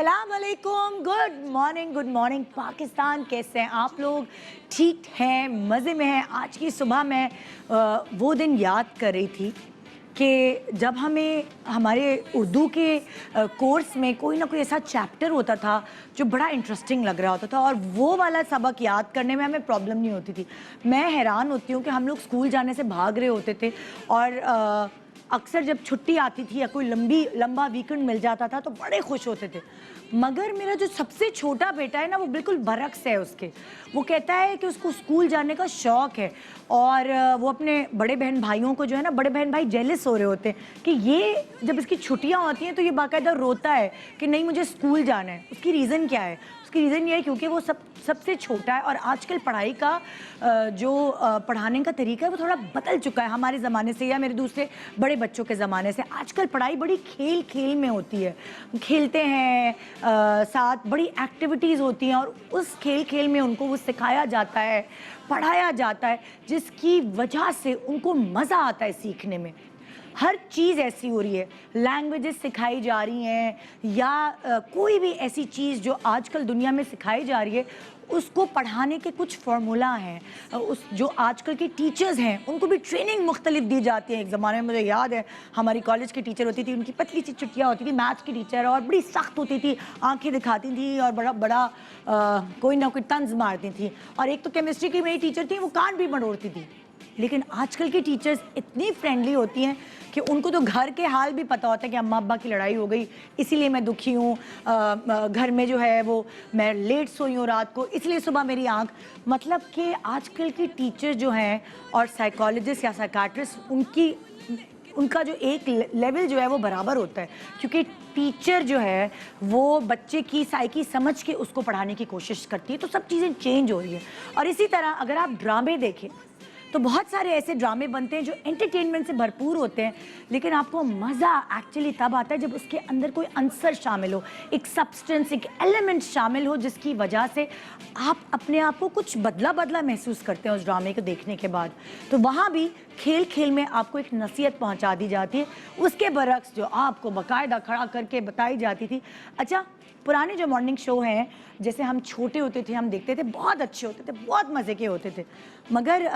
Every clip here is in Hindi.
अस्सलाम वालेकुम, गुड मॉर्निंग पाकिस्तान। कैसे हैं आप लोग? ठीक हैं, मज़े में हैं। आज की सुबह मैं वो दिन याद कर रही थी कि जब हमें हमारे उर्दू के कोर्स में कोई ना कोई ऐसा चैप्टर होता था जो बड़ा इंटरेस्टिंग लग रहा होता था, और वो वाला सबक याद करने में हमें प्रॉब्लम नहीं होती थी। मैं हैरान होती हूँ कि हम लोग स्कूल जाने से भाग रहे होते थे, और अक्सर जब छुट्टी आती थी या कोई लंबा वीकेंड मिल जाता था तो बड़े खुश होते थे। मगर मेरा जो सबसे छोटा बेटा है ना, वो बिल्कुल बरक्स है उसके। वो कहता है कि उसको स्कूल जाने का शौक़ है, और वो अपने बड़े बहन भाइयों को जो है ना, बड़े बहन भाई जेलस हो रहे होते हैं कि ये जब इसकी छुट्टियां होती हैं तो ये बाकायदा रोता है कि नहीं मुझे स्कूल जाना है। उसकी रीज़न क्या है? उसकी रीज़न ये है क्योंकि वो सबसे छोटा है, और आजकल पढ़ाई का जो पढ़ाने का तरीका है वो थोड़ा बदल चुका है हमारे ज़माने से या मेरे दूसरे बड़े बच्चों के ज़माने से। आजकल पढ़ाई बड़ी खेल खेल में होती है, खेलते हैं साथ, बड़ी एक्टिविटीज़ होती हैं, और उस खेल खेल में उनको वो सिखाया जाता है, पढ़ाया जाता है, जिसकी वजह से उनको मज़ा आता है सीखने में। हर चीज़ ऐसी हो रही है, लैंग्वेजेस सिखाई जा रही हैं, या कोई भी ऐसी चीज़ जो आजकल दुनिया में सिखाई जा रही है उसको पढ़ाने के कुछ फार्मूला हैं। उस जो आजकल के टीचर्स हैं उनको भी ट्रेनिंग मुख्तलिफ दी जाती है। एक ज़माने में मुझे याद है हमारी कॉलेज की टीचर होती थी, उनकी पतली सी चुटिया होती थी, मैथ्स की टीचर, और बड़ी सख्त होती थी, आंखें दिखाती थी और बड़ा बड़ा कोई ना कोई तंज मारती थी। और एक तो केमिस्ट्री की मेरी टीचर थी, वो कान भी मरोड़ती थी। लेकिन आजकल की टीचर्स इतनी फ्रेंडली होती हैं कि उनको तो घर के हाल भी पता होता है कि अम्मा अब्बा की लड़ाई हो गई, इसीलिए मैं दुखी हूँ, घर में जो है वो मैं लेट सोई हूँ रात को, इसलिए सुबह मेरी आँख। मतलब कि आजकल की टीचर्स जो हैं और साइकोलॉजिस्ट या साइकाट्रिस्ट, उनका जो एक लेवल जो है वो बराबर होता है, क्योंकि टीचर जो है वो बच्चे की साइकी समझ के उसको पढ़ाने की कोशिश करती है। तो सब चीज़ें चेंज हो रही हैं। और इसी तरह अगर आप ड्रामे देखें तो बहुत सारे ऐसे ड्रामे बनते हैं जो एंटरटेनमेंट से भरपूर होते हैं, लेकिन आपको मज़ा एक्चुअली तब आता है जब उसके अंदर कोई आंसर शामिल हो, एक सब्सटेंस, एक एलिमेंट शामिल हो, जिसकी वजह से आप अपने आप को कुछ बदला बदला महसूस करते हैं उस ड्रामे को देखने के बाद। तो वहाँ भी खेल खेल में आपको एक नसीहत पहुँचा दी जाती है, उसके बरक्स जो आपको बाकायदा खड़ा करके बताई जाती थी। अच्छा, पुराने जो मॉर्निंग शो हैं, जैसे हम छोटे होते थे हम देखते थे, बहुत अच्छे होते थे, बहुत मज़े के होते थे। मगर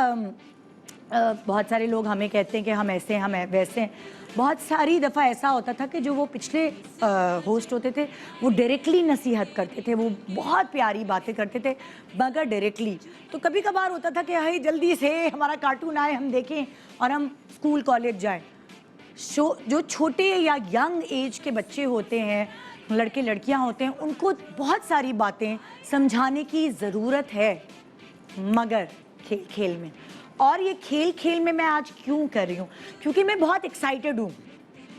बहुत सारे लोग हमें कहते हैं कि हम ऐसे हैं, हम वैसे हैं। बहुत सारी दफ़ा ऐसा होता था कि जो वो पिछले होस्ट होते थे वो डायरेक्टली नसीहत करते थे, वो बहुत प्यारी बातें करते थे मगर डायरेक्टली। तो कभी कभार होता था कि हाय जल्दी से हमारा कार्टून आए, हम देखें और हम स्कूल कॉलेज जाएं। जो छोटे या यंग एज के बच्चे होते हैं, लड़के लड़कियां होते हैं, उनको बहुत सारी बातें समझाने की ज़रूरत है, मगर खेल खेल में। और ये खेल खेल में मैं आज क्यों कर रही हूँ? क्योंकि मैं बहुत एक्साइटेड हूँ।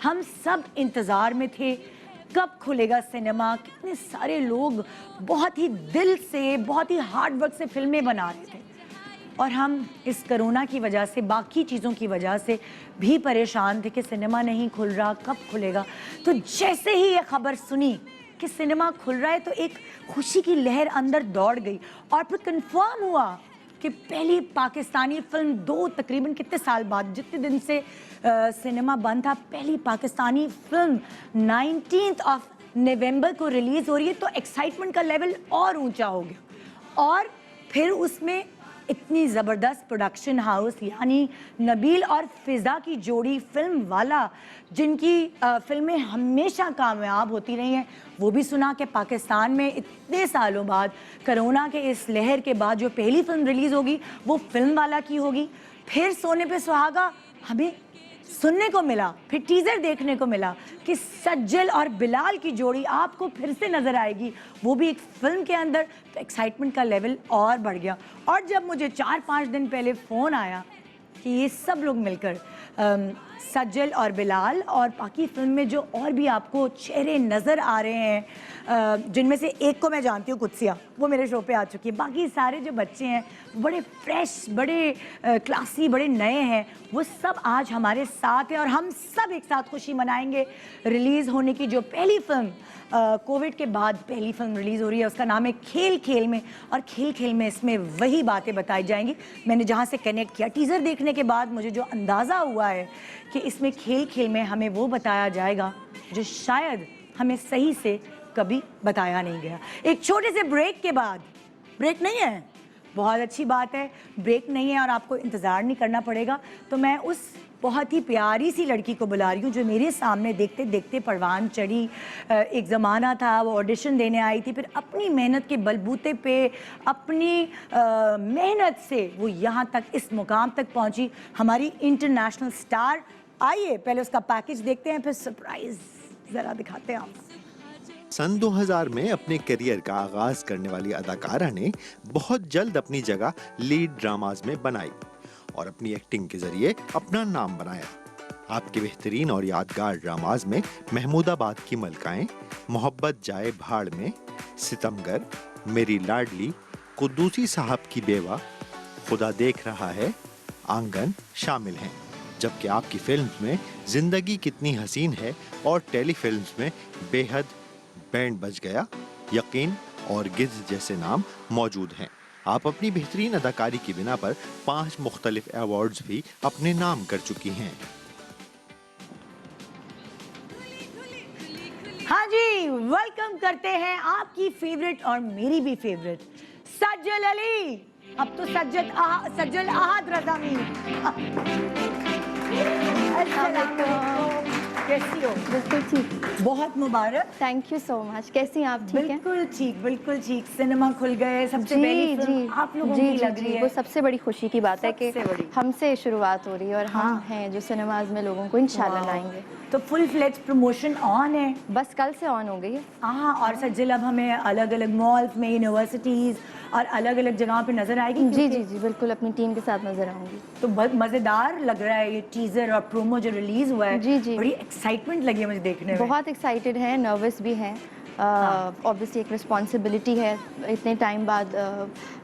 हम सब इंतज़ार में थे कब खुलेगा सिनेमा। कितने सारे लोग बहुत ही दिल से, बहुत ही हार्ड वर्क से फिल्में बना रहे थे, और हम इस कोरोना की वजह से, बाकी चीज़ों की वजह से भी परेशान थे कि सिनेमा नहीं खुल रहा, कब खुलेगा। तो जैसे ही ये खबर सुनी कि सिनेमा खुल रहा है तो एक खुशी की लहर अंदर दौड़ गई, और फिर कंफर्म हुआ कि पहली पाकिस्तानी फिल्म तकरीबन कितने साल बाद, जितने दिन से सिनेमा बंद था, पहली पाकिस्तानी फिल्म 19 नवंबर को रिलीज़ हो रही है। तो एक्साइटमेंट का लेवल और ऊंचा हो गया। और फिर उसमें इतनी ज़बरदस्त प्रोडक्शन हाउस यानी नबील और फ़िज़ा की जोड़ी, फिल्म वाला, जिनकी फिल्में हमेशा कामयाब होती रही हैं, वो भी सुना कि पाकिस्तान में इतने सालों बाद, कोरोना के इस लहर के बाद, जो पहली फिल्म रिलीज़ होगी वो फिल्म वाला की होगी। फिर सोने पे सुहागा हमें सुनने को मिला, फिर टीज़र देखने को मिला कि सज्जल और बिलाल की जोड़ी आपको फिर से नज़र आएगी, वो भी एक फिल्म के अंदर। तो एक्साइटमेंट का लेवल और बढ़ गया। और जब मुझे 4-5 दिन पहले फ़ोन आया कि ये सब लोग मिलकर सज्जल और बिलाल और बाकी फिल्म में जो और भी आपको चेहरे नज़र आ रहे हैं, जिनमें से एक को मैं जानती हूँ, कुत्सिया, वो मेरे शो पे आ चुकी है, बाकी सारे जो बच्चे हैं बड़े फ्रेश, बड़े क्लासी, बड़े नए हैं, वो सब आज हमारे साथ हैं, और हम सब एक साथ खुशी मनाएंगे रिलीज़ होने की जो पहली फिल्म, कोविड के बाद पहली फिल्म रिलीज़ हो रही है। उसका नाम है खेल खेल में, और खेल खेल में इसमें वही बातें बताई जाएंगी। मैंने जहाँ से कनेक्ट किया, टीज़र देखने के बाद मुझे जो अंदाज़ा हुआ है कि इसमें खेल खेल में हमें वो बताया जाएगा जो शायद हमें सही से कभी बताया नहीं गया। एक छोटे से ब्रेक के बाद, ब्रेक नहीं है, बहुत अच्छी बात है, ब्रेक नहीं है और आपको इंतज़ार नहीं करना पड़ेगा, तो मैं उस बहुत ही प्यारी सी लड़की को बुला रही हूँ जो मेरे सामने देखते देखते परवान चढ़ी। एक ज़माना था वो ऑडिशन देने आई थी, फिर अपनी मेहनत के बलबूते पे, अपनी मेहनत से वो यहाँ तक इस मुकाम तक पहुँची, हमारी इंटरनेशनल स्टार। आइए पहले उसका पैकेज देखते हैं, फिर सरप्राइज ज़रा दिखाते हैं आपको। सन 2000 में अपने करियर का आगाज करने वाली अदाकारा ने बहुत जल्द अपनी जगह लीड ड्रामाज में बनाई और अपनी एक्टिंग के जरिए अपना नाम बनाया। आपके बेहतरीन और यादगार ड्रामाज में महमूदाबाद की मलकाएं, मोहब्बत जाए भाड़ में, सितमगर, मेरी लाडली, कुद्दूसी साहब की बेवा, खुदा देख रहा है, आंगन शामिल हैं। जबकि आपकी फिल्म्स में जिंदगी कितनी हसीन है और टेलीफिल्म्स में बेहद, बैंड बज गया, यकीन और गिद्ध जैसे नाम मौजूद हैं। आप अपनी बेहतरीन अदाकारी की बिना पर 5 मुख्तलिफ अवार्ड्स भी अपने नाम कर चुकी हैं। हाँ जी, वेलकम करते हैं आपकी फेवरेट और मेरी भी फेवरेट सज्जल अली। अब तो सज्जल अहद रज़ा मीर। कैसी हो? बिल्कुल ठीक। बहुत मुबारक। Thank you so much. कैसी हैं आप? ठीक है? बिल्कुल ठीक, बिल्कुल ठीक। सिनेमा खुल गए, सबसे पहली फिल्म आप लोगों की लग रही है। वो सबसे बड़ी खुशी की बात है कि हमसे शुरुआत हो रही है और हम हैं जो सिनेमाज में लोगों को इंशाल्लाह लाएंगे। तो फुल फ्लेज प्रमोशन ऑन है? बस कल से ऑन हो गई है। हाँ, और सज्जल अब हमें अलग अलग मॉल्स में, यूनिवर्सिटीज और अलग अलग जगहों पे नजर आएगी। जी जी जी बिल्कुल, अपनी टीम के साथ नजर आऊंगी। तो बहुत मजेदार लग रहा है ये टीजर और प्रोमो जो रिलीज हुआ है। जी जी, बड़ी एक्साइटमेंट लगी है मुझे देखने में। बहुत एक्साइटेड है, नर्वस भी है। ऑब्वियसली एक रिस्पॉन्सिबिलिटी है, इतने टाइम बाद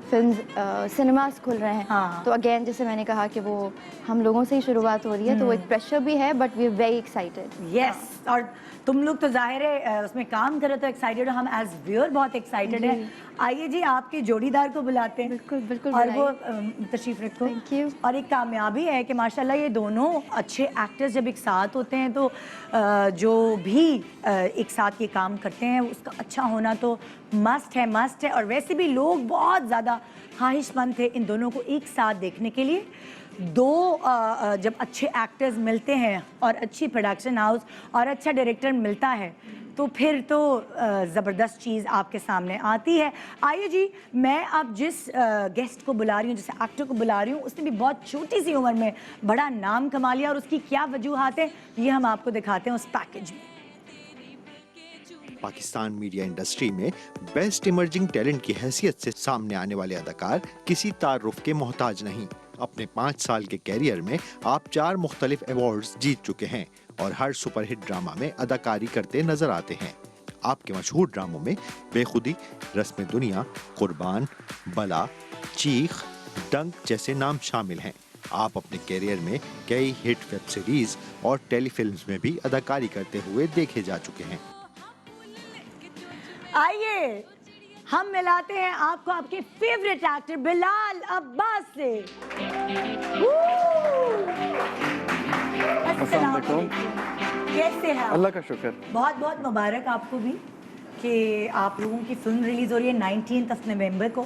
फिल्म सिनेमास खुल रहे हैं। हाँ। तो अगेन जैसे मैंने कहा कि वो हम लोगों से ही शुरुआत हो रही है, तो वो एक प्रेशर भी है, but we are very excited. Yes, और तुम लोग तो जाहिर है उसमें काम करे तो एक्साइटेड हो, हम एज व्यूअर बहुत एक्साइटेड हैं। आइए जी, आपके जोड़ीदार को बुलाते हैं। बिल्कुल बिल्कुल, और वो तशरीफ रखो। Thank you. और एक कामयाबी है कि माशाल्लाह ये दोनों अच्छे एक्टर्स जब एक साथ होते हैं तो जो भी एक साथ ये काम करते हैं उसका अच्छा होना तो मस्ट है। और वैसे भी लोग बहुत ज़्यादा ख्वाहिशमंद थे इन दोनों को एक साथ देखने के लिए। जब अच्छे एक्टर्स मिलते हैं और अच्छी प्रोडक्शन हाउस और अच्छा डायरेक्टर मिलता है तो फिर तो ज़बरदस्त चीज़ आपके सामने आती है। आइए जी, मैं अब जिस गेस्ट को बुला रही हूँ, जिस एक्टर को बुला रही हूँ, उसने भी बहुत छोटी सी उम्र में बड़ा नाम कमा लिया और उसकी क्या वजूहात है ये हम आपको दिखाते हैं उस पैकेज में। पाकिस्तान मीडिया इंडस्ट्री में बेस्ट इमर्जिंग टैलेंट की हैसियत से सामने आने वाले अदाकार किसी तारुफ के मोहताज नहीं। अपने 5 साल के कैरियर में आप 4 मुख्तलिफ अवार्ड्स जीत चुके हैं और हर सुपरहिट ड्रामा में अदाकारी करते नजर आते हैं। आपके मशहूर ड्रामों में बेखुदी, रस्म दुनिया, कुर्बान, बला, चीख, डंक जैसे नाम शामिल हैं। आप अपने कैरियर में कई हिट वेब सीरीज और टेलीफिल्म्स में भी अदाकारी करते हुए देखे जा चुके हैं। आइए हम मिलाते हैं आपको आपके फेवरेट एक्टर बिलाल अब्बास से। अस्सलाम वालेकुम। कैसे हैं? अल्लाह का शुक्र। बहुत बहुत मुबारक आपको भी कि आप लोगों की फिल्म रिलीज हो रही है 19 नवंबर को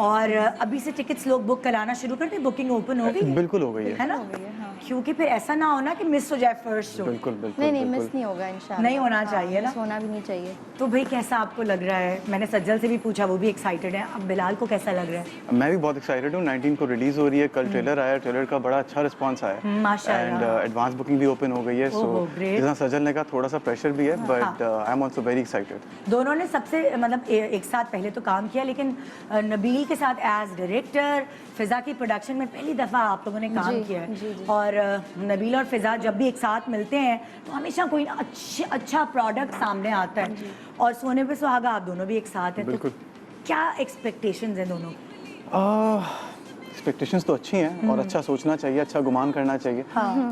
और अभी से टिकट्स लोग बुक कराना शुरू कर दें। बुकिंग ओपन हो गई है? बिल्कुल हो गई है ना? क्योंकि फिर ऐसा ना होना कि मिस हो जाए फर्स्ट शो। बिल्कुल बिल्कुल नहीं मिस नहीं होगा इंशाल्लाह। नहीं होना चाहिए ना? होना भी नहीं चाहिए। तो भाई कैसा आपको लग रहा है? मैंने सज्जल से भी पूछा, वो भी एक्साइटेड है। अब बिलाल को कैसा लग रहा है? मैं भी बहुत एक्साइटेड हूँ। 19 को रिलीज हो रही है। कल ट्रेलर आया, ट्रेलर का बड़ा अच्छा रिस्पांस आया माशाल्लाह। एंड एडवांस बुकिंग भी ओपन हो गई है। सो जितना सज्जल ने कहा थोड़ा सा प्रेशर भी है, but I am also very excited. दोनों ने सबसे मतलब एक साथ पहले तो काम किया, लेकिन नबील के साथ एज डायरेक्टर, फिजा की प्रोडक्शन में पहली दफ़ा आप लोगों ने काम किया है। और नबील और फिजा जब भी एक साथ मिलते हैं तो हमेशा कोई ना अच्छा प्रोडक्ट सामने आता है। और सोने पे सुहागा आप दोनों भी एक साथ हैं, तो क्या एक्सपेक्टेशंस हैं दोनों? एक्सपेक्टेशंस तो अच्छी हैं और अच्छा सोचना चाहिए, अच्छा गुमान करना चाहिए,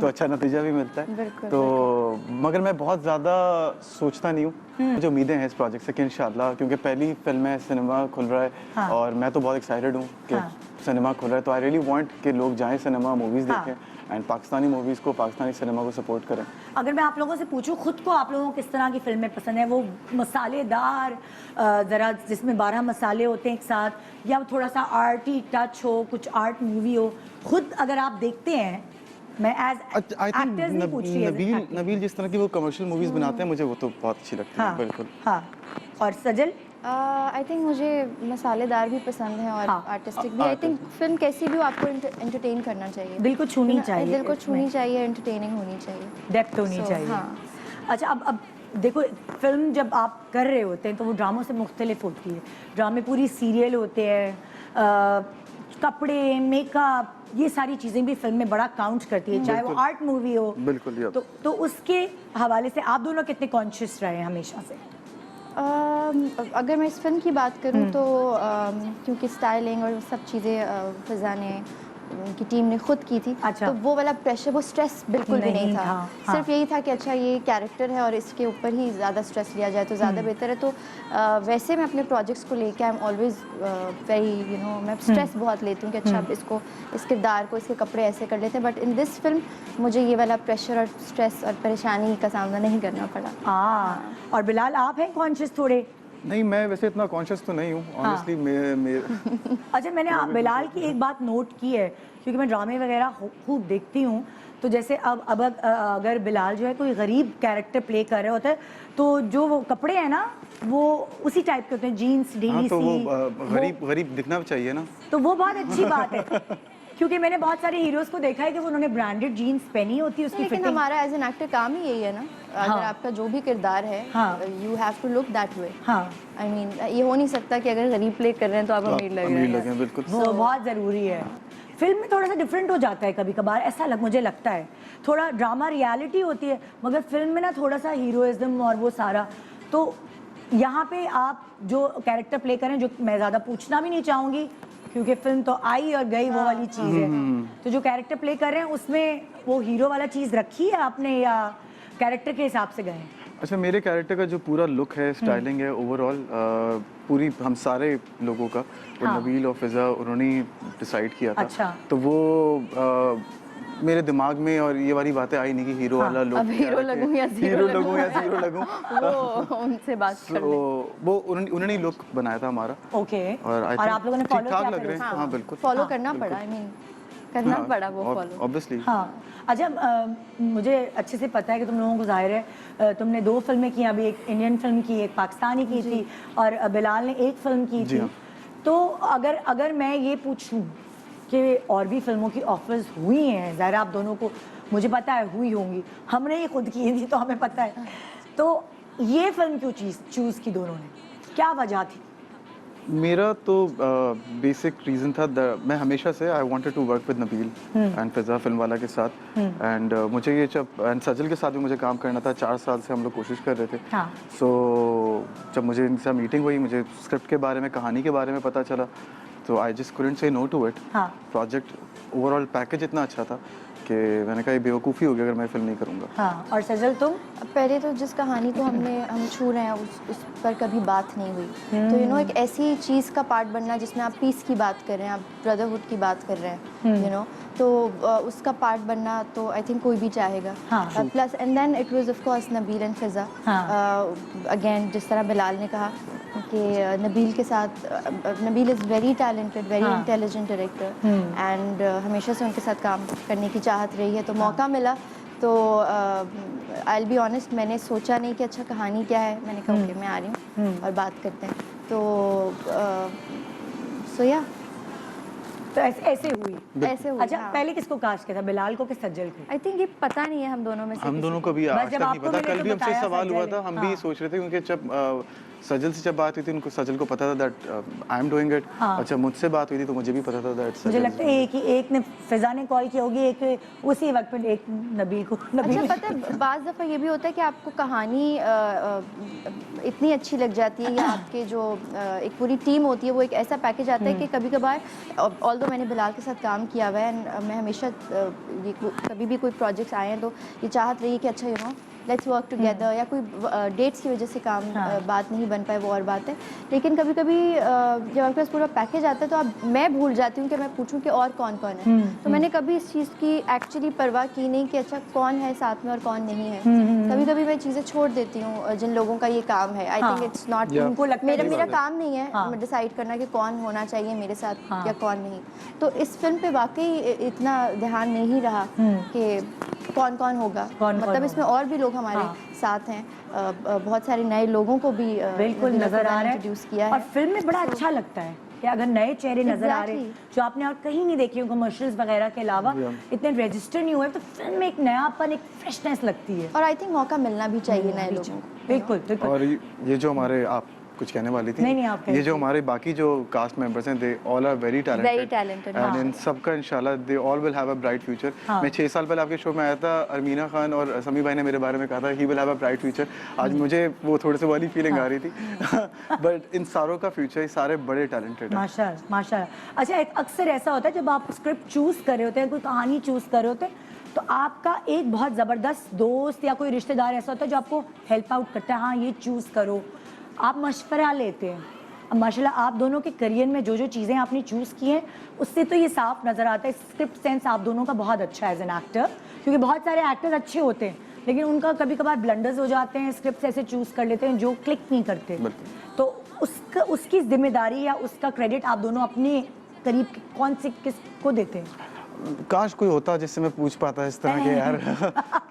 तो अच्छा नतीजा भी मिलता है। तो मगर मैं बहुत ज़्यादा सोचता नहीं हूँ। मुझे उम्मीदें हैं इस प्रोजेक्ट से कि इंशाल्लाह, क्योंकि पहली फिल्म है, सिनेमा खुल रहा है और मैं तो बहुत एक्साइटेड हूँ कि सिनेमा खुल रहा है, तो आई रियली वांट कि लोग जाएं सिनेमा, मूवीज़ हाँ। देखें एंड पाकिस्तानी मूवीज़ को, पाकिस्तानी सिनेमा को सपोर्ट करें। अगर मैं आप लोगों से पूछूं खुद को आप लोगों को किस तरह की फिल्में पसंद है, वो मसालेदार ज़रा जिसमें 12 मसाले होते हैं एक साथ, या थोड़ा सा आर्टी टच हो, कुछ आर्ट मूवी हो, खुद अगर आप देखते हैं, मैं एज आई एक्टर्स नहीं पूछ रही थिंक नबील जिस तरह की वो कमर्शियल मूवीज़ बनाते हैं, मुझे वो तो बहुत अच्छी लगती है। हाँ बिल्कुल। हाँ। और सजल? आई थिंक मुझे मसालेदार भी पसंद है और हाँ। आर्टिस्टिक भी। आई थिंक फिल्म कैसी भी हो आपको एंटरटेन करना चाहिए, दिल को छूनी चाहिए, दिल को छूनी चाहिए, एंटरटेनिंग होनी चाहिए, डेप्थ होनी So, चाहिए। हाँ। अच्छा, अब देखो, फिल्म जब आप कर रहे होते हैं तो वो ड्रामों से मुख्तलिफ होती है। ड्रामे पूरी सीरियल होते हैं, कपड़े, मेकअप, ये सारी चीज़ें भी फिल्म में बड़ा काउंट करती है, चाहे वो आर्ट मूवी हो। बिल्कुल, या। तो उसके हवाले से आप दोनों कितने कॉन्शियस रहे हैं हमेशा से? अगर मैं इस फिल्म की बात करूं तो क्योंकि स्टाइलिंग और सब चीज़ें फिजा ने, उनकी टीम ने खुद की थी। अच्छा। तो वो वाला प्रेशर, वो स्ट्रेस बिल्कुल भी नहीं था। हाँ। सिर्फ यही था कि अच्छा ये कैरेक्टर है और इसके ऊपर ही ज़्यादा स्ट्रेस लिया जाए तो ज़्यादा बेहतर है। तो वैसे मैं अपने प्रोजेक्ट्स को लेके आई एम ऑलवेज वेरी मैं स्ट्रेस बहुत लेती हूँ कि अच्छा अब इसको, इस किरदार को, इसके कपड़े ऐसे कर लेते हैं। बट इन दिस फिल्म मुझे ये वाला प्रेशर और स्ट्रेस और परेशानी का सामना नहीं करना पड़ा। हाँ। और बिलाल, आप हैं कॉन्शियस थोड़े? नहीं, मैं वैसे इतना कॉन्शियस तो नहीं हूँ ऑनेस्टली। मैं अच्छा, मैंने बिलाल की एक बात नोट की है, क्योंकि मैं ड्रामे वगैरह खूब देखती हूँ। तो जैसे अब अगर बिलाल जो है कोई गरीब कैरेक्टर प्ले कर रहे होते हैं, तो जो वो कपड़े हैं ना, वो उसी टाइप के होते हैं, जीन्स, हाँ, तो डीडीसी। वो गरीब दिखना चाहिए ना। तो वो बहुत अच्छी बात है, क्योंकि मैंने बहुत सारे हीरोज को देखा है कि वो उन्होंने ब्रांडेड जीन्स पहनी होती है, उसकी लेकिन फिटिंग। हमारा एज एन एक्टर काम ही यही है ना, अगर आपका जो भी किरदार है, हाँ। You have to look that way. हाँ। आई मीन ये हो नहीं सकता कि अगर गरीब प्ले कर रहे हैं तो आप अमीर लग रहे अमीर हैं। लगे, बिल्कुल। वो बहुत ज़रूरी है। फिल्म में थोड़ा सा डिफरेंट हो जाता है कभी कभार, ऐसा मुझे लगता है। थोड़ा ड्रामा रियलिटी होती है, मगर फिल्म में ना थोड़ा सा हीरोइज्म और वो सारा। तो यहाँ पे आप जो कैरेक्टर प्ले करें, जो मैं ज़्यादा पूछना भी नहीं चाहूँगी, क्योंकि फिल्म तो आई और गई, वो वाली चीज़ है। तो जो कैरेक्टर प्ले कर रहे हैं उसमें वो हीरो वाला चीज़ रखी है आपने, या कैरेक्टर के हिसाब से गए? अच्छा, मेरे कैरेक्टर का जो पूरा लुक है, स्टाइलिंग है, ओवरऑल पूरी हम सारे लोगों का, वो हाँ। नबील और फिजा उन्होंने डिसाइड किया था। अच्छा। तो वो मेरे दिमाग में और ये वाली बातें आई नहीं कि हीरो वाला लुक, अब हीरो लगूं या हीरो लगूं या जीरो लगूं। वो उनसे बात कर तो वो उन्होंने ही लुक बनाया था हमारा। ओके। और I और think आप लोगों ने ठीक फॉलो ठाक किया लग फिर रहे हैं। उसको? हाँ, बिल्कुल। फॉलो करना पड़ा। आई मीन करना पड़ा वो फॉलो। ऑब्वियसली। हाँ। अच्छा, मुझे अच्छे से पता है कि तुम लोगों को जाहिर है तुमने 2 फिल्में की, अभी एक इंडियन फिल्म की, एक पाकिस्तानी की थी, और बिलाल ने एक फिल्म की जी थी। हाँ। तो अगर मैं ये पूछूं कि और भी फिल्मों की ऑफर्स हुई हैं, ज़ाहिर आप दोनों को, मुझे पता है हुई होंगी, हमने ये खुद की थी तो हमें पता है। तो ये फिल्म क्यों चूज़ की दोनों ने, क्या वजह थी? मेरा तो बेसिक रीज़न था, मैं हमेशा से I wanted to work with Nabeel and Fiza film वाला के साथ। एंड मुझे ये एंड सजल के साथ भी मुझे काम करना था। 4 साल से हम लोग कोशिश कर रहे थे। हाँ। सो जब मुझे इनसे मीटिंग हुई, मुझे स्क्रिप्ट के बारे में, कहानी के बारे में पता चला, तो आई जस्ट कुडंट से नो टू इट। हाँ। प्रोजेक्ट ओवरऑल पैकेज इतना अच्छा था कि मैंने कहा ये बेवकूफ़ी होगी अगर मैं फिल्म नहीं करूँगा। हाँ। और सजल तुम? पहले तो जिस कहानी को हम छू रहे हैं उस पर कभी बात नहीं हुई। तो एक ऐसी चीज़ का पार्ट बनना जिसमें आप पीस की बात कर रहे हैं, आप ब्रदरहुड की बात कर रहे हैं, तो उसका पार्ट बनना तो आई थिंक कोई भी चाहेगा। हाँ। Plus and then it was of course Nabeel and Fiza. Again जिस तरह बिलाल ने कहा कि नबील के साथ, Nabeel is very talented, very intelligent director, and हमेशा से उनके साथ काम करने की चाहत रही है। तो मौका मिला तो आई विल बी ऑनेस्ट, मैंने सोचा नहीं कि अच्छा कहानी क्या है, मैंने कहा ओके मैं आ रही हूँ और बात करते हैं। तो सो या तो ऐसे हुई। अच्छा, हाँ। पहले किसको कास्ट किया था, बिलाल को कि सज्जल को? आई थिंक ये पता नहीं है हम दोनों में से हम किसी दोनों को। को भी आज जब तक नहीं आपको पता। मिले कल तो भी हमसे बताया सवाल हुआ सज्जल था, ने। हम भी हाँ। सोच रहे थे, क्योंकि जब सजल से जब बात हुई थी, उनको सजल को पता था that I am doing it. हाँ। अच्छा, मुझसे बात हुई थी तो मुझे भी पता था दैट मुझे लगता है एक ने फिजा ने कॉल किया होगी, एक उसी वक्त पे एक नबील को। अच्छा, पता है बाज़ दफ़ा ये भी होता है कि आपको कहानी इतनी अच्छी लग जाती है, या आपके जो एक पूरी टीम होती है वो एक ऐसा पैकेज आता है कि कभी कभार, ऑल्दो मैंने बिलाल के साथ काम किया हुआ है, मैं हमेशा कभी भी कोई प्रोजेक्ट्स आए हैं तो ये चाहत रही है कि अच्छा लेट्स वर्क टुगेदर, या कोई डेट्स की वजह से काम बात नहीं बन पाए वो और बात है। लेकिन कभी कभी जब आपके पास पूरा पैकेज आता है तो मैं भूल जाती हूँ कि मैं पूछूं कि और कौन कौन है। तो मैंने कभी इस चीज़ की एक्चुअली परवाह की नहीं कि अच्छा कौन है साथ में और कौन नहीं है। कभी कभी मैं चीज़ें छोड़ देती हूँ जिन लोगों का ये काम है। आई थिंक इट्स नॉट, उनको लगता है मेरा काम नहीं है डिसाइड करना कि कौन होना चाहिए मेरे साथ या कौन नहीं। तो इस फिल्म पे वाकई इतना ध्यान नहीं रहा कि कौन कौन होगा, मतलब इसमें और भी लोग हमारे साथ हैं। बहुत सारे नए लोगों को भी बिल्कुल नजर आ रहा है, इंट्रोड्यूस किया है और फिल्म में बड़ा अच्छा लगता है कि अगर नए चेहरे नजर आ रहे हैं जो आपने और कहीं नहीं देखे हो कमर्शियल्स वगैरह के अलावा, इतने रजिस्टर नहीं हुए, तो फिल्म में एक नयापन, एक फ्रेशनेस लगती है। और आई थिंक मौका मिलना भी चाहिए नए लोगों को। बिल्कुल बिल्कुल। और ये जो हमारे, आप कुछ कहने वाली थी? नहीं, आप ये जो हमारे बाकी जो कास्ट मेंबर्स हैं, they all are very talented and इन सबका इंशाल्लाह they all will have a bright future. मैं 6 साल पहले आपके शो में आया था, अरमीना खान और समी भाई ने मेरे बारे में कहा था he will have a bright future. आज मुझे वो थोड़े से वाली फीलिंग आ रही थी बट इन सारों का फ्यूचर, ये सारे बड़े टैलेंटेड हैं माशाल्लाह माशाल्लाह। अच्छा, अक्सर ऐसा होता है जब आप स्क्रिप्ट चूज कर रहे होते हैं, कोई कहानी चूज कर रहे होते हैं, तो आपका एक बहुत ज़बरदस्त दोस्त या कोई रिश्तेदार ऐसा होता है जो आपको हेल्प आउट करता है, हाँ ये चूज़ करो, आप मशवरा लेते हैं। अब माशाल्लाह आप दोनों के करियर में जो जो चीज़ें आपने चूज़ की हैं उससे तो ये साफ नज़र आता है, स्क्रिप्ट सेंस आप दोनों का बहुत अच्छा है एज एन एक्टर, क्योंकि बहुत सारे एक्टर्स अच्छे होते हैं लेकिन उनका कभी कभार ब्लंडर्स हो जाते हैं, स्क्रिप्ट ऐसे चूज़ कर लेते हैं जो क्लिक नहीं करते, तो उसकी जिम्मेदारी या उसका क्रेडिट आप दोनों अपने करीब कौन से किसको देते हैं? काश कोई होता जिससे मैं पूछ पाता इस तरह के यार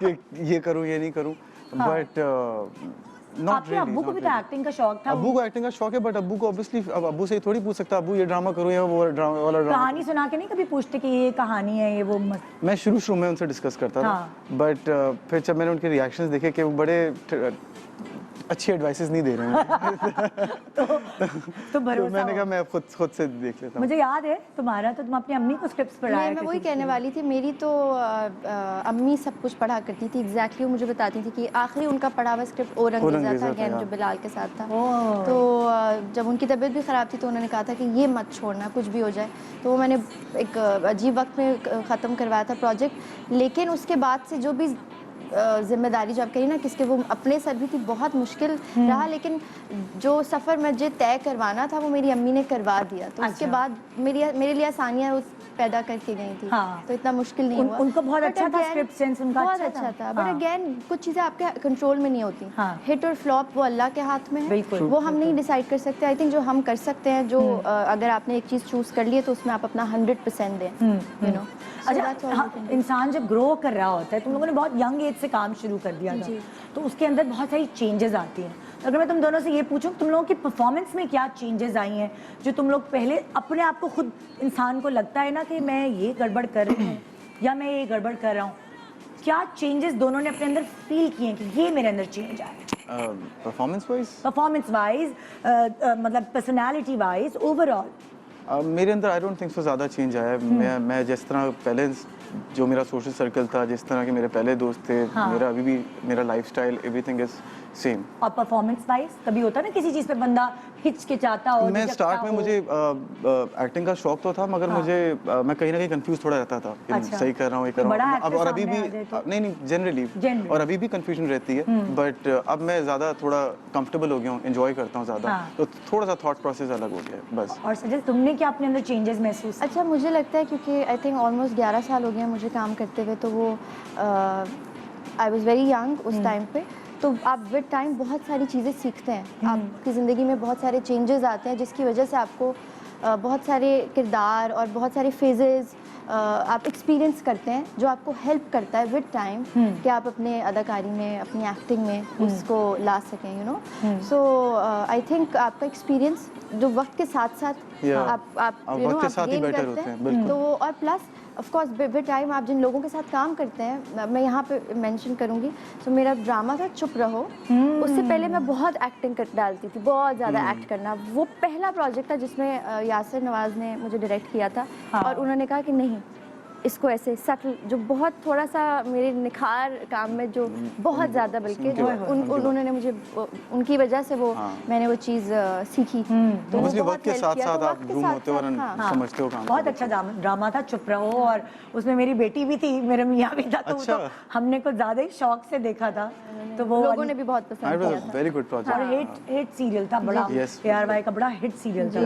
कि ये करूं ये नहीं करूं, बट आपके अब्बू को भी तो एक्टिंग का शौक था। अब्बू को एक्टिंग का शौक है बट अब्बू को ऑब्वियसली, अब अब्बू से ही थोड़ी पूछ सकता, अब्बू ये ड्रामा करूं या वो ड्रामा वाला ड्रामा। कहानी सुना के नहीं कभी पूछते कि ये कहानी है ये वो मैं शुरू में उनसे डिस्कस करता था बट फिर जब मैंने उनके रिएक्शंस देखे कि वो बड़े अच्छी एडवाइसेस नहीं दे रहे हैं तो भरोसा मैंने कहा मैं खुद से देख लेता हूं। मुझे याद है तुम्हारा, तो तुम अपनी अम्मी को स्क्रिप्ट्स पढ़ाया। मैं वही कहने वाली थी, मेरी तो अम्मी सब कुछ पढ़ा करती थी एग्जैक्टली। वो मुझे बताती थी कि आखिरी उनका पढ़ा हुआ स्क्रिप्ट औरंगज़ेब था, अगेन जो बिलाल के साथ था। तो जब उनकी तबीयत भी ख़राब थी तो उन्होंने कहा था कि ये मत छोड़ना कुछ भी हो जाए, तो वो मैंने एक अजीब वक्त में ख़त्म करवाया था प्रोजेक्ट। लेकिन उसके बाद से जो भी जिम्मेदारी जो आप कही ना किसके, वो अपने सर भी थी, बहुत मुश्किल रहा, लेकिन जो सफ़र मुझे तय करवाना था वो मेरी अम्मी ने करवा दिया। तो उसके बाद मेरे लिए आसानियाँ पैदा करके गई थी। तो इतना मुश्किल नहीं हुआ। उनको बहुत अच्छा था स्क्रिप्ट सेंस, उनका बहुत अच्छा था। बट अगेन कुछ चीज़ें आपके कंट्रोल में नहीं होती। हिट और फ्लॉप वो अल्लाह के हाथ में है, वो हम नहीं डिसाइड कर सकते। आई थिंक जो हम कर सकते हैं, जो अगर आपने एक चीज़ चूज़ कर ली है तो उसमें आप अपना 100% दें, यू नो। अच्छा, इंसान जब ग्रो कर रहा होता है, तुम लोगों ने बहुत यंग एज से काम शुरू कर दिया था, तो उसके अंदर बहुत सारी चेंजेस आती हैं। अगर मैं तुम दोनों से ये पूछूं तुम लोगों की परफॉर्मेंस में क्या चेंजेस आई हैं, जो तुम लोग पहले अपने आप को खुद इंसान को लगता है ना कि मैं ये गड़बड़ कर रही हूँ या मैं ये गड़बड़ कर रहा हूँ, क्या चेंजेस दोनों ने अपने अंदर फील किए हैं कि ये मेरे अंदर चेंज आया? परफॉर्मेंस वाइज मतलब पर्सनालिटी वाइज ओवरऑल मेरे अंदर आई डोंट थिंक सो ज़्यादा चेंज आया है। मैं जिस तरह पहले जो मेरा सोशल सर्कल था, जिस तरह के मेरे पहले दोस्त थे, मेरा अभी भी मेरा लाइफस्टाइल एवरीथिंग इज सेम। और परफॉर्मेंस वाइज कभी होता ना किसी चीज़ पे बंदा हिचकिचाता हो? मैं स्टार्ट में मुझे एक्टिंग का शौक तो था, मगर मुझे मैं कहीं ना कहीं कंफ्यूज थोड़ा रहता था कि सही कर रहा हूँ, ये कर रहा हूँ। अब और अभी भी नहीं जनरली और अभी भी कंफ्यूजन रहती है, बट अब मैं ज़्यादा थोड़ा कंफर्टेबल हो गया हूँ, एंजॉय करता हूँ ज़्यादा, तो थोड़ा सा थॉट प्रोसेस अलग हो गया है बस। और सजल तुमने क्या अपने अंदर चेंजेस महसूस? अच्छा, मुझे लगता है क्योंकि आई थिंक ऑलमोस्ट 11 साल हो गए मुझे काम करते हुए, तो वो आई वॉज वेरी यंग उस टाइम पे, तो आप विद टाइम बहुत सारी चीज़ें सीखते हैं। आपकी ज़िंदगी में बहुत सारे चेंजेस आते हैं जिसकी वजह से आपको बहुत सारे किरदार और बहुत सारे फेजेस आप एक्सपीरियंस करते हैं जो आपको हेल्प करता है विद टाइम कि आप अपने अदाकारी में, अपनी एक्टिंग में उसको ला सकें, you know. So I think आपका एक्सपीरियंस जो वक्त के साथ साथ आप गेन करते हैं, तो और plus of course with time आप जिन लोगों के साथ काम करते हैं, मैं यहाँ पे मेंशन करूँगी, तो मेरा ड्रामा था चुप रहो, उससे पहले मैं बहुत एक्टिंग डालती थी, बहुत ज़्यादा एक्ट करना। वो पहला प्रोजेक्ट था जिसमें यासिर नवाज़ ने मुझे डायरेक्ट किया था और उन्होंने कहा कि नहीं, इसको ऐसे सटल, जो बहुत थोड़ा सा मेरे निखार काम में जो बहुत ज़्यादा, बल्कि जो उन्होंने मुझे, उनकी वजह से वो मैंने वो चीज़ सीखी। तो वो वक्त के साथ साथ आप ग्रूम होते हो और समझते हो काम। बहुत अच्छा ड्रामा था चुप रहो, और उसमें मेरी बेटी भी थी, मेरा मियाँ भी था, तो वो तो हमने कुछ ज़्यादा ही शौक से देखा था, तो वो लोगों ने भी बहुत पसंद किया था। वेरी गुड प्रोजेक्ट, और हिट सीरियल था बड़ा, ARY का बड़ा हिट सीरियल था।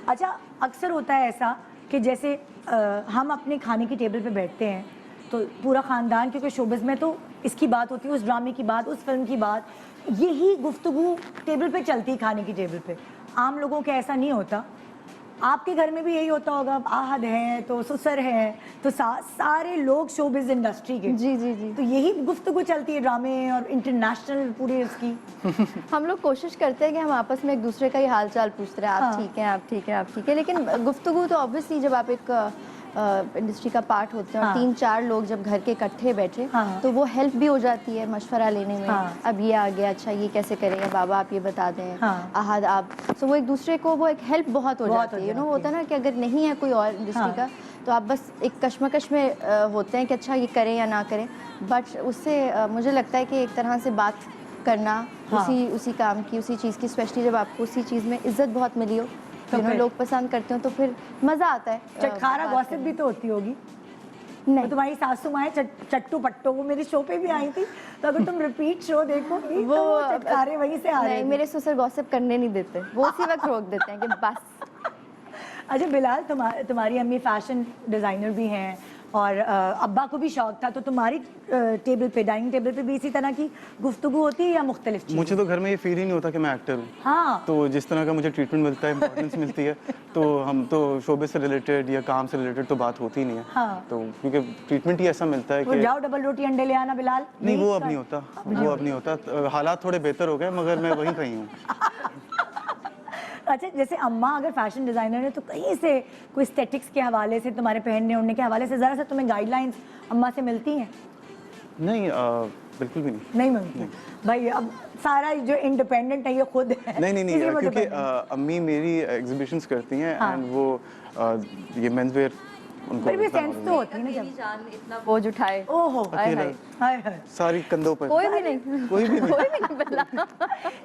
अच्छा, अक्सर होता है ऐसा कि जैसे हम अपने खाने की टेबल पे बैठते हैं तो पूरा ख़ानदान, क्योंकि शोबिज़ में तो इसकी बात होती है, उस ड्रामे की बात, उस फिल्म की बात, यही गुफ्तगू टेबल पे चलती है खाने की टेबल पे। आम लोगों के ऐसा नहीं होता, आपके घर में भी यही होता होगा, आहद है तो ससुर है तो सारे लोग शोबिज़ इंडस्ट्री के, जी जी जी, तो यही गुफ्तगू चलती है ड्रामे और इंटरनेशनल पूरी उसकी। हम लोग कोशिश करते हैं कि हम आपस में एक दूसरे का ही हाल चाल पूछते रहे, आप ठीक हैं, आप ठीक हैं, आप ठीक है, लेकिन गुफ्तगू तो ऑब्वियसली जब आप एक इंडस्ट्री का पार्ट होते हैं और 3-4 लोग जब घर के इकट्ठे बैठे, तो वो हेल्प भी हो जाती है मशवरा लेने में। अब ये आ गया, अच्छा ये कैसे करेंगे बाबा, आप ये बता दें, आहद आप, तो वो एक दूसरे को, वो एक हेल्प बहुत हो जाती है। यू नो, होता है ना कि अगर नहीं है कोई और इंडस्ट्री का, तो आप बस एक कश्मकश में होते हैं कि अच्छा ये करें या ना करें, बट उससे मुझे लगता है कि एक तरह से बात करना उसी काम की, उसी चीज़ की, स्पेशली जब आपको उसी चीज़ में इज्जत बहुत मिली हो, तो लोग पसंद करते हो, तो फिर मज़ा आता है। चटखारा गॉसिप भी तो होती होगी। नहीं, तुम्हारी सासू माँ चट्टू पट्टो, वो मेरे शो पे भी आई थी, तो अगर तुम रिपीट शो देखोगी वो चटखारे वहीं से आ रहे हैं। मेरे ससुर गॉसिप करने नहीं देते, वो उसी वक्त रोक देते हैं कि बस। अच्छा बिलाल, तुम्हारी अम्मी फैशन डिज़ाइनर भी हैं और अब्बा को भी शौक था, तो तुम्हारी टेबल पे, डाइनिंग टेबल पे भी इसी तरह की गुफ्तगू होती है या मुख्तलिफ चीज़? मुझे तो घर में ये फील ही नहीं होता कि मैं एक्टर हूँ। हाँ, तो जिस तरह का मुझे ट्रीटमेंट मिलता है, इम्पोर्टेंस मिलती है, तो हम तो शोबे से रिलेटेड या काम से रिलेटेड तो बात होती ही नहीं है। हाँ। तो क्योंकि ट्रीटमेंट ही ऐसा मिलता है कि जाओ डबल रोटी अंडे ले आना बिलाल। नहीं, वो अब नहीं होता, वो अब नहीं होता। हालात थोड़े बेहतर हो गए, मगर मैं वहीं कहीं हूँ। अच्छा, जैसे अम्मा अगर फैशन डिज़ाइनर है तो कहीं से कोई स्टेटिक्स के हवाले से, तुम्हारे पहनने ओढ़ने के हवाले से ज़रा सा तुम्हें गाइडलाइंस अम्मा से मिलती हैं? नहीं, बिल्कुल भी नहीं मिलती भाई, अब सारा जो इंडिपेंडेंट है ये खुद है। नहीं, क्योंकि अम्मी मेरी एग्जीबिशंस करती हैं एंड वो ये मेंस वेयर उनको फिर भी सेंस तो होती है ना, जब जान इतना बोझ उठाए, ओहो हाय हाय, सारी कंधों पर, कोई भी नहीं बदला।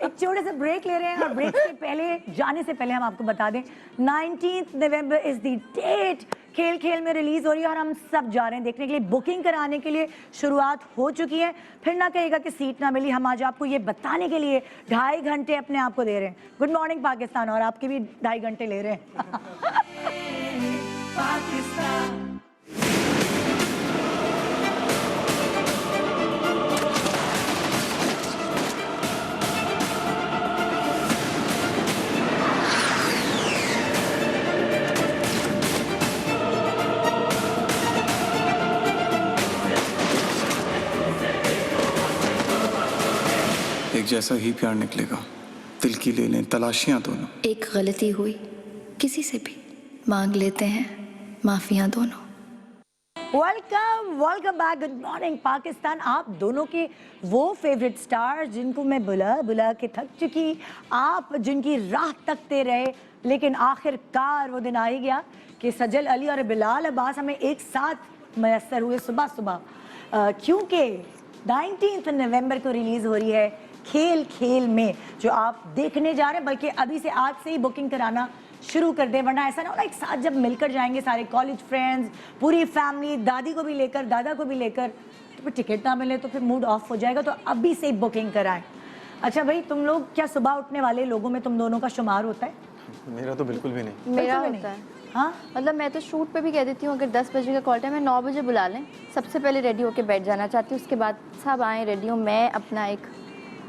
एक छोटे से ब्रेक ले रहे हैं, और ब्रेक से पहले, जाने से पहले हम आपको बता दें 19 नवंबर इज द डेट, खेल खेल में रिलीज हो रही है और हम सब जा रहे हैं देखने के लिए। बुकिंग कराने के लिए शुरुआत हो चुकी है, फिर ना कहेगा कि सीट ना मिली। हम आज आपको ये बताने के लिए 2.5 घंटे अपने आप को दे रहे हैं। गुड मॉर्निंग पाकिस्तान, और आपके भी 2.5 घंटे ले रहे हैं। एक जैसा ही प्यार निकलेगा, दिल की ले लें तलाशियां दोनों। एक गलती हुई, किसी से भी मांग लेते हैं माफियां दोनों। Welcome back, good morning Pakistan. आप दोनों के वो फेवरेट स्टार जिनको मैं बुला के थक चुकी, आप जिनकी राह तकते रहे, लेकिन आखिरकार वो दिन आ ही गया कि सजल अली और बिलाल अब्बास हमें एक साथ मैसर हुए सुबह सुबह, क्योंकि 19 नवंबर को रिलीज़ हो रही है खेल खेल में, जो आप देखने जा रहे हैं। बल्कि अभी से, आज से ही बुकिंग कराना शुरू कर दें, वरना ऐसा ना हो ना एक साथ जब मिलकर जाएंगे सारे कॉलेज फ्रेंड्स, पूरी फैमिली, दादी को भी लेकर, दादा को भी लेकर, तो फिर टिकट ना मिले तो फिर मूड ऑफ हो जाएगा। तो अभी से ही बुकिंग कराएं। अच्छा भाई, तुम लोग क्या सुबह उठने वाले लोगों में तुम दोनों का शुमार होता है? मेरा तो बिल्कुल भी नहीं। मेरा बिल्कुल भी होता है। हाँ, मतलब मैं तो शूट पे भी कह देती हूँ, अगर 10 बजे का कॉल टाइम है, 9 बजे बुला लें, सबसे पहले रेडी होके बैठ जाना चाहती हूँ। उसके बाद सब आए रेडी हूँ, मैं अपना एक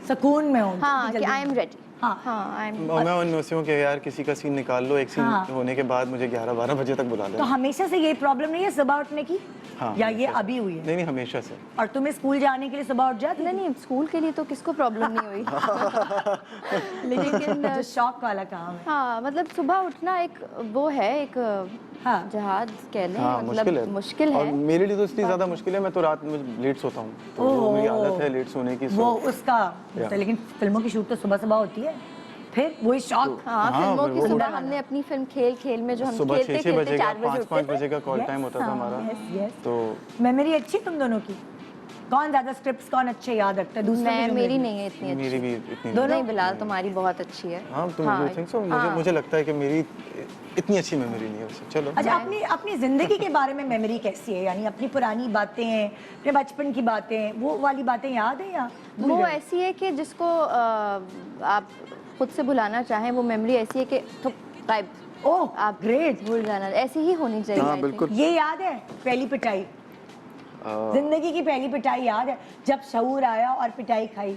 सुकून में हूँ। हाँ कि आई एम रेडी। हाँ, हाँ, आई एम। मैं उनमें से हूँ कि यार किसी का सीन निकाल लो, एक सीन होने के बाद मुझे 11-12 बजे तक बुला तो लेना। हमेशा से ये प्रॉब्लम नहीं है सुबह उठने की? हाँ, या ये अभी हुई है? नहीं, हमेशा से। और तुम्हें स्कूल जाने के लिए सुबह उठ जाती? नहीं, स्कूल के लिए तो किसको प्रॉब्लम नहीं हुई। लेकिन जो शौक वाला काम है। हाँ, मतलब सुबह उठना एक वो है, एक हाँ, जहाज कह लें, हाँ, मतलब मुश्किल और है। मेरे लिए तो इसलिए ज़्यादा मुश्किल है, मैं तो रात में लेट सोता हूँ, तो वो मेरी आदत है लेट सोने की। वो उसका, लेकिन फिल्मों की शूट तो सुबह सुबह होती है। फिर वही शौक। हाँ, हाँ, फिल्मों की वो- सुबह हमने अपनी फिल्म खेल में जो हम सुबह खेलते 6 बजे का 4 बजे 5 बजे का कॉल Yes, टाइम होता था हाँ, हमारा। yes, yes. तो मेमोरी अच्छी तुम दोनों की? कौन ज्यादा स्क्रिप्ट्स कौन अच्छे याद रखता है? दूसरों की मैं जो मेरी मेरी? नहीं है इतनी मेरी अच्छी। भी इतनी दोनों? नहीं बिलाल तुम्हारी बहुत अच्छी है। हाँ, तुम हाँ, यू थिंक सो? हाँ। मुझे लगता है कि मेरी इतनी अच्छी मेमोरी नहीं है वैसे। चलो। अच्छा, अपनी अपनी जिंदगी के बारे में मेमोरी कैसी है? यानी अपनी पुरानी बातें, अपने बचपन की बातें, वो वाली बातें याद है या भूल वो गए? ऐसी है कि जिसको आप खुद से भुलाना चाहें, वो मेमोरी ऐसी है कि तो गायब, ओह आप ग्रेट। भूल जाना, ऐसी ही होनी चाहिए। हाँ, I think। बिल्कुल। ये याद है पहली पिटाई? जिंदगी की पहली पिटाई याद है जब शऊर आया और पिटाई खाई?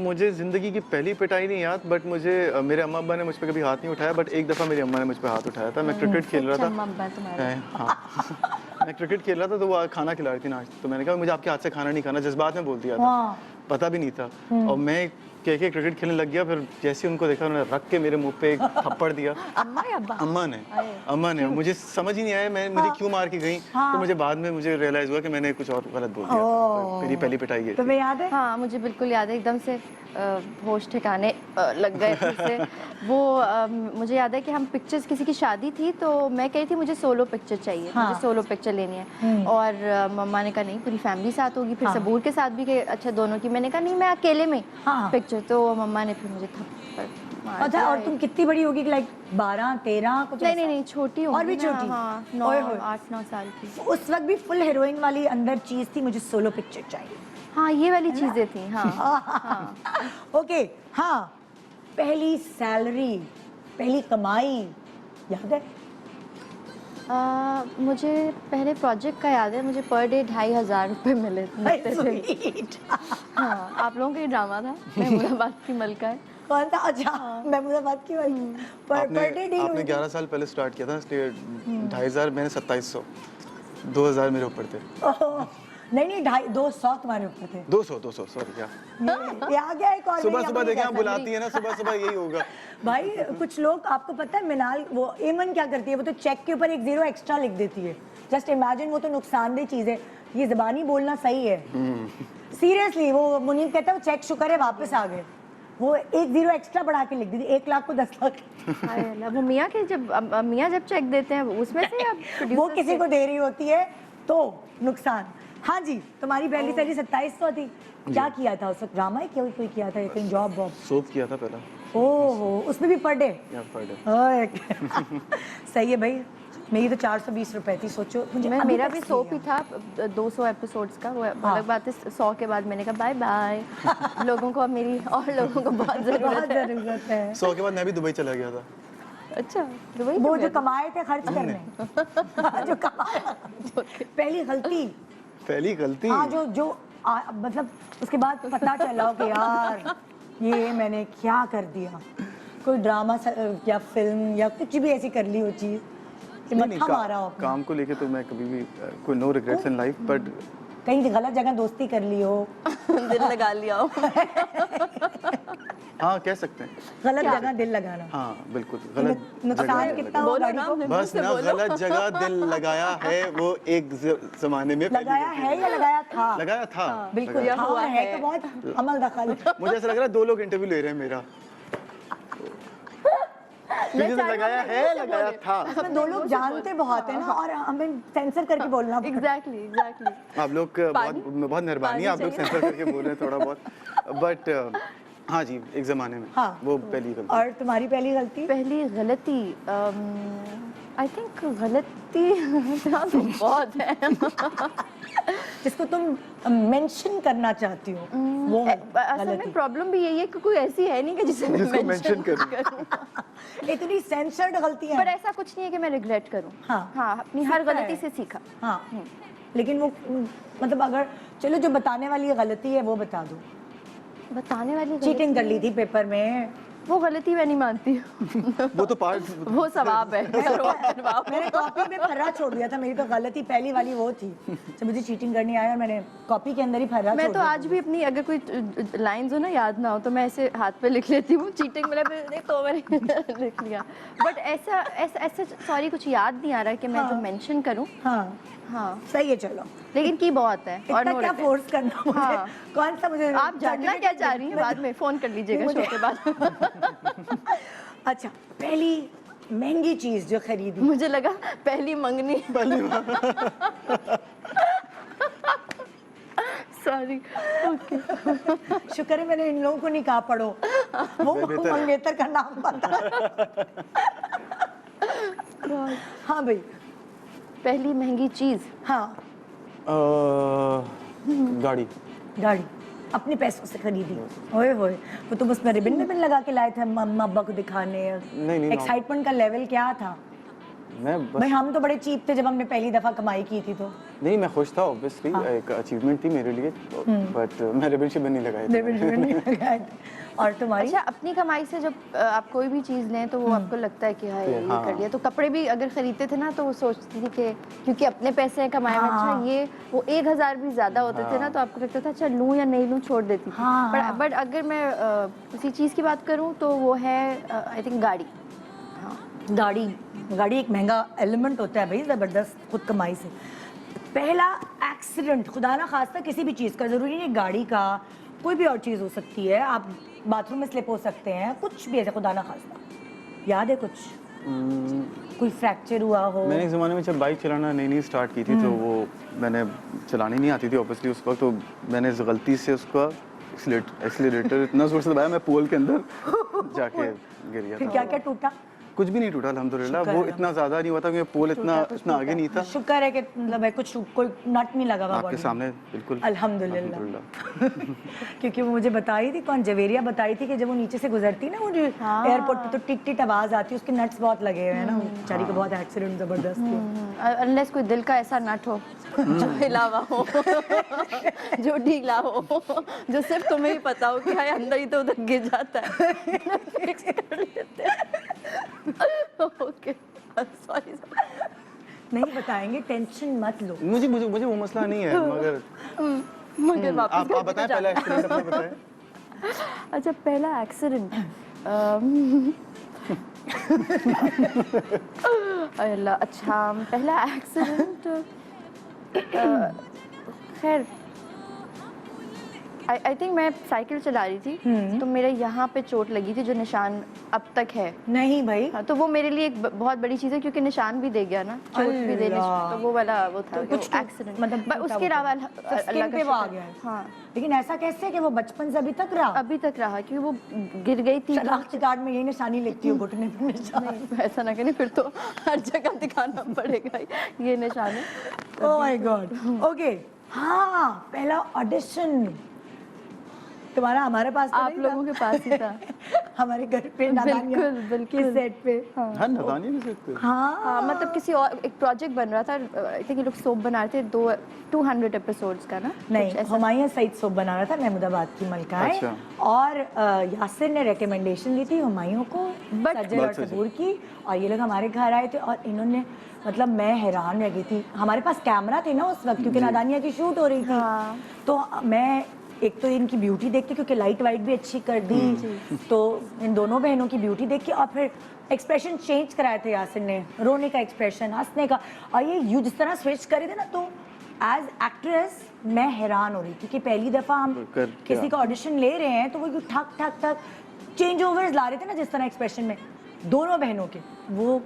मुझे ज़िंदगी की पहली पिटाई नहीं याद, बट मुझे मेरे अम्मा अब्बा ने मुझ पर कभी हाथ नहीं उठाया, बट एक दफ़ा मेरी अम्मा ने मुझ पर हाथ उठाया था। मैं क्रिकेट खेल रहा था। अच्छा, मम्मा तुम्हारे। हाँ। मैं क्रिकेट खेल रहा था तो वो खाना खिला रही थी नाश्ता, तो मैंने कहा मुझे आपके हाथ से खाना नहीं खाना, जज्बात में बोल दिया था, हाँ। पता भी नहीं था। और मैं कह के क्रिकेट खेलने लग गया, फिर जैसे ही उनको देखा उन्होंने रख के मेरे मुंह पे एक थप्पड़ दिया। अम्मा या अब्बा? अम्मा ने मुझे समझ ही नहीं आया मैं मुझे क्यों मार के गई। तो मुझे बाद में मुझे रियलाइज हुआ कि मैंने कुछ और गलत बोल दिया। तो मेरी पहली पिटाई ये थी। तुम्हें याद है? हाँ, मुझे बिल्कुल याद है, एकदम से होश ठिकाने लग गए फिर से। वो मुझे याद है कि हम पिक्चर्स, किसी की शादी थी तो मैं कही थी मुझे सोलो पिक्चर चाहिए, हाँ। मुझे सोलो पिक्चर लेनी है। और मम्मा ने कहा नहीं पूरी फैमिली साथ होगी, फिर हाँ। सबूर के साथ भी, अच्छा दोनों की। मैंने कहा नहीं मैं अकेले में हाँ। पिक्चर। तो मम्मा ने फिर मुझे थप्पड़ मार अच्छा, दिया। और तुम कितनी बड़ी होगी? लाइक 12 13 कुछ नहीं ऐसा? नहीं नहीं, छोटी हूँ और भी छोटी? हाँ, ओए होए। 8-9 साल की। उस वक्त भी फुल हीरोइन वाली अंदर चीज थी, मुझे सोलो पिक्चर चाहिए। हाँ, ये वाली चीजें थी। हाँ, ओके, हाँ। पहली सैलरी, पहली कमाई याद है? मुझे पहले प्रोजेक्ट का याद है, मुझे पर डे 2,500 रुपये मिलते थे। Sweet. हाँ, आप लोगों का ही ड्रामा था, महमूदाबाद की मलका है। कौन था? अच्छा, महमूदाबाद की वाली। पर डे डील आपने 11 साल पहले स्टार्ट किया था, इसलिए 2,500, मैंने 2,700, 2,000 मेरे ऊपर थे। नहीं नहीं, 200 तुम्हारे ऊपर थे। 200 सॉरी। क्या ये आ गया एक और सुबह मेरी सुबह अपनी देखें आप कसम। बुलाती है ना, सुबह सुबह यही होगा। भाई कुछ लोग, आपको पता है मिनाल, वो एमन क्या करती है, वो तो चेक के ऊपर एक 0 एक्स्ट्रा लिख देती है। जस्ट इमेजिन, वो तो नुकसानदेह चीज है। ये ज़बानी बोलना सही है सीरियसली। वो मुनीब कहता है वो चेक शुक्र है वापस आ गए, वो एक 0 एक्स्ट्रा बढ़ा के लिख दी थी, 1 लाख को 10 लाख। हाय अल्लाह, वो मियाँ के जब मियाँ जब चेक देते हैं उसमें से आप वो producer किसी से- को दे रही होती है तो नुकसान। हाँ जी, तुम्हारी पहली सैलरी 2700 थी। क्या किया था उस वक्त? ड्रामा ही कोई किया था, कहीं जॉब वॉब? सोप किया था पहला, ओहो, उसमें भी पर डे? या पर डे। ओए, सही है भाई। मेरी तो 420 रुपए थी, सोचो। मुझे अभी मेरा तक भी सही सोप है। ही था 200 एपिसोड्स का। वो हाँ। अलग बात है, 100 के बाद मैंने कहा बाय बाय। लोगों को अब मेरी और लोगों को बहुत बहुत ज़रूरत है। जरूरत है। 100 के बाद मैं भी दुबई चला गया था। अच्छा, दुबई वो क्यों जो गए? कमाए थे खर्च करने। जो कमाया, पहली गलती। पहली गलती। हाँ, जो मतलब उसके बाद पता चला हो कि यार ये मैंने क्या कर दिया। कोई ड्रामा या फिल्म या कुछ भी ऐसी कर ली हो चीज कि नहीं, मत्था मारा हो अपना। काम को लेके तो मैं कभी भी कोई no regrets in life, but कहीं गलत जगह दोस्ती कर ली हो, दिल लगा लिया हो। हाँ कह सकते हैं। गलत जगह दिल लगाना। हाँ बिल्कुल, गलत नुकसान जगह कितना लगाया। हो बोलो गाड़ी ना, को? हमने बस ना, गलत जगह दिल लगाया है, वो एक जमाने में पहली लगाया गलती है थी। या लगाया था? लगाया था। बिल्कुल लगाया था, हुआ और है है। तो बहुत अमल दखल। मुझे ऐसा लग रहा है 2 लोग इंटरव्यू ले रहे हैं मेरा। मुझे तो लगाया है, लगाया था। इसमें 2 लोग जानते बहुत है ना, और हमें सेंसर करके बोलना पड़ता है। एग्जैक्टली। आप लोग बहुत मेहरबानी है, आप लोग सेंसर करके बोल रहे हैं थोड़ा बहुत, बट हाँ जी, एक जमाने में हाँ। वो पहली गलती। और तुम्हारी पहली गलती? पहली गलती, आई थिंक गलती तो बहुत है। जिसको तुम मेंशन करना चाहती हो वो असल में गलती। प्रॉब्लम भी यही है कि कोई ऐसी है नहीं कि जिसे मैं जिसको मेंशन mention करूं। करूं। इतनी सेंसर्ड गलतियां पर हैं। ऐसा कुछ नहीं है कि मैं रिग्रेट करूं। हाँ। हाँ, अपनी हर सीखा गलती है। से सीखा। हाँ, लेकिन वो मतलब अगर चलो जो बताने वाली गलती है वो बता दो। बताने वाली चीटिंग कर ली थी पेपर में, वो गलती मैं नहीं मानती। वो तो पार्ट वो सवाब है। मैंने कॉपी में फर्रा छोड़ दिया था। मेरी तो गलती पहली वाली वो थी जब मुझे चीटिंग करनी आया और मैंने कॉपी के अंदर ही फर्रा मैं छोड़ तो दिया। आज भी अपनी अगर कोई लाइंस हो ना याद ना हो तो मैं ऐसे हाथ पे लिख लेती हूँ चीटिंग मैंने तो मैंने लिख लिया। बट ऐसा ऐसा ऐसा सॉरी कुछ याद नहीं आ रहा है कि मैं जो मेंशन करूँ। हाँ हाँ, सही है, चलो लेकिन की बहुत है। और इतना no क्या regret। फोर्स करना मुझे? हाँ। कौन सा मुझे आप जानना क्या चाह रही हैं बाद में फोन कर लीजिएगा शो के बाद। अच्छा, पहली महंगी चीज जो खरीदी? मुझे लगा पहली मंगनी। सॉरी। ओके। शुक्र है मैंने इन लोगों को नहीं कहा पढ़ो, वो मंगेतर का नाम पता। हाँ भाई, पहली महंगी चीज। हाँ, गाड़ी। गाड़ी अपने पैसों से खरीदी। ओए होए, वो तुम उसमें रिबन रिबन लगा के लाए थे मम्मा अब्बा को दिखाने। नहीं, एक्साइटमेंट का लेवल क्या था? मैं भाई हम तो बड़े चीप थे जब हमने पहली दफा कमाई की थी तो। नहीं, मैं खुश था ऑब्वियसली, एक अचीवमेंट थी मेरे लिए, बट मैं रिबन शिबन नहीं लगाई थी। रिबन रिबन नहीं लगाए थे। और तुम्हारी? अच्छा, अपनी कमाई से जब आप कोई भी चीज़ लें तो वो आपको लगता है कि हाँ ये कर लिया। तो कपड़े भी अगर खरीदते थे ना तो वो सोचती थी कि क्योंकि अपने पैसे कमाए में, अच्छा ये वो 1000 भी ज़्यादा होते थे ना तो आपको लगता था अच्छा लूँ या नहीं लूँ, छोड़ देती थी। बट अगर मैं किसी चीज़ की बात करूँ तो वो है आई थिंक गाड़ी। गाड़ी एक महंगा एलिमेंट होता है भाई, ज़बरदस्त खुद कमाई से। पहला एक्सीडेंट, खुदा ना खास्ता किसी भी चीज़ का, ज़रूरी नहीं गाड़ी का, कोई भी और चीज़ हो सकती है, आप बाथरूम में स्लिप हो सकते हैं, कुछ भी ऐसा खुदा ना खास्ता। याद है कुछ? कोई फ्रैक्चर हुआ हो? मैंने एक ज़माने में जब बाइक चलाना नई नई स्टार्ट की थी तो वो मैंने चलानी नहीं आती थी ऑब्वियसली उस वक्त, तो मैंने गलती से उसका एक्सीलरेटर इतना जोर से दबाया मैं पोल के अंदर जाके गिर गया फिर था। क्या क्या टूटा? कुछ भी नहीं टूटा अल्हम्दुलिल्लाह, वो इतना ज़्यादा नहीं हुआ था क्योंकि पोल इतना आगे नहीं था। शुक्र है कि मतलब है कुछ कोई नट नहीं लगा हुआ आपके body में। सामने बिल्कुल अल्हम्दुलिल्लाह। क्योंकि वो मुझे बताई थी, कौन जवेरिया बताई थी कि जब वो नीचे से गुजरती ना, वो जो एयरपोर्ट पे तो टिक टिक आवाज आती है, उसके नट्स बहुत लगे हुए हैं ना, बेचारी को बहुत एक्सीडेंट जबरदस्त हुआ। अनलेस कोई दिल का ऐसा नट हो जो हिला हुआ हो, जो ढीला हो, जो सिर्फ तुम्हें ही पता हो कि हाय अंदर ही तो उधर गिर जाता है। फिक्स कर लेते हैं। Okay, sorry. नहीं बताएंगे, टेंशन मत लो। मुझे मुझे मुझे वो मसला नहीं है, मगर वापस आप बताएं पहले एक्सीडेंट अपना बताएं। अच्छा, पहला एक्सीडेंट अल्लाह, अच्छा पहला एक्सीडेंट खैर आई थिंक मैं साइकिल चला रही थी तो मेरे यहाँ पे चोट लगी थी जो निशान अब तक है। नहीं भाई, हाँ, तो वो मेरे लिए एक बहुत बड़ी चीज़ है क्योंकि निशान भी दे गया ना, चोट भी देने, तो वो वाला वो था कुछ एक्सीडेंट। मतलब उसके अलावा अल्लाह पे वो आ गया है। हाँ, लेकिन ऐसा कैसे कि वो बचपन से अभी तक रहा? अभी तक रहा क्योंकि वो गिर गई थी। शनाख्ती कार्ड में यही निशानी लिखती हो, घुटने पे निशान। नहीं, ऐसा ना करें, फिर तो हर जगह दिखाना पड़ेगा ये निशान है। Oh my God. ओके, हाँ, पहला ऑडिशन तुम्हारा हमारे पास तो आप नहीं लोगों के पास ही था। हमारे घर पे नादानिया बिल्कुल की सेट पे। हाँ, नदानी भी सकते हैं। हाँ, मतलब किसी और एक प्रोजेक्ट बन रहा था, आई थिंक ये लोग सोप बना रहे थे 200 एपिसोड्स का ना। नहीं, हुमायूं सईद सोप बना रहा था, महमूदाबाद की मलका है। अच्छा। और यासिर ने रिकमेंडेशन दी थी हुमायूं को, सज्जद और सज्जद। सबूर की, और ये लोग हमारे घर आए थे और इन्होंने, मतलब मैं हैरान रह गई थी। हमारे पास कैमरा थे ना उस वक्त क्योंकि नादानिया की शूट हो रही थी। तो मैं एक तो इनकी ब्यूटी देख के, क्योंकि लाइट वाइट भी अच्छी कर दी, तो इन दोनों बहनों की ब्यूटी देख के, और फिर एक्सप्रेशन चेंज कराए थे यासिर ने, रोने का एक्सप्रेशन, हंसने का, और ये यू जिस तरह स्विच करे थे ना, तो एज एक्ट्रेस मैं हैरान हो रही थी कि पहली दफ़ा हम किसी का ऑडिशन ले रहे हैं तो वो ठक ठक ठक चेंज ओवर्स ला रहे थे ना जिस तरह एक्सप्रेशन में, दोनों बहनों के वो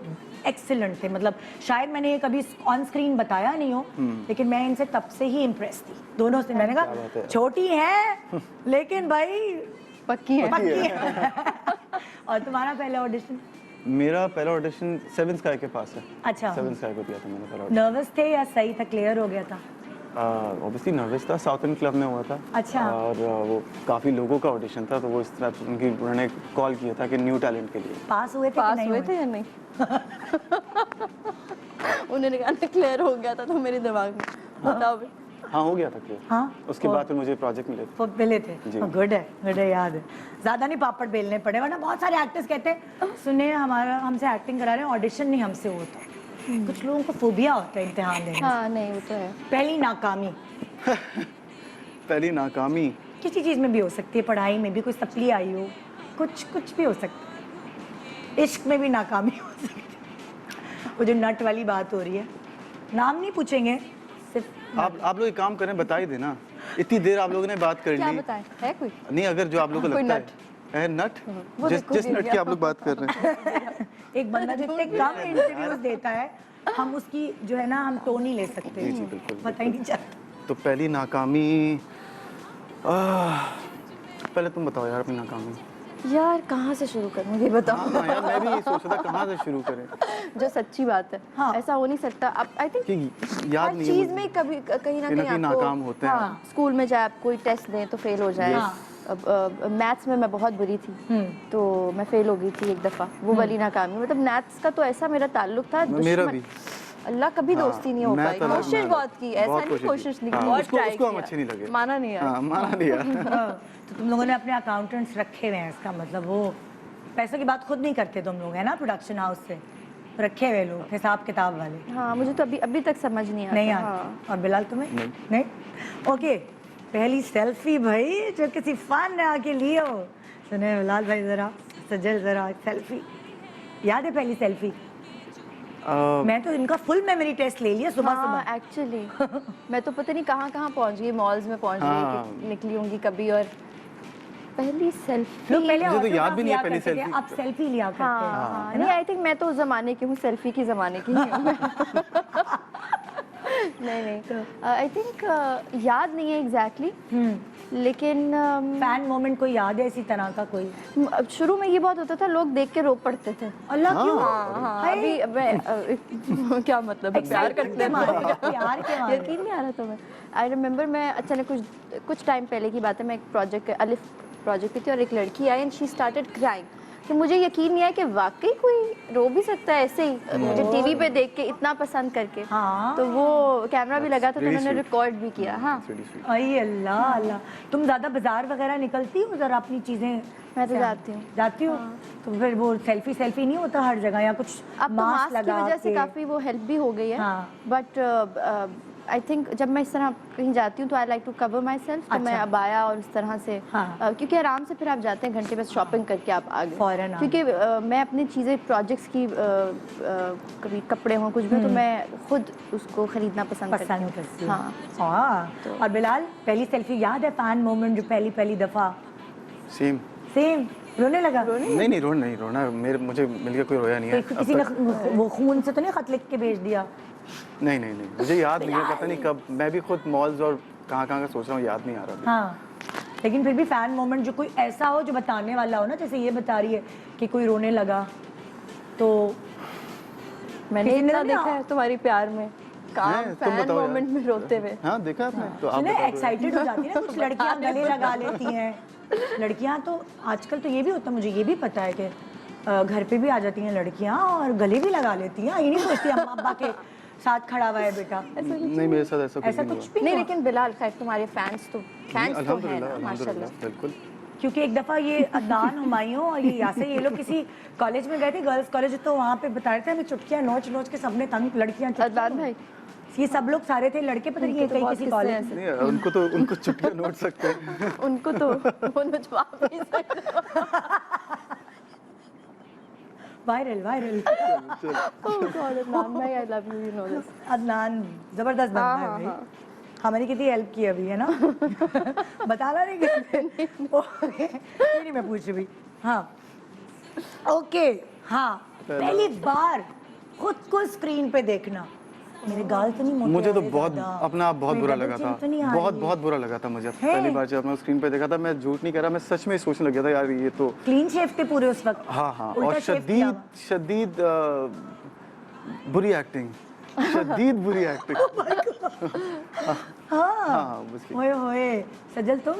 एक्सीलेंट थे। मतलब शायद मैंने ये कभी ऑन स्क्रीन बताया नहीं हो, लेकिन मैं इनसे तब से ही इम्प्रेस थी, दोनों से। मैंने कहा छोटी है लेकिन भाई पक्की है। और तुम्हारा पहला ऑडिशन? मेरा पहला ऑडिशन सेवन स्काई के पास है। अच्छा, सेवन स्काई को दिया था मैंने पहला नर्वस थे या सही था, क्लियर हो गया था? ऑब्वियसली नर्वस था, साउथ इंडियन क्लब में हुआ था। अच्छा। और वो काफ़ी लोगों का ऑडिशन था, तो वो इस तरह उन्होंने कॉल किया था कि न्यू टैलेंट के लिए। पास हुए थे कि पास नहीं हुए थे या नहीं? उन्होंने कहा क्लियर हो गया था तो मेरे दिमाग में बताओ। हाँ, हो गया था क्लियर। हाँ, उसके बाद फिर मुझे प्रोजेक्ट मिले थे। वो मिले थे। जी। गुड है, याद है। ज़्यादा नहीं पापड़ बेलने पड़े, वरना बहुत सारे एक्टर्स कहते हैं सुने हमारा हमसे एक्टिंग करा रहे हैं, ऑडिशन नहीं हमसे होता। कुछ लोगों को फोबिया होता है इम्तिहान देने से। हाँ, नहीं वो तो है। पहली नाकामी पहली नाकामी किसी चीज़ में भी हो सकती है, पढ़ाई में भी कोई सप्ली आई हो, कुछ भी हो सकता है। इश्क में भी नाकामी हो सकती है। वो जो नट वाली बात हो रही है, नाम नहीं पूछेंगे, सिर्फ आप लोग एक काम करें, बता ही देना। इतनी देर आप लोगों ने बात कर क्या ली। बताएं, है कोई? नहीं, अगर जो आप लोगों को कोई लगता है नट? नट वो जिस देखो जिस गिर नट की गया। आप लोग बात कर रहे हैं। एक बंदा जितने कम इंटरव्यूज देता है हम उसकी जो है ना हम टोन नहीं ले सकते। जी, जी, बिल्कुल, पता ही नहीं चलता। तो पहली नाकामी, पहले तुम बताओ यार अपनी नाकामी। यार कहाँ से शुरू करूँ ये बताओ। हाँ यार, मैं भी यही सोच रहा था कहाँ से शुरू करें, जो सच्ची बात है, हाँ। ऐसा हो नहीं सकता। अब आई थिंक कि याद हर नहीं है चीज मुझे। में कभी कहीं ना कहीं ना कहीं कहीं आपको नाकाम होते हैं। हाँ, स्कूल में जब आप कोई टेस्ट दें तो फेल हो जाए। हाँ। अब मैथ्स में मैं बहुत बुरी थी, तो मैं फेल हो गई थी एक दफा, वो वाली नाकामी। मतलब मैथ्स का तो ऐसा मेरा ताल्लुक था, मेरा दुश्मन। भी। अल्लाह कभी हाँ, दोस्ती नहीं हो मैं पाई। तो अलग, कोशिश मैं बहुत अलग। की, ऐसा बहुत नहीं कोशिश कोशिश की। नहीं की, हाँ, बहुत उसको- ट्राई उसको हम किया। अच्छे नहीं लगे। माना नहीं यार। हाँ, माना नहीं यार। हाँ, तो तुम लोगों ने अपने अकाउंटेंट्स रखे हुए हैं, इसका मतलब वो पैसों की बात खुद नहीं करते तुम लोग, है ना, प्रोडक्शन हाउस से रखे हुए लोग हिसाब किताब वाले। हाँ, मुझे तो अभी तक समझ नहीं आता। नहीं आता। हाँ। और बिलाल तुम्हें नहीं? ओके, पहली सेल्फी भाई जो किसी फन ने आके लिए हो। सुने बिलाल भाई जरा, सजल जरा सेल्फी याद है पहली सेल्फी? मैं तो इनका फुल मेमोरी टेस्ट ले लिया सुबह हाँ, सुबह। एक्चुअली मैं तो पता नहीं कहाँ कहाँ पहुँच गई, मॉल्स में पहुँच गई हाँ। कि निकली होंगी कभी। और पहली सेल्फी, लोग पहले मुझे तो autograph याद भी नहीं है लिया पहली करते थे, सेल्फी। अब सेल्फी लिया करते हाँ, हैं। हाँ, है नहीं ना? आई थिंक मैं तो उस जमाने की हूँ, सेल्फी की जमाने की नहीं हूँ मैं। नहीं आई थिंक याद नहीं है एग्जैक्टली, लेकिन फैन मोमेंट कोई याद है इसी तरह का कोई? शुरू में ये बहुत होता था, लोग देख के रो पड़ते थे। अल्लाह क्यों? हाँ, हाय। अभी क्या मतलब है, प्यार Excitement करते के मारे, हैं प्यार के मारे। यकीन नहीं आ रहा तुम्हें? आई रिमेम्बर मैं अचानक कुछ टाइम पहले की बात है, मैं एक प्रोजेक्ट अलिफ प्रोजेक्ट की थी और एक लड़की आई एंड शी स्टार्टेड क्राइंग। तो मुझे यकीन नहीं आया कि वाकई कोई रो भी सकता है ऐसे ही, मुझे टीवी पे देख के इतना पसंद करके। हाँ। तो वो कैमरा भी लगा था, तो really उन्होंने sweet. रिकॉर्ड भी किया। हाँ, अरे अल्लाह अल्लाह। तुम ज्यादा बाजार वगैरह निकलती हो जरा अपनी चीजें? मैं तो जाती हूँ। जाती हो? तो फिर वो सेल्फी नहीं होता हर जगह या कुछ अब तो मास्क की लगा वजह से के? काफ़ी वो हेल्प भी हो गई है। हाँ। बट आई थिंक जब मैं इस तरह कहीं जाती हूँ तो I like to cover myself, तो मैं अच्छा। अबाया और इस तरह से हाँ। क्योंकि आराम से फिर आप जाते हैं घंटे बस शॉपिंग करके आप आ गए फौरन आ क्योंकि मैं अपनी चीज़ें प्रोजेक्ट्स की कभी कपड़े हों कुछ भी, तो मैं खुद उसको खरीदना पसंद पसंद करती करती हूँ। हूँ। हाँ। और बिलाल पहली सेल्फी याद है, फैन मोमेंट जो पहली दफा? सेम। सेम रोने लगा? नहीं रोना मुझे मिल गया, कोई रोया नहीं है किसी अब ने तक। वो खून से तो नहीं खत लिख के भेज दिया? नहीं मुझे याद नहीं है, पता नहीं कब। मैं भी खुद मॉल्स और कहाँ का सोच रहा हूँ, याद नहीं आ रहा अभी। हाँ, लेकिन फिर भी फैन मोमेंट जो कोई ऐसा हो जो बताने वाला हो ना, जैसे ये बता रही है कि कोई रोने लगा, तो मैंने किसी ने इतना ना- देखा है तुम्हारी प्यार में, काम हैं, तुम फैन बताओ यार। मोमेंट में रोते हुए। हाँ, देखा आपने? तो आप सुने बता दो यार। एक्साइटेड हो जाती है ना कुछ लड़कियां, गले लगा लेती हैं लड़कियां। तो आजकल तो ये भी होता है, मुझे ये भी पता है कि घर पे भी आ जाती हैं लड़कियां और गले भी लगा लेती हैं। ये नहीं सोचती अम्मा अब्बा के साथ खड़ा हुआ है बेटा, नहीं, मेरे साथ ऐसा ऐसा नहीं कुछ हुआ। भी नहीं, हुआ। लेकिन बिलाल खैर तुम्हारे फैंस तो है अल्हम्दुलिल्लाह, ना माशाल्लाह। अल्हम्दुलिल्लाह, बिल्कुल। क्योंकि एक दफ़ा ये अदनान हुमायूं और ये यासे, ये लोग किसी कॉलेज में गए थे, गर्ल्स कॉलेज, तो वहाँ पे बता रहे थे हमें चुटकियाँ नोच के सबने तंग लड़कियाँ अदनान भाई, ये सब लोग सारे थे लड़के, पता नहीं उनके तो कहीं बहुत किसी किस्से कॉलेज ऐसे। में। नहीं, उनको चुटकियाँ नोट सकते हैं। उनको तो वो नचवा भी नहीं सकते। वायरल Oh God, अदनान भाई, I love you, you know this. Adnan जबरदस्त बंदा है हाँ, भाई, हमारी कितनी हेल्प की अभी, है ना? बताना नहीं किसने। ओके, ये नहीं मैं पूछ रही। हाँ, ओके, हाँ, पहली बार खुद को स्क्रीन पे देखना, मेरे गाल तो नहीं मोटे मुझे तो हो रहे बहुत ज़्यादा, अपना आप बहुत मेरी बुरा double लगा chin था, तो नहीं आ बहुत रही। बहुत बुरा लगा था मुझे है? पहली बार जब मैं स्क्रीन पे देखा था। मैं झूठ नहीं कह रहा, मैं सच में ही सोचने लग गया था यार ये तो। क्लीन शेव थे पूरे उस वक्त? हाँ, उल्टा और शेव किया शदीद बुरी एक्टिंग, शदीद बुरी एक्टिंग। हाँ, obviously। हुआ। होए सजल तुम?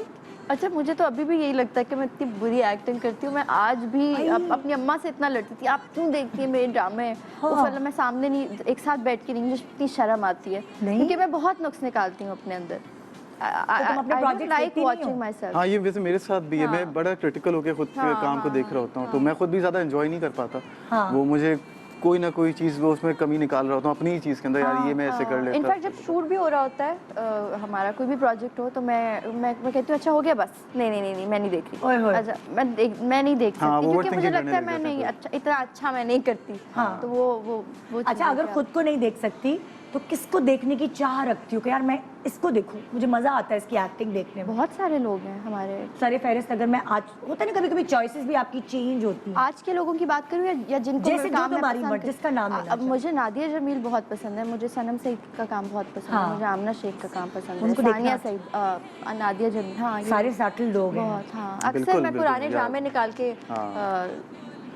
अच्छा, मुझे तो अभी भी यही लगता है कि मैं इतनी बुरी एक्टिंग करती हूँ। मैं आज भी अपनी अम्मा से इतना लड़ती थी, आप क्यों देखती है मेरे ड्रामे? हाँ। उस वाला मैं सामने नहीं, एक साथ बैठ के नहीं, मुझे इतनी शर्म आती है नहीं? क्योंकि मैं बहुत नुक्स निकालती हूँ अपने अंदर। तुम अपने project लाइक देखती नहीं वॉचिंग हो? My self. हाँ, ये वैसे मेरे साथ भी है। मैं बड़ा क्रिटिकल होकर खुद के हाँ, काम को देख रहा होता हूँ, तो मैं खुद भी ज़्यादा एंजॉय नहीं कर पाता। हाँ। वो मुझे कोई ना कोई चीज़ वो उसमें कमी निकाल रहा होता हूँ अपनी ही चीज़ के अंदर, यार ये मैं ऐसे कर लेता। इनफैक्ट जब शूट भी हो रहा होता है हमारा कोई भी प्रोजेक्ट हो, तो मैं कहती हूँ अच्छा हो गया बस, नहीं मैं नहीं देख ओए होए। रही। अच्छा, मैं नहीं देख हाँ, सकती वो क्योंकि मुझे overthinking लगता है करने मैं लग नहीं जाते हैं अच्छा, इतना अच्छा मैं नहीं करती। हाँ। तो वो अच्छा, अगर खुद को नहीं देख सकती तो किसको देखने की चाह रखती हो कि यार मैं इसको देखूं, मुझे मजा आता है इसकी एक्टिंग देखने में? बहुत सारे लोग हैं हमारे। सारे फहरिस्त अगर मैं आज होता है ना, कभी कभी चॉइसेस भी आपकी चेंज होती हैं। आज के लोगों की बात करूँ या जिनको जैसे काम जो मैं तुम्हारी पसंद मर्जी, जिसका नाम लेना अब मुझे नादिया जमील बहुत पसंद है, मुझे सनम सईद का काम बहुत पसंद हाँ। है, मुझे आमना शेख का काम पसंद है, उनको सानिया देखना। सईद, नादिया जमील, हाँ ये सारे सैटल लोग हैं। बहुत, हाँ अक्सर बिल्कुल, मैं बिल्कुल, पुराने या- ड्रामे निकाल के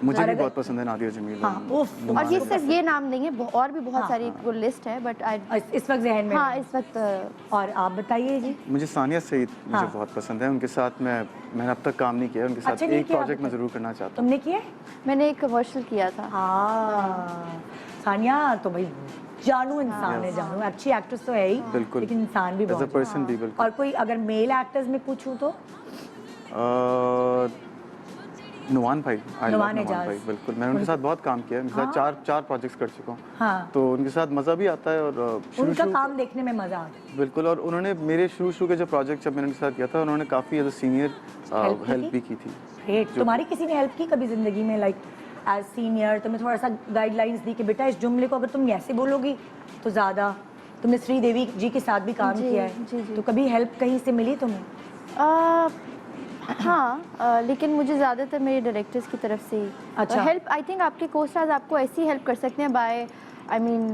मुझे भी अगर- बहुत पसंद है नादिया जमील। हाँ, उफ, और ये सिर्फ ये नाम नहीं है, और भी बहुत हाँ, सारी वो लिस्ट है, बट इस वक्त जहन में हाँ नहीं। इस वक्त और आप बताइए जी। मुझे सानिया सईद मुझे हाँ। बहुत पसंद है, उनके साथ मैंने अब तक काम नहीं किया, उनके साथ अच्छा, नहीं एक किया प्रोजेक्ट अभी मैं तक? ज़रूर करना चाहता हूँ। तुमने किए? मैंने एक कमर्शियल किया था। हाँ, सानिया तो भाई जानू इंसान है, जानू अच्छी एक्ट्रेस तो है ही, बिल्कुल। लेकिन इंसान भी As a बहुत person भी है। बिल्कुल। और कोई अगर मेल एक्टर्स में पूछूं तो नुमान भाई, आई लव नुमान नुमान एजाज। भाई, बिल्कुल मैंने उनके साथ बहुत काम किया है, उनके साथ चार प्रोजेक्ट्स कर चुका हूँ। हाँ। तो उनके साथ मज़ा भी आता है और उनका काम देखने में मजा आता है। बिल्कुल। और उन्होंने मेरे शुरू के जो प्रोजेक्ट जब मैंने उनके साथ किया था, उन्होंने काफ़ी एज अ सीनियर हेल्प भी की थी। ग्रेट। तुम्हारी किसी ने हेल्प की कभी जिंदगी में, लाइक एज सीनियर तुम्हें थोड़ा सा गाइडलाइंस दी कि बेटा इस जुमले को अगर तुम ऐसे बोलोगी तो ज़्यादा? तुमने श्रीदेवी जी के साथ भी काम जी, किया है, जी, जी। तो कभी हेल्प कहीं से मिली तुम्हें? हाँ, लेकिन मुझे ज़्यादातर मेरे डायरेक्टर्स की तरफ से अच्छा। हेल्प, आई थिंक आपके कोस्टार्स आपको ऐसी हेल्प कर सकते हैं by, I mean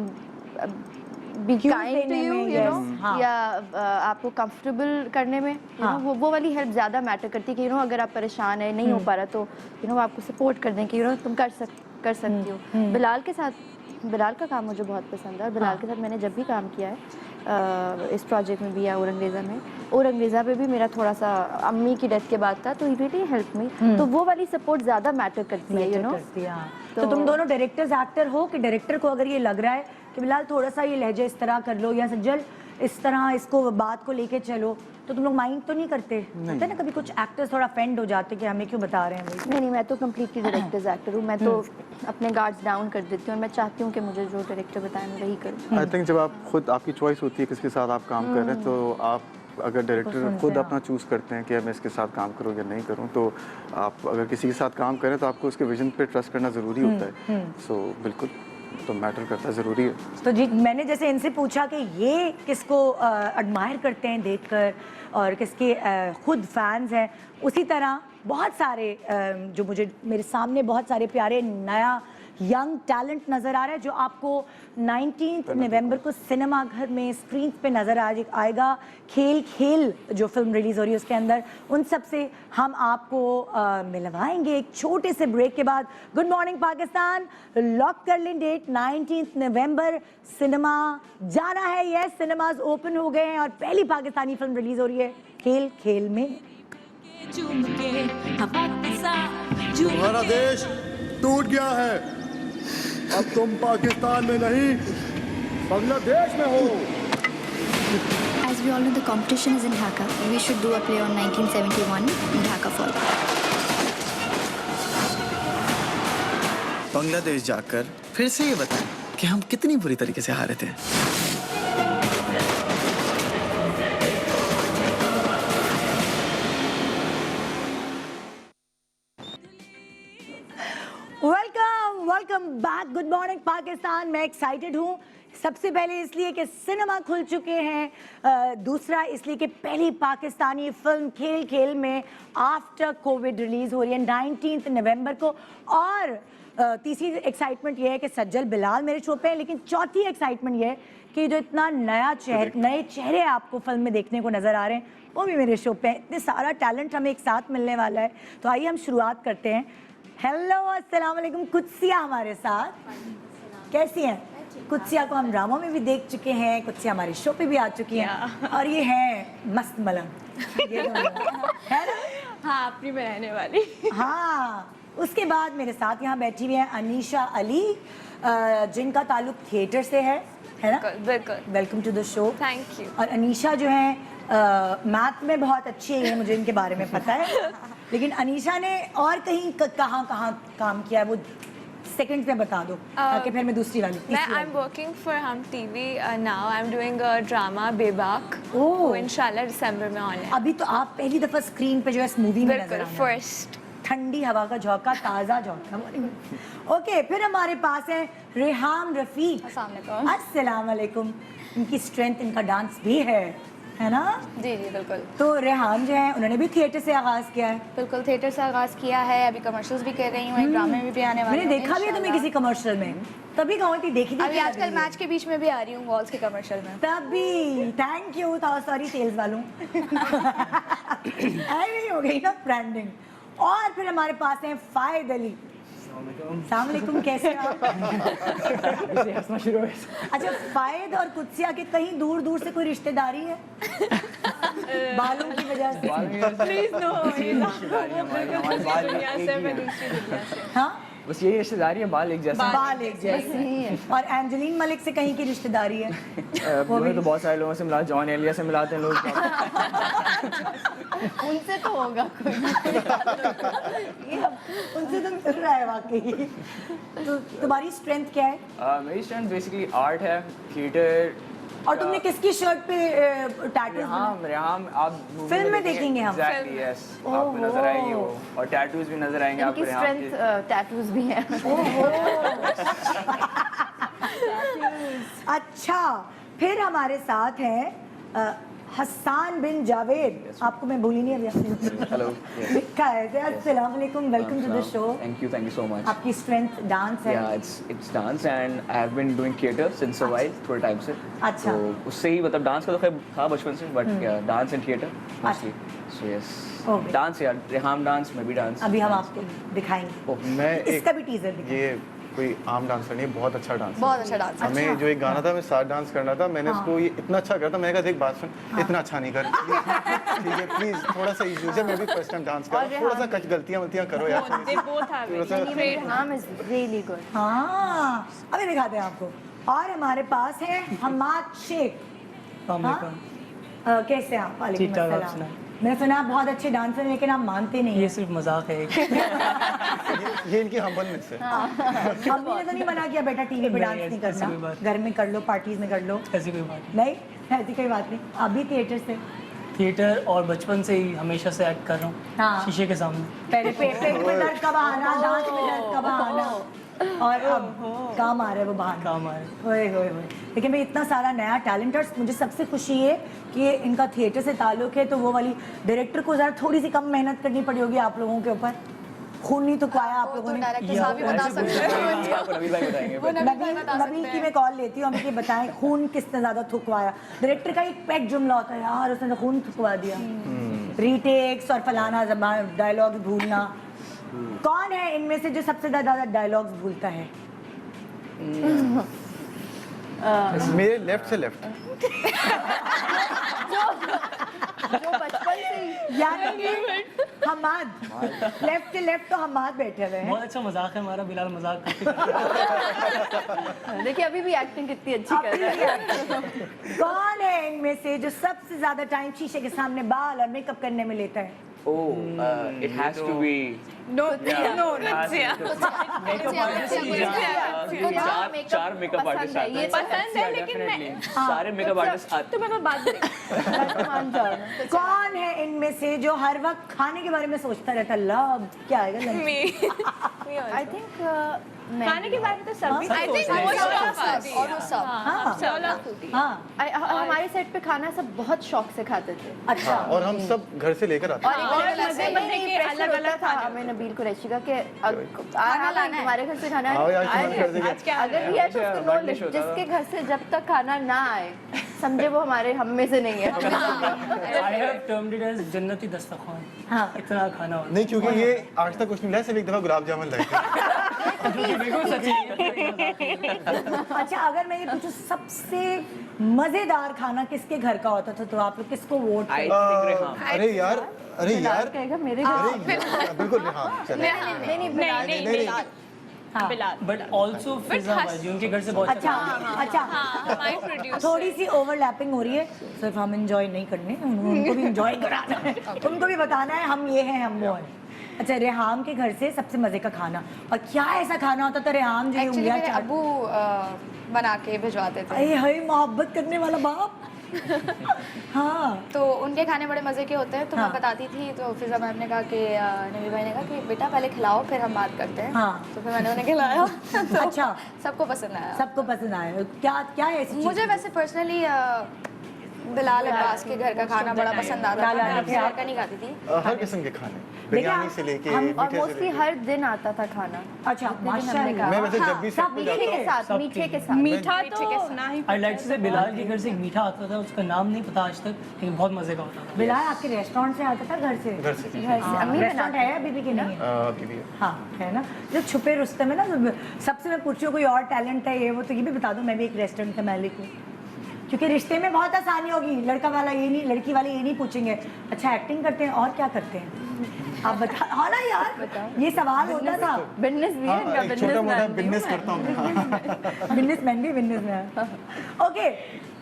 be Cues kind to देने यू, में, यू नो, yes, हाँ। या आपको कंफर्टेबल करने में, यू हाँ। नो, वो वाली हेल्प ज़्यादा मैटर करती है कि यू नो अगर आप परेशान है, नहीं हो पा रहा, तो यू नो आपको सपोर्ट कर दें कि यू नो तुम कर सकती हो। बिलाल के साथ, बिलाल का काम मुझे बहुत पसंद है, और बिलाल के साथ मैंने जब भी काम किया है, इस प्रोजेक्ट में भी या और अंग्रेज़ा में, और अंग्रेज़ा पे भी मेरा थोड़ा सा अम्मी की डेथ के बाद था, तो ही रियली हेल्प मी, तो वो वाली सपोर्ट ज़्यादा मैटर करती है, यू नो। करती है, हाँ। तो तुम दोनों डायरेक्टर्स एक्टर हो कि डायरेक्टर को अगर ये लग रहा है कि बिलाल थोड़ा सा ये लहजे इस तरह कर लो या सज्जल इस तरह इसको बात को लेके चलो, तो तुम लोग माइंड तो नहीं करते? होता है ना कभी कुछ एक्टर्स थोड़ा फेंड हो जाते कि हमें क्यों बता रहे हैं भाई? नहीं, मैं तो कम्प्लीटली डायरेक्टर्स एक्टर हूँ, मैं तो अपने गार्ड्स डाउन कर देती हूँ, और मैं चाहती हूँ कि मुझे जो डायरेक्टर बताएं मैं वही करूँ। आई थिंक जब आप खुद, आपकी चॉइस होती है किसके साथ आप काम कर रहे हैं, तो आप अगर डायरेक्टर खुद अपना चूज़ करते हैं कि मैं इसके साथ काम करूँ या नहीं करूँ, तो आप अगर किसी के साथ काम करें तो आपको उसके विजन पे ट्रस्ट करना ज़रूरी होता है। सो बिल्कुल, तो मैटर करता है, ज़रूरी है। तो जी मैंने जैसे इनसे पूछा कि ये किसको एडमायर करते हैं देखकर और किसके खुद फैंस हैं, उसी तरह बहुत सारे जो मुझे मेरे सामने बहुत सारे प्यारे नया यंग टैलेंट नज़र आ रहा है जो आपको 19 नवंबर को सिनेमा घर में स्क्रीन पे नज़र आएगा। खेल खेल जो फिल्म रिलीज़ हो रही है उसके अंदर उन सब से हम आपको मिलवाएंगे एक छोटे से ब्रेक के बाद। गुड मॉर्निंग पाकिस्तान, लॉक कर लें डेट 19 नवंबर सिनेमा जाना है। यस, सिनेमाज ओपन हो गए हैं और पहली पाकिस्तानी फिल्म रिलीज़ हो रही है खेल खेल में। तुम्हारा देश टूट गया है, अब तुम पाकिस्तान में नहीं बांग्लादेश में हो। As we all know, the competition is in Dhaka. We should do a play on 1971 Dhaka Fall. Bangladesh जाकर फिर से ये बताएं कि हम कितनी बुरी तरीके से हारे थे। Welcome back. Good morning Pakistan. मैं एक्साइटेड हूँ, सबसे पहले इसलिए कि सिनेमा खुल चुके हैं, दूसरा इसलिए कि पहली पाकिस्तानी फिल्म खेल खेल में आफ्टर कोविड रिलीज़ हो रही है 19 नवंबर को। और तीसरी एक्साइटमेंट ये है कि सज्जल बिलाल मेरे शो पे है, लेकिन चौथी एक्साइटमेंट ये है कि जो इतना नए चेहरे आपको फिल्म में देखने को नज़र आ रहे हैं वो भी मेरे शो पे हैं। इतने सारा टैलेंट हमें एक साथ मिलने वाला है, तो आइए हम शुरुआत करते हैं। हेलो, अस्सलाम वालेकुम। कुत्सिया हमारे साथ, कैसी हैं? कुत्सिया को हम ड्रामों में भी देख चुके हैं, कुत्सिया हमारे शो पे भी आ चुकी हैं, और ये है मस्त मलंग, ये दोनों है ना? हाँ, अपनी में रहने वाली। हाँ, उसके बाद मेरे साथ यहाँ बैठी हुई हैं अनीशा अली, जिनका ताल्लुक थिएटर से है ना? बिल्कुल। Welcome to the show. Thank you. और अनीशा जो है मैथ में बहुत अच्छी है, मुझे इनके बारे में पता है, लेकिन अनीशा ने और कहीं कहाँ काम किया है वो सेकंड्स में बता दो, ताकि फिर मैं दूसरी वाली मैं आई एम वर्किंग फॉर हम TV now. I am doing a drama बेबाक, ओह। वो इंशाल्लाह दिसंबर में ऑन है। अभी तो आप पहली दफा स्क्रीन पे जो है इस मूवी में नजर बिल्कुल, आ रहे हैं। फर्स्ट ठंडी हवा का झोंका, ताज़ा झोंका बोलेंगे। ओके, फिर हमारे पास है रेहाम रफ़ीक। अस्सलाम वालेकुम। इनकी स्ट्रेंथ इनका डांस भी है ना? जी जी बिल्कुल। तो रेहाम जो है उन्होंने भी थिएटर से आगाज़ किया है। बिल्कुल थिएटर से आगाज़ किया है, अभी कमर्शियल्स भी कर रही हूँ, एक ड्रामे में भी आने वाली मैंने देखा भी है तुम्हें किसी कमर्शियल में, तभी कहूँ थी देखी थी। अभी आजकल मैच के बीच में भी आ रही हूँ वॉल्स के कमर्शियल में। तभी थैंक यू, सॉरी सेल्स वालों। ऐसी हो गई ना ब्रांडिंग। और फिर हमारे पास है फायद अली। अस्सलाम वालेकुम, कैसे हैं आप? अच्छा, फायद और कुत्सिया के कहीं दूर दूर से कोई रिश्तेदारी है? बालों की वजह से? प्लीज नो, हाँ, बस यही रिश्तेदारी है, बाल एक जैसे। बाल एक जैसे। और एंजेलिन मलिक से कहीं की रिश्तेदारी है? वो भी तो बहुत सारे लोगों से मिला, जॉन एलिया से मिलाते हैं लोग। उनसे तो होगा कोई। उनसे तो मिल रहा है वाकई। तो तुम्हारी स्ट्रेंथ क्या है? मेरी स्ट्रेंथ बेसिकली आर्ट है, थिएटर। और तुमने किसकी शर्ट पे टैटूज? रेहाम आप फिल्म में देखेंगे हम। एग्जैक्टली यस, आपको नजर आएंगे वो, और टैटूज भी नजर आएंगे आपको। इनकी स्ट्रेंथ टैटूज भी हैं। अच्छा, फिर हमारे साथ हैं हसन बिन जावेद। आपको मैं भूली नहीं अभी। हेलो, लिखा है। अस्सलाम वालेकुम, welcome to the show. Thank you so much. आपकी स्ट्रेंथ डांस है? या it's dance and I have been doing theatre since a while, थोड़े टाइम से। अच्छा। तो उससे ही मतलब डांस का तो खैर था बचपन से, but dance and theatre mostly. So yes, Okay. Dance यार, रेहाम डांस, मैं भी डांस। अभी हम आपको दिखाएंगे। मैं इसका भी टीजर दिखाएंगे। ये कोई आम डांसर नहीं, बहुत अच्छा डांस। बहुत अच्छा डांस। हमें जो एक गाना था, मैं साथ डांस करना था, मैंने उसको ये इतना अच्छा करा था, मैंने कहा देख बात सुन, इतना अच्छा नहीं कर, ठीक है प्लीज थोड़ा सा यूज है, मैं भी फर्स्ट टाइम डांस कर रहा हूं, थोड़ा सा कुछ गलतियां करो यार। they both have it. Reham is really good. हाँ, अभी दिखाते हैं आपको। और हमारे पास है हम्माद शेख। हाँ? कैसे हैं आप? वालेकुम अस्सलाम। मैंने सुना आप बहुत अच्छे डांसर हैं, लेकिन आप मानते नहीं। ये सिर्फ मजाक है। ये इनकी हम्बलनेस है। अम्मी ने तो नहीं मना किया बेटा टीवी पे डांस नहीं करना, घर में कर लो, पार्टीज में कर लो? ऐसी कोई बात नहीं, ऐसी कोई बात नहीं। अभी थिएटर से? थिएटर और बचपन से ही हमेशा से एक्ट कर रहा हूँ। हाँ। शीशे के सामने। पहले पेट में दर्द का बहाना, डांस में दर्द का बहाना, और अब काम आ रहा है वो बहाना। काम आ रहा है। होए होए होए। लेकिन भाई इतना सारा नया टैलेंट, और मुझे सबसे खुशी है कि इनका थिएटर से ताल्लुक है, तो वो वाली डायरेक्टर को ज़रा थोड़ी सी कम मेहनत करनी पड़ी होगी आप लोगों के ऊपर। खून नहीं थुकवाया आप लोगों ने। डायरेक्टर साहब ही बता सकते हैं। आपको नबील भाई बताएंगे। नबील की मैं कॉल लेती हूँ, हमें ये बताएं खून किसने ज़्यादा थुकवाया। डायरेक्टर का एक पेट जुमला होता है, यार उसने तो खून थुकवा दिया। रीटेक्स और फलाना जबान डायलॉग्स भूलना। कौन है इनमें से जो सबसे ज़्यादा डायलॉग्स भूलता है? मेरे लेफ्ट से लेफ्ट। जो बचपन से ही यानी कि हमाद, लेफ्ट से लेफ्ट तो हमाद बैठे हुए हैं। बहुत अच्छा मजाक है हमारा, बिलाल मजाक करते। देखिए अभी भी एक्टिंग कितनी अच्छी कर रहा है। कौन है इनमें से जो सबसे ज्यादा टाइम शीशे के सामने बाल और मेकअप करने में लेता है? इट हैज टू बी चार मेकअप आर्टिस्ट आते हैं। पसंद है, लेकिन मैं सारे मेकअप आर्टिस्ट आते तुम्हें मैं बात करें। कौन है इनमें से जो हर वक्त खाने के बारे में सोचता रहता है, लब क्या आएगा लंच? आई थिंक खाने के बारे में तो सभी I think most of us, almost सब। हाँ, हमारे सेट पे खाना सब बहुत शौक से खाते थे। अच्छा। और हम सब घर से लेकर आते हैं। और मजे के अलग-अलग था हमें नबील कुरैशी का कि खाना लाना तुम्हारे घर से खाना आओ यार, तुम्हारे घर से क्या? अगर भी है तो उसको नोट लिख, जिसके घर से जब तक खाना ना आए समझे वो हमारे हम में से नहीं है। I have termed it as जन्नती दस्तरखान। हाँ। इतना खाना होता नहीं, क्योंकि ये आज तक कुछ नहीं लाया, सिर्फ एक दफा गुलाब जामुन लाए थे। बिल्कुल सच्ची। अच्छा, अगर मैं ये पूछूं सबसे मजेदार खाना किसके घर का होता था, तो आप लोग किसको वोट करें? अरे यार कहेगा मेरे घर। बिल्कुल हाँ चले। नहीं बट ऑल्सो फिजा भाई उनके घर से बहुत अच्छा, थोड़ी सी ओवरलैपिंग हो रही है, सिर्फ हम एंजॉय नहीं करने, उनको भी एंजॉय कराना है, उनको भी बताना है हम ये हैं हम वो हैं। अच्छा, रेहाम के घर से सबसे मजे का खाना, और क्या ऐसा खाना होता था रेहाम जो एक्चुअली मेरे अबू बना के भिजवाते थे। अरे हाय, मोहब्बत करने वाला बाप। हाँ तो उनके खाने बड़े मज़े के होते हैं, तो हाँ। मैं बताती थी, तो फिजा मैम ने कहा कि नबी भाई ने कहा कि बेटा पहले खिलाओ फिर हम बात करते हैं। हाँ। तो फिर मैंने उन्हें खिलाया। तो अच्छा। सबको पसंद आया। सबको पसंद आया। क्या क्या है ऐसी चीज़? मुझे वैसे पर्सनली बिलाल अब्बास के घर का खाना बड़ा पसंद आता था। मैं अपने घर का नहीं खाती थी। हर किस्म के खाने, बिरयानी से लेके और मीठे से मोस्टली लेके। हर दिन आता था खाना। अच्छा माशाल्लाह। मैं वैसे जब भी सब सब पे मीठे जाता के हूँ, साथ, मीठे के साथ। मीठा मीठे के साथ। ना ही आई लाइक से बिलाल के घर से एक मीठा आता था, उसका नाम नहीं पता आज तक, लेकिन बहुत मजे का होता था। बिलाल आपके रेस्टोरेंट से आता था, घर से? घर से। घर से अम्मी रेस्टोरेंट बनाती है अभी भी कि नहीं है? अभी भी है। हाँ है ना। जो छुपे रुस्तम है ना, सबसे मैं पूछ रही हूँ कोई और टैलेंट है ये वो, तो ये भी बता दूँ मैं भी एक रेस्टोरेंट का मालिक हूँ, क्योंकि रिश्ते में बहुत आसानी होगी। लड़का वाला ये नहीं, लड़की वाले ये नहीं पूछेंगे अच्छा एक्टिंग करते हैं और क्या करते हैं आप बता। हाँ ना यार, ये सवाल होता था। बिजनेस भी है इनका, एक छोटा मोटा बिजनेस बिजनेस करता हूँ। बिजनेसमैन भी बिजनेसमैन। ओके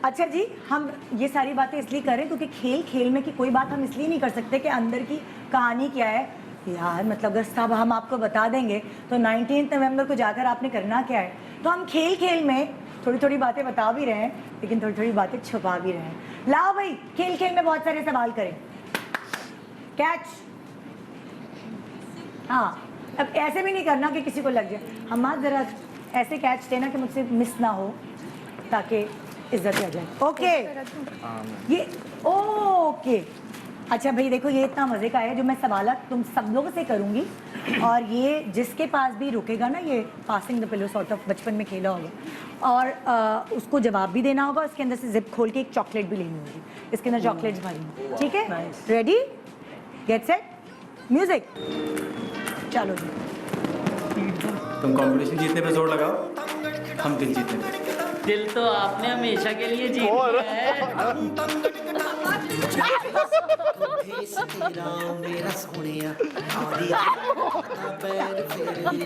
अच्छा जी, हम ये सारी बातें इसलिए करें क्योंकि खेल खेल में की कोई बात हम इसलिए नहीं कर सकते कि अंदर की कहानी क्या है यार। मतलब अगर सब हम आपको बता देंगे तो 19 नवंबर को जाकर आपने करना क्या है। तो हम खेल खेल में थोड़ी थोड़ी बातें बता भी रहे हैं, लेकिन थोड़ी थोड़ी बातें छुपा भी रहे हैं। लाओ भाई, खेल खेल में बहुत सारे सवाल करें। कैच। हाँ अब ऐसे भी नहीं करना कि किसी को लग जाए। हम आज जरा ऐसे कैच देना कि मुझसे मिस ना हो, ताकि इज्जत रह जाए। ओके ये ओके। अच्छा भाई देखो, ये इतना मज़े का है जो मैं सवाल तुम सब लोगों से करूँगी, और ये जिसके पास भी रुकेगा ना, ये passing the pillow sort of बचपन में खेला होगा, और उसको जवाब भी देना होगा। उसके अंदर से जिप खोल के एक चॉकलेट भी लेनी होगी, इसके अंदर चॉकलेट्स भरी। ठीक है, रेडी गेट सेट म्यूजिक। चलो जी। तुम कंपटीशन जीतने पे जोर लगाओ, हम दिल जीतने पे। दिल तो आपने हमेशा के लिए जीत लिया है।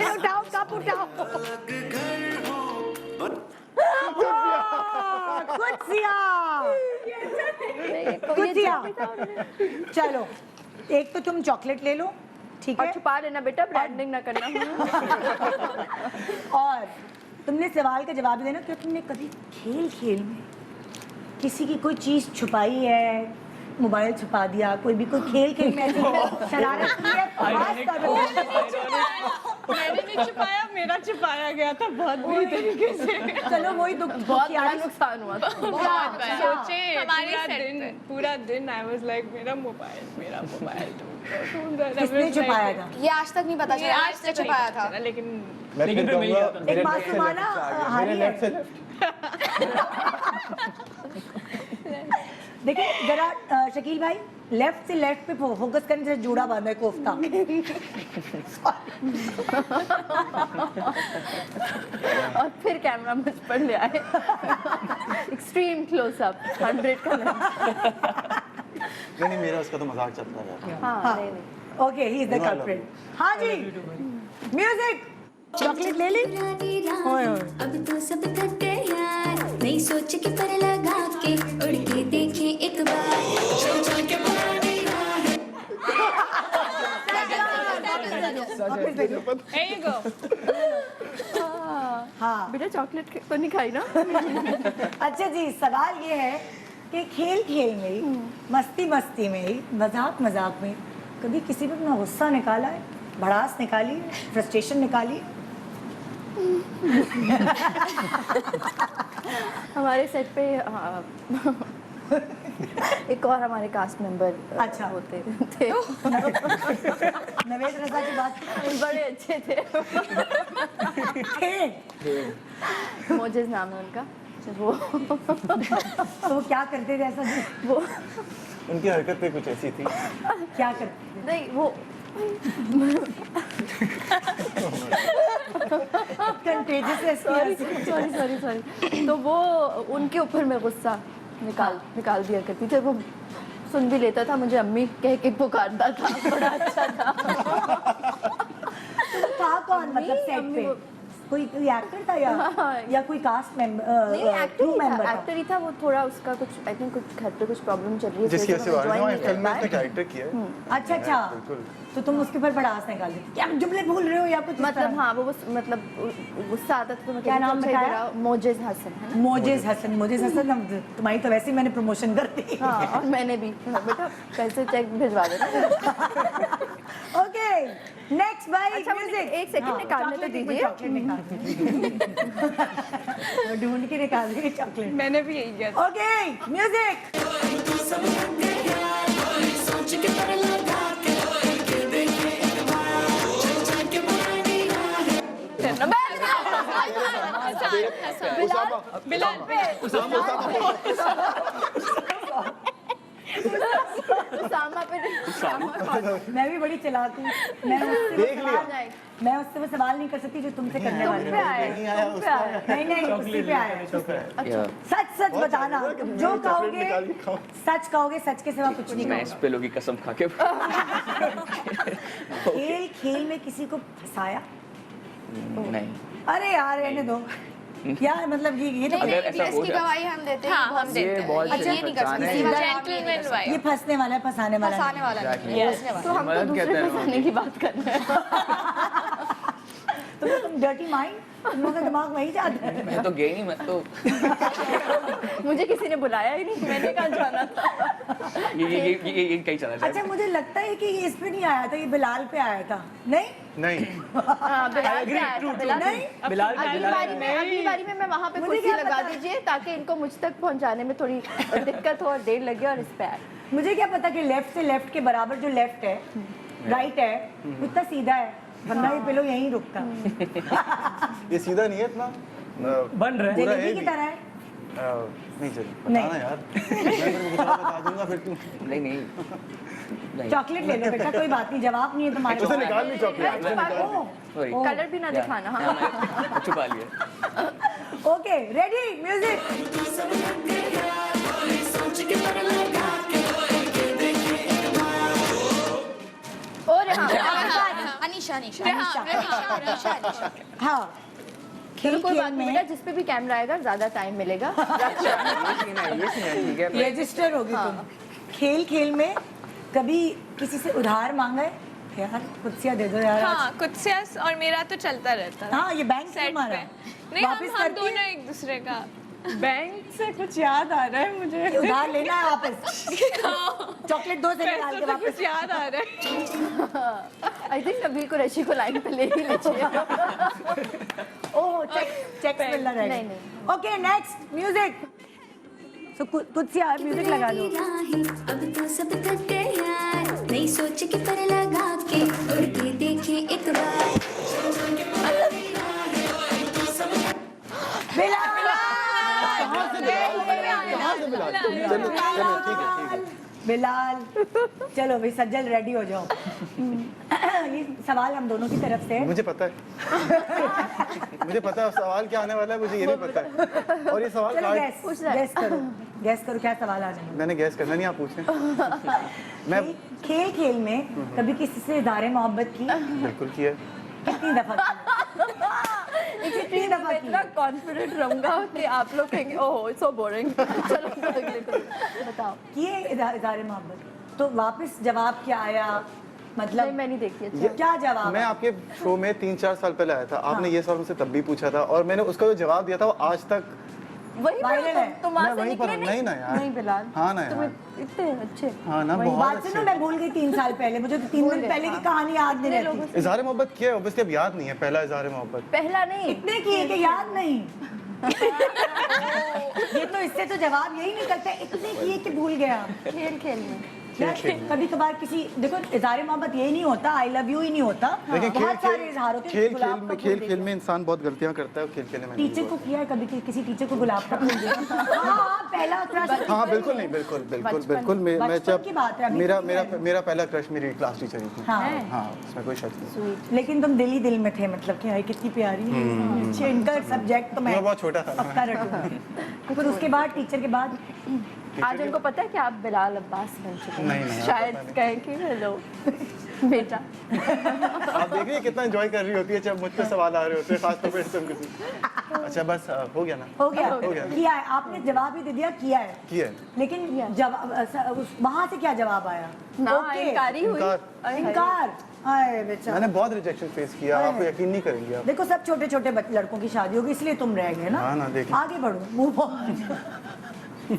उठाओ कप उठाओ। कुछ चलो, एक तो तुम चॉकलेट ले लो, ठीक है, और छुपा लेना बेटा, ब्रांडिंग ना करना। और तुमने सवाल का जवाब देना कि तुमने कभी खेल खेल में किसी की कोई चीज छुपाई है, मोबाइल छुपा दिया, कोई भी कोई खेल खेल में ऐसी शरारत की है? मैंने नहीं छुपाया, मेरा छुपाया गया था बहुत बुरी तरीके से। चलो वही दुख बहुत बड़ा नुकसान हुआ था। सोचे हमारे पूरा दिन आई वाज लाइक मेरा मोबाइल किसने छुपाया था? ये आज तक नहीं पता चला आज से छुपाया था। लेकिन लेकिन फिर मिल गया था। एक मासूमाना हारी है। देखिए जरा शकील भाई, लेफ्ट से लेफ्ट पे फोकस करने से जुड़ा बांधा है कोफ्ता। और फिर कैमरा मुझ पर ले आए। एक्सट्रीम क्लोजअप 100 का नहीं मेरा उसका तो मजाक चलता है। हाँ okay, he is the culprit. हाँ जी, म्यूजिक। चॉकलेट ले ली? ओए ओए। अब तो सब थक गए यार, नहीं सोच के पर लगा के उड़ के देखे एक बार, चल चल के पुरानी राह। There you go. हाँ बेटा चॉकलेट तो नहीं खाई ना? अच्छा जी, सवाल ये है कि खेल खेल में ही, मस्ती मस्ती में ही, मजाक मजाक में कभी किसी पे अपना गुस्सा निकाला है, भड़ास निकाली है, फ्रस्ट्रेशन निकाली है? हमारे सेट पे एक और हमारे कास्ट मेंबर अच्छा होते थे। नवेद रजा की बात बड़े अच्छे थे। थे। मोजेज नाम है उनका। वो तो क्या करते थे ऐसा जी? वो उनकी हरकतें कुछ ऐसी थी। क्या करते थे? नहीं वो कंटेजियस सॉरी तो वो उनके ऊपर मैं गुस्सा निकाल दिया करती थी। वो सुन भी लेता था, मुझे अम्मी कह के पुकारता था। बड़ा अच्छा था। था कौन मतलब सेट पे? कोई एक्टर था या कोई कास्ट मेंबर नहीं क्रू मेंबर था? एक्टर ही था वो। थोड़ा उसका कुछ आई थिंक कुछ घर पे कुछ प्रॉब्लम चल रही है, जिसकी वजह से join हमारी नहीं कर फिल्म में पाए। इसने कैरेक्टर किया है। अच्छा अच्छा, बिल्कुल। तो तुम उसके ऊपर भड़ास निकाल देती, क्या जुमले भूल रहे हो या कुछ? मतलब हाँ वो मतलब गुस्सा आता था तो मैं क्या कहती, नाम "चल, बताया?" तेरा मोजेज हसन है ना। मोजेज हसन। मोजेज हसन, तुम्हारी तो वैसे ही मैंने प्रमोशन कर दी। हाँ और मैंने भी बेटा पैसे चेक भिजवा देना। ओके नेक्स्ट बाय अच्छा, मुझे म्यूजिक। एक second निकालने तो दीजिए। चॉकलेट निकाल ढूंढ के निकाल दी चॉकलेट। मैंने भी यही किया। Okay music. बिलाल पे उसामा पे मैं भी बड़ी चालाक हूँ, मैं उससे वो सवाल नहीं कर सकती जो तुमसे करने वाली हूँ। नहीं नहीं उसी पे आया। सच सच बताना, जो कहोगे सच कहोगे, सच के सिवा कुछ नहीं मैं इस कहोगे। पे लोगी कसम खा के खेल खेल में किसी को फंसाया? नहीं। अरे यार रहने दो यार, मतलब ये तो अगर ऐसा हो इसकी जाए गवाही हम देते हैं। हाँ, बहुत हम देते ये हैं। बहुत अच्छा, ये नहीं कर सकते। पहचाने सीधा जेंटलमैन ये वाइफ। फंसने वाला है, फंसाने वाला है। फंसाने वाला नहीं है, फंसने वाला। तो हम तो मदद दूसरे कहते हैं फंसाने की बात कर रहे हैं। तुम डर्टी माइंड, तुम लोगों का दिमाग वही जाता है। मैं तो गई नहीं, मैं तो मुझे किसी ने बुलाया ही नहीं, मैंने कहाँ जाना था। ये कहीं चला जाए। अच्छा मुझे लगता है कि ये इस पे नहीं आया था, ये बिलाल पे आया था। नहीं नहीं हाँ, बिलाल पे आया था, बिलाल। नहीं बिलाल अगली बारी में मैं वहाँ पे मुझे कुर्सी क्या लगा पता? दीजिए ताकि इनको मुझ तक पहुँचाने में थोड़ी दिक्कत हो और देर लगे और इस पे आए। मुझे क्या पता कि लेफ्ट से लेफ्ट के बराबर जो लेफ्ट है राइट है उतना सीधा है, वरना ये पिलो यहीं रुकता। ये सीधा नहीं है इतना बन रहा है। पूरा जलेबी है की भी। तरह है। नहीं चल नहीं। बताना यार, मैं तेरे को बता दूंगा फिर तू नहीं नहीं चॉकलेट ले लो बेटा, कोई बात नहीं, जवाब नहीं है तुम्हारे उसे पास। निकाल ली चॉकलेट। सॉरी कलर भी ना दिखाना। हाँ छुपा लिया। Okay ready music. और यहाँ अनीशा अनीशा हाँ चलो खेल कोई खेल बात नहीं बेटा, में जिस पे भी कैमरा आएगा ज्यादा टाइम मिलेगा। ये सीन है ठीक है। रजिस्टर होगी तुम। खेल खेल में कभी किसी से उधार मांगा है? यार कुछ दे दो यार। हाँ कुछ से और मेरा तो चलता रहता है हाँ ये बैंक से सेट मारा पे। नहीं हम करती दोनों है? एक दूसरे का। बैंक से कुछ याद आ रहा है मुझे। उधार लेना है वापस। चॉकलेट दो से निकाल के पैसों से वापस। कुछ याद आ रहा है। आई थिंक नबील को रशी को लाइन पे ले ही लीजिए। ओह चेक मिलना नहीं, रहेगा। नहीं। Okay next music. सो कुछ से म्यूजिक लगा दो। अब तो सब थक गए यार, नहीं सोच के पर लगा के उड़ के देखे एक बार। बिलाल चलो भाई सज्जल रेडी हो जाओ। ये सवाल हम दोनों की तरफ से है। मुझे पता है मुझे पता है सवाल क्या आने वाला है, मुझे ये भी पता है। और ये सवाल चलो कार्ड गैस करो क्या सवाल आ जाएगा। मैंने गैस करना नहीं, आप पूछें। मैं खेल खेल में कभी किसी से इज़हार मोहब्बत की? बिल्कुल किया। कितनी दफा की? कितनी दफा की? इतना कॉन्फिडेंट रहूंगा कि आप लोग कहेंगे ओह सो बोरिंग। चलो अगले को बताओ। किए इज़हार मोहब्बत? तो वापस जवाब क्या आया? नहीं मतलब मैं नहीं देखी। अच्छा क्या जवाब मैं आया? आपके शो में 3-4 साल पहले आया था, आपने ये सवाल मुझसे तब भी पूछा था और मैंने उसका जो जवाब दिया था वो आज तक वही वायरल है। तुम वहाँ मैं से वहीं पर निकले हूँ। नहीं ना यार। नहीं बिलाल। हाँ ना तुम यार। इतने अच्छे। हाँ ना वही बहुत बात सुनो अच्छे। मैं भूल गई 3 साल पहले, मुझे तो 3 दिन पहले की कहानी याद नहीं रहती। इज़हार मोहब्बत किया है, ऑब्वियसली अब याद नहीं है पहला इज़हार मोहब्बत। पहला नहीं इतने किए कि याद नहीं। ये तो इससे तो जवाब यही निकलता है, इतने किए कि भूल गया। खेल खेल में। कभी कभार किसी देखो इज़हार मोहब्बत ये नहीं होता, आई लव यू ही नहीं होता। लेकिन बहुत सारे इज़हार होते हैं। खेल गुलाब का फूल खेल देखो। में इंसान बहुत गलतियां करता है और खेल खेलने में नहीं टीचर को हुआ। किया है कभी किसी टीचर को गुलाब का फूल दिया? हाँ पहला क्रश। हाँ बिल्कुल नहीं, बिल्कुल बिल्कुल बिल्कुल मैं बचपन की बात है, अभी मेरा तो मेरा नहीं है। मेरा पहला क्रश मेरी क्लास टीचर ही थी। हाँ हाँ उसमें कोई शक नहीं। लेकिन तुम दिल ही दिल में थे, मतलब कि हाय कितनी प्यारी है। अच्छे इनका सब्जेक्ट तो मैं बहुत छोटा था ना। पक्का रटूंगी। फिर उसके बाद टीचर के बाद आज उनको पता है कि आप बिलाल अब्बास बन चुके हैं। नहीं, शायद कहें कि हेलो। बेटा। आप देख रही है कितना एंजॉय कर रही होती है जब मुझ पे सवाल आ रहे होते हैं, खासतौर पे तुम किसी। अच्छा बस हो गया ना? हो गया गया। किया है आपने, जवाब ही दे दिया, किया है। किया है। लेकिन जवाब वहां से क्या जवाब आया? ना ओके। इनकारी हुई। इनकार। इनकार। हाय बेचारा। मैंने बहुत रिजेक्शन फेस किया, आप यकीन नहीं करेंगे आप। देखो सब छोटे छोटे लड़कों की शादी होगी इसलिए तुम रह गए ना। हाँ ना, देखिए। आगे बढ़ो, मूव ऑन।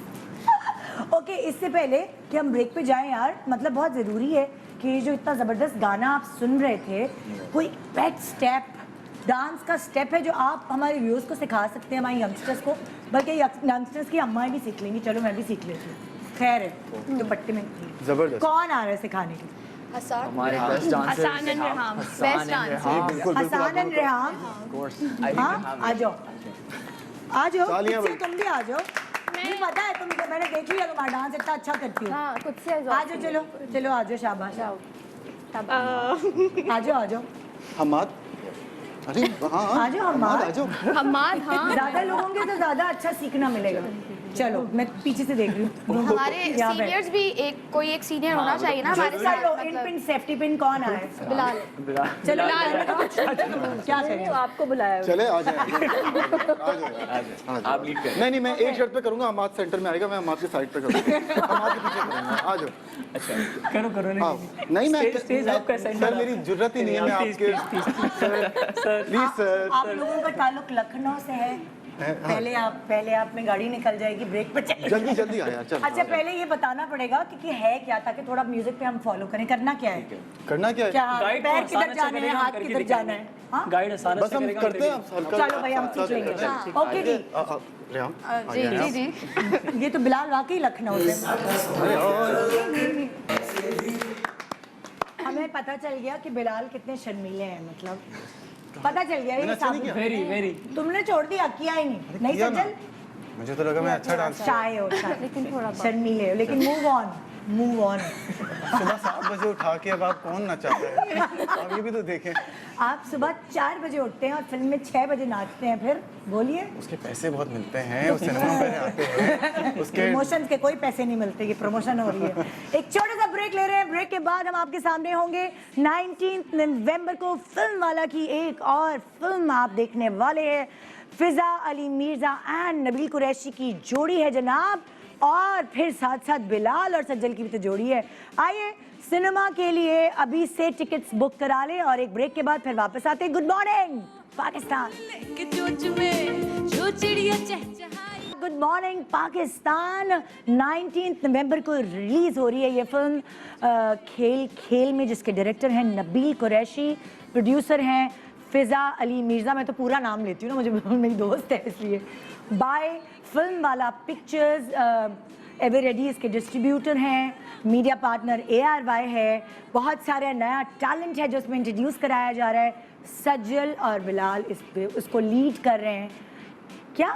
ओके, इससे पहले कि हम ब्रेक पे जाएं यार, मतलब बहुत ज़रूरी है कि ये जो इतना ज़बरदस्त गाना आप सुन रहे थे, कोई पेट स्टेप डांस का स्टेप है जो आप हमारे व्यूअर्स को सिखा सकते हैं, हमारे यंगस्टर्स को, बल्कि यंगस्टर्स की अम्माएं भी सीख लेंगी। चलो मैं भी सीख लेती हूँ, खैर है दुपट्टे में। जबरदस्त। कौन आ रहा है सिखाने के लिए? हमारे best dancer Hasan and Reham, best dancer. Hasan and Rehan. हाँ, आ जाओ आ जाओ, तालियां खुद से तुम भी आ जाओ। मुझे पता है तुम, मैंने देख लिया तुम्हारा डांस इतना अच्छा करती हो। हाँ, खुद से आ जाओ, चलो चलो आ जाओ, शाबाश। आ जाओ आ जाओ हमाद, अरे हाँ आ जाओ हमाद, आ जाओ। हमाद, हाँ। ज्यादा लोग होंगे तो ज्यादा अच्छा सीखना मिलेगा। चलो मैं पीछे से देख रही हूँ। हमारे यहाँ पे। सीनियर्स भी कोई एक सीनियर होना चाहिए ना हमारे साथ। चलो इन पिन सेफ्टी पिन कौन आया है? बिलाल। चलो क्या करें? आपको बुलाया। चले आ जाए, आ जाए। आप लीड करें। नहीं मैं एक शर्त पे करूंगा, हमाद सेंटर में आएगा, मैं हमाद के साइड पे करूंगा, हमाद के पीछे करूंगा। आ जाओ। अच्छा करो करो हाँ, नहीं मैं स्टेज आपका सेंटर। सर मेरी जरूरत ही नहीं है, मैं आपके सर प्लीज सर। आप लोगों का ताल्लुक लखनऊ से है। पहले आप में गाड़ी निकल जाएगी, ब्रेक पे चले जल्दी जल्दी आया चल। अच्छा पहले ये बताना पड़ेगा कि है क्या, ताकि थोड़ा म्यूजिक पे हम फॉलो करें। करना क्या है? करना क्या है? क्या गाइड पैर तो किधर आसान जाने हैं, अच्छा हाथ करेगा, किधर करके जाना है? हाँ? गाइड आसान बस हम करेगा, करते हैं, हल्का चलो भाई हम सीख लेंगे। ओके जी। रेहाम जी जी जी। ये तो बिलाल वाकई लखनऊ से। हमें पता चल गया कि बिलाल कितने शर्मीले हैं, मतलब पता चल गया ये साबुत। Very very. तुमने छोड़ दिया, किया ही नहीं। नहीं किया ना। सज्जल, मुझे तो लगा मैं अच्छा डांस शाय हो, लेकिन थोड़ा शर्मीले हो, लेकिन मूव ऑन मूव ऑन। सुबह 7 बजे उठा के अब आप कौन नचाता है, आप ये भी तो देखें। आप सुबह 4 बजे उठते हैं और फिल्म में 6 बजे नाचते हैं, फिर बोलिए। उसके पैसे बहुत मिलते हैं, उस सिनेमा में आते हैं, उसके प्रमोशन के कोई पैसे नहीं मिलते, ये प्रमोशन हो रही है। एक छोटा सा ब्रेक ले रहे हैं, ब्रेक के बाद हम आपके सामने होंगे। 19 नवंबर को फिल्म वाला की एक और फिल्म आप देखने वाले हैं। फिजा अली मिर्जा एंड नबील कुरैशी की जोड़ी है जनाब, और फिर साथ साथ बिलाल और सज्जल की भी तो जोड़ी है। आइए सिनेमा के लिए अभी से टिकट्स बुक करा लें और एक ब्रेक के बाद फिर वापस आते हैं। Good morning Pakistan. Good morning Pakistan. 19 नवंबर को रिलीज हो रही है ये फिल्म खेल खेल में, जिसके डायरेक्टर हैं नबील कुरैशी, प्रोड्यूसर हैं फिजा अली मिर्जा। मैं तो पूरा नाम लेती हूँ ना, मुझे मेरी दोस्त है इसलिए। बाय फिल्म वाला पिक्चर्स, एवर रेडी इसके डिस्ट्रीब्यूटर हैं, मीडिया पार्टनर ARY है। बहुत सारे नया टैलेंट है जो इसमें इंट्रोड्यूस कराया जा रहा है। सज्जल और बिलाल उसको लीड कर रहे हैं। क्या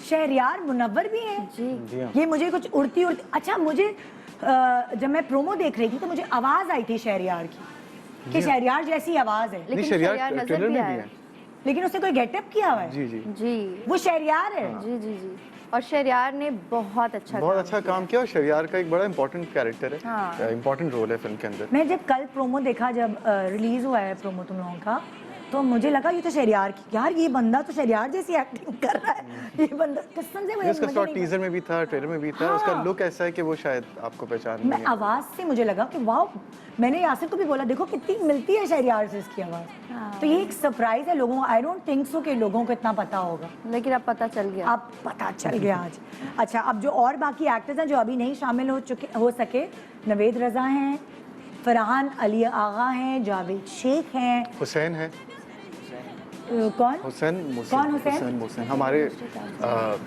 शहरयार मुनव्वर भी हैं? जी। ये मुझे कुछ उड़ती अच्छा, मुझे जब मैं प्रोमो देख रही थी तो मुझे आवाज़ आई थी शहरयार की, कि शहरयार जैसी आवाज़ है, लेकिन शहरयार नजर भी आया, लेकिन उसने कोई गेटअप किया हुआ है। जी जी जी, वो शहरयार है। जी जी जी। और शहरयार ने बहुत अच्छा काम किया, और शहरयार का एक बड़ा इंपॉर्टेंट कैरेक्टर है, हाँ। इंपॉर्टेंट रोल है फिल्म के अंदर। मैं जब कल प्रोमो देखा, जब रिलीज हुआ है प्रोमो तुम लोगों का, तो मुझे लगा ये तो शहरयार की, यार ये बंदा तो शहरयार जैसी एक्टिंग कर रहा है। ये बंदा कसम से मुझे उसका शॉट टीजर में भी था, ट्रेलर में भी था। हाँ। उसका लुक ऐसा है कि वो शायद आपको पहचान मैं आवाज़ से मुझे लगा कि वाह, मैंने यासिर को भी बोला देखो कितनी मिलती है शहरयार से इसकी आवाज़। तो ये एक सरप्राइज है लोगों को। आई डोंट थिंक सो कि लोगों को इतना पता होगा, लेकिन अब पता चल गया। अब पता चल गया आज। अच्छा, अब जो और बाकी एक्टर्स हैं जो अभी नहीं शामिल हो सके, नवेद रज़ा हैं, फरहान अली आगा हैं, जावेद शेख हैं, हुसैन है, कौन हुसैन कौन हुसैन? हुसैन मोहसिन हमारे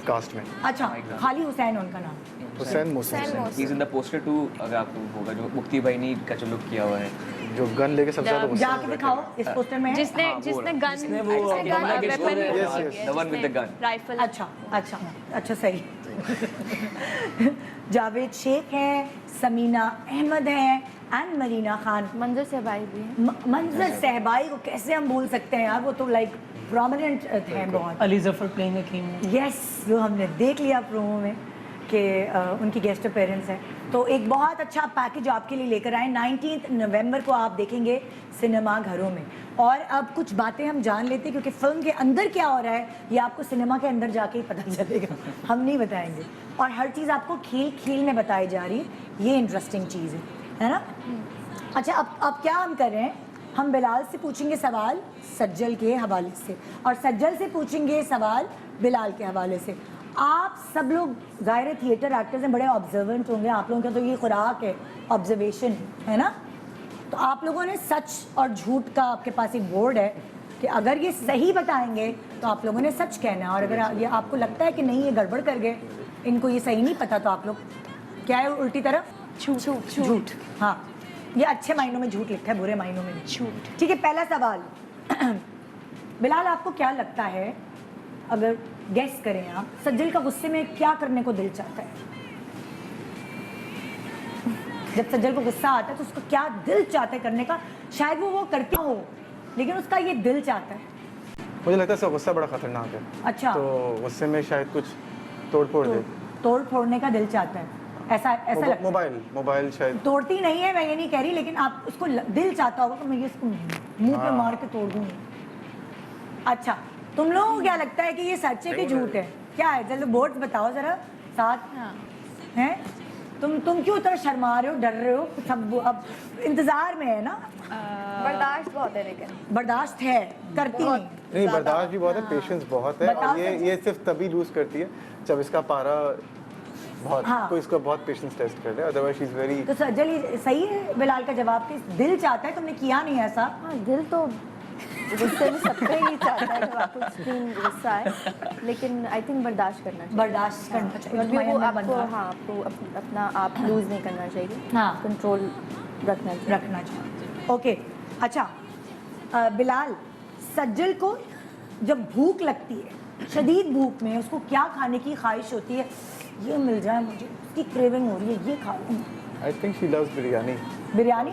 कास्ट में। अच्छा, खाली हुसैन उनका नाम। Hussain Mohsin he is in the poster too, अगर आपको होगा, जो मुक्ति भाई का जो लुक किया हुआ है, जो गन लेके सबसे ज्यादा गुस्सा जाके दिखाओ इस पोस्टर में है? जिसने the one with the gun rifle. अच्छा अच्छा अच्छा, सही। जावेद शेख हैं, समीना अहमद हैं एंड मरीना खान। मंजर सहबाई भी है। मंजर सहबाई को कैसे हम भूल सकते हैं यार, वो तो लाइक प्रोमिनेंट थे बहुत। Ali Zafar playing a king. Yes, वो हमने देख लिया प्रोमो में। कि उनकी गेस्ट अपेयरेंस है। तो एक बहुत अच्छा पैकेज आपके लिए लेकर आए। 19 नवंबर को आप देखेंगे सिनेमा घरों में। और अब कुछ बातें हम जान लेते हैं, क्योंकि फिल्म के अंदर क्या हो रहा है ये आपको सिनेमा के अंदर जाके ही पता चलेगा, हम नहीं बताएंगे। और हर चीज़ आपको खेल खेल में बताई जा रही है, ये इंटरेस्टिंग चीज़ है ना। अच्छा, अब क्या हम कर रहे हैं, हम बिलाल से पूछेंगे सवाल सज्जल के हवाले से, और सज्जल से पूछेंगे सवाल बिलाल के हवाले से। आप सब लोग ज़ाहिर थिएटर एक्टर्स हैं, बड़े ऑब्जर्वेंट होंगे, आप लोगों का तो ये खुराक है ऑब्जर्वेशन, है ना। तो आप लोगों ने सच और झूठ का आपके पास एक बोर्ड है कि अगर ये सही बताएंगे तो आप लोगों ने सच कहना है, और अगर ये आपको लगता है कि नहीं ये गड़बड़ कर गए, इनको ये सही नहीं पता, तो आप लोग क्या है उल्टी तरफ झूठ। हाँ, ये अच्छे मायनों में झूठ लिखा है, बुरे मायनों में झूठ। ठीक है, पहला सवाल बिलाल, आपको क्या लगता है, अगर गेस करें आप, सज्जल का गुस्से में क्या करने को दिल चाहता है? जब सज्जल को गुस्सा आता है तो उसको क्या दिल चाहता है करने का? शायद वो करते हो, लेकिन उसका ये दिल चाहता है। मुझे लगता है उसका गुस्सा बड़ा खतरनाक है। अच्छा, तो गुस्से में शायद कुछ तोड़ दे। तोड़ फोड़ने का दिल चाहता है, ऐसा लगता है। मोबाइल शायद तोड़ती नहीं है, मैं ये नहीं कह रही, लेकिन आप उसको दिल चाहता होगा कि मैं ये इसको मुंह पे मार के तोड़ दूंगी। अच्छा, तुम लोगों को क्या लगता है कि ये सच है कि झूठ है? क्या है, जल्दी बोर्ड बताओ जरा साथ। हैं तुम क्यों इतना शर्मा रहे हो, डर रहे हो? सब अब इंतजार में है ना। बर्दाश्त बहुत है, लेकिन बर्दाश्त है, करती नहीं, बर्दाश्त भी बहुत है, पेशेंस बहुत है, और ये सिर्फ तभी लूज करती है जब इसका पारा बहुत कोई इसका बहुत पेशेंस टेस्ट कर रहा है, अदरवाइज शी इज वेरी। तो सज्जल सही है बिलाल का जवाब कि दिल चाहता है, तुमने किया नहीं ऐसा। हाँ, दिल तो गुस्से में सबको ही चाहता है जब आपको एक्सट्रीम गुस्सा है, लेकिन आई थिंक बर्दाश्त करना चाहिए। बर्दाश्त करना चाहिए, वो आपको आपको अपना आप लूज नहीं करना चाहिए, कंट्रोल रखना चाहिए। ओके, अच्छा बिलाल, सज्जल को जब भूख लगती है, शदीद भूख में, उसको क्या खाने की ख्वाहिश होती है? ये मिल जाए मुझे, उसकी क्रेविंग हो रही है, ये खा लूँ। I think she loves biryani. Biryani?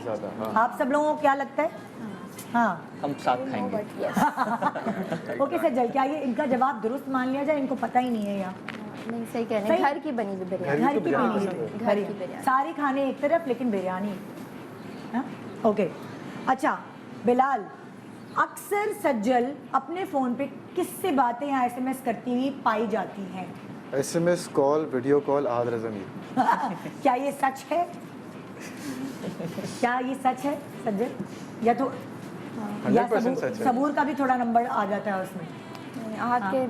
आप सब लोगों को क्या लगता है? हाँ, हम साथ खाएंगे। ओके सज्जल, क्या ये इनका जवाब दुरुस्त मान लिया जाए? इनको पता ही नहीं है यार। नहीं, सही कह रहे हैं, घर की बनी हुई बिरयानी। घर की बिरयानी, सारे खाने एक तरफ, लेकिन बिरयानी। ओके, अच्छा बिलाल, अक्सर सज्जल अपने फ़ोन पे किससे बातें या SMS करती हुई पाई जाती हैं? SMS कॉल, वीडियो कॉल, आदर ज़मीर। क्या ये सच है? क्या ये सच है सज्जल? या तो 100% सच है। सबूर का भी थोड़ा नंबर आ जाता है उसमें। आहद के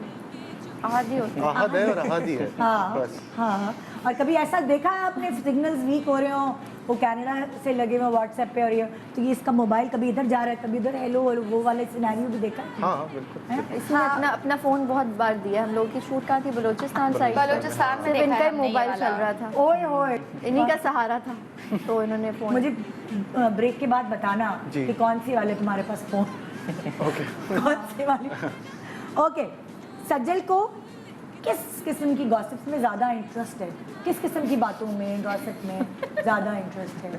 आहद ही होते हैं। आहद है और आहद ही है। बस। हाँ, और कभी ऐसा देखा है आपने सिग्नल्स वीक हो रहे हो, वो कनाडा से लगे हुए व्हाट्सएप पे, और ये तो ये इसका मोबाइल कभी इधर जा रहा है कभी इधर, हेलो वो वाले सिनेरियो भी देखा है? हाँ, बिल्कुल। इसने अपना फ़ोन बहुत बार दिया। हम लोग की शूट कहाँ थी? बलूचिस्तान साइड। बलूचिस्तान में इनका ही मोबाइल चल रहा था। ओए होए, इन्हीं का सहारा था, तो इन्होंने फ़ोन। मुझे ब्रेक के बाद बताना कि कौन सी वाले तुम्हारे पास फ़ोन। ओके, कौन सी वाली? ओके, सज्जल को किस किस्म की गॉसिप्स में ज़्यादा इंटरेस्ट है? किस किस्म की बातों में, गॉसिप में ज़्यादा इंटरेस्ट है?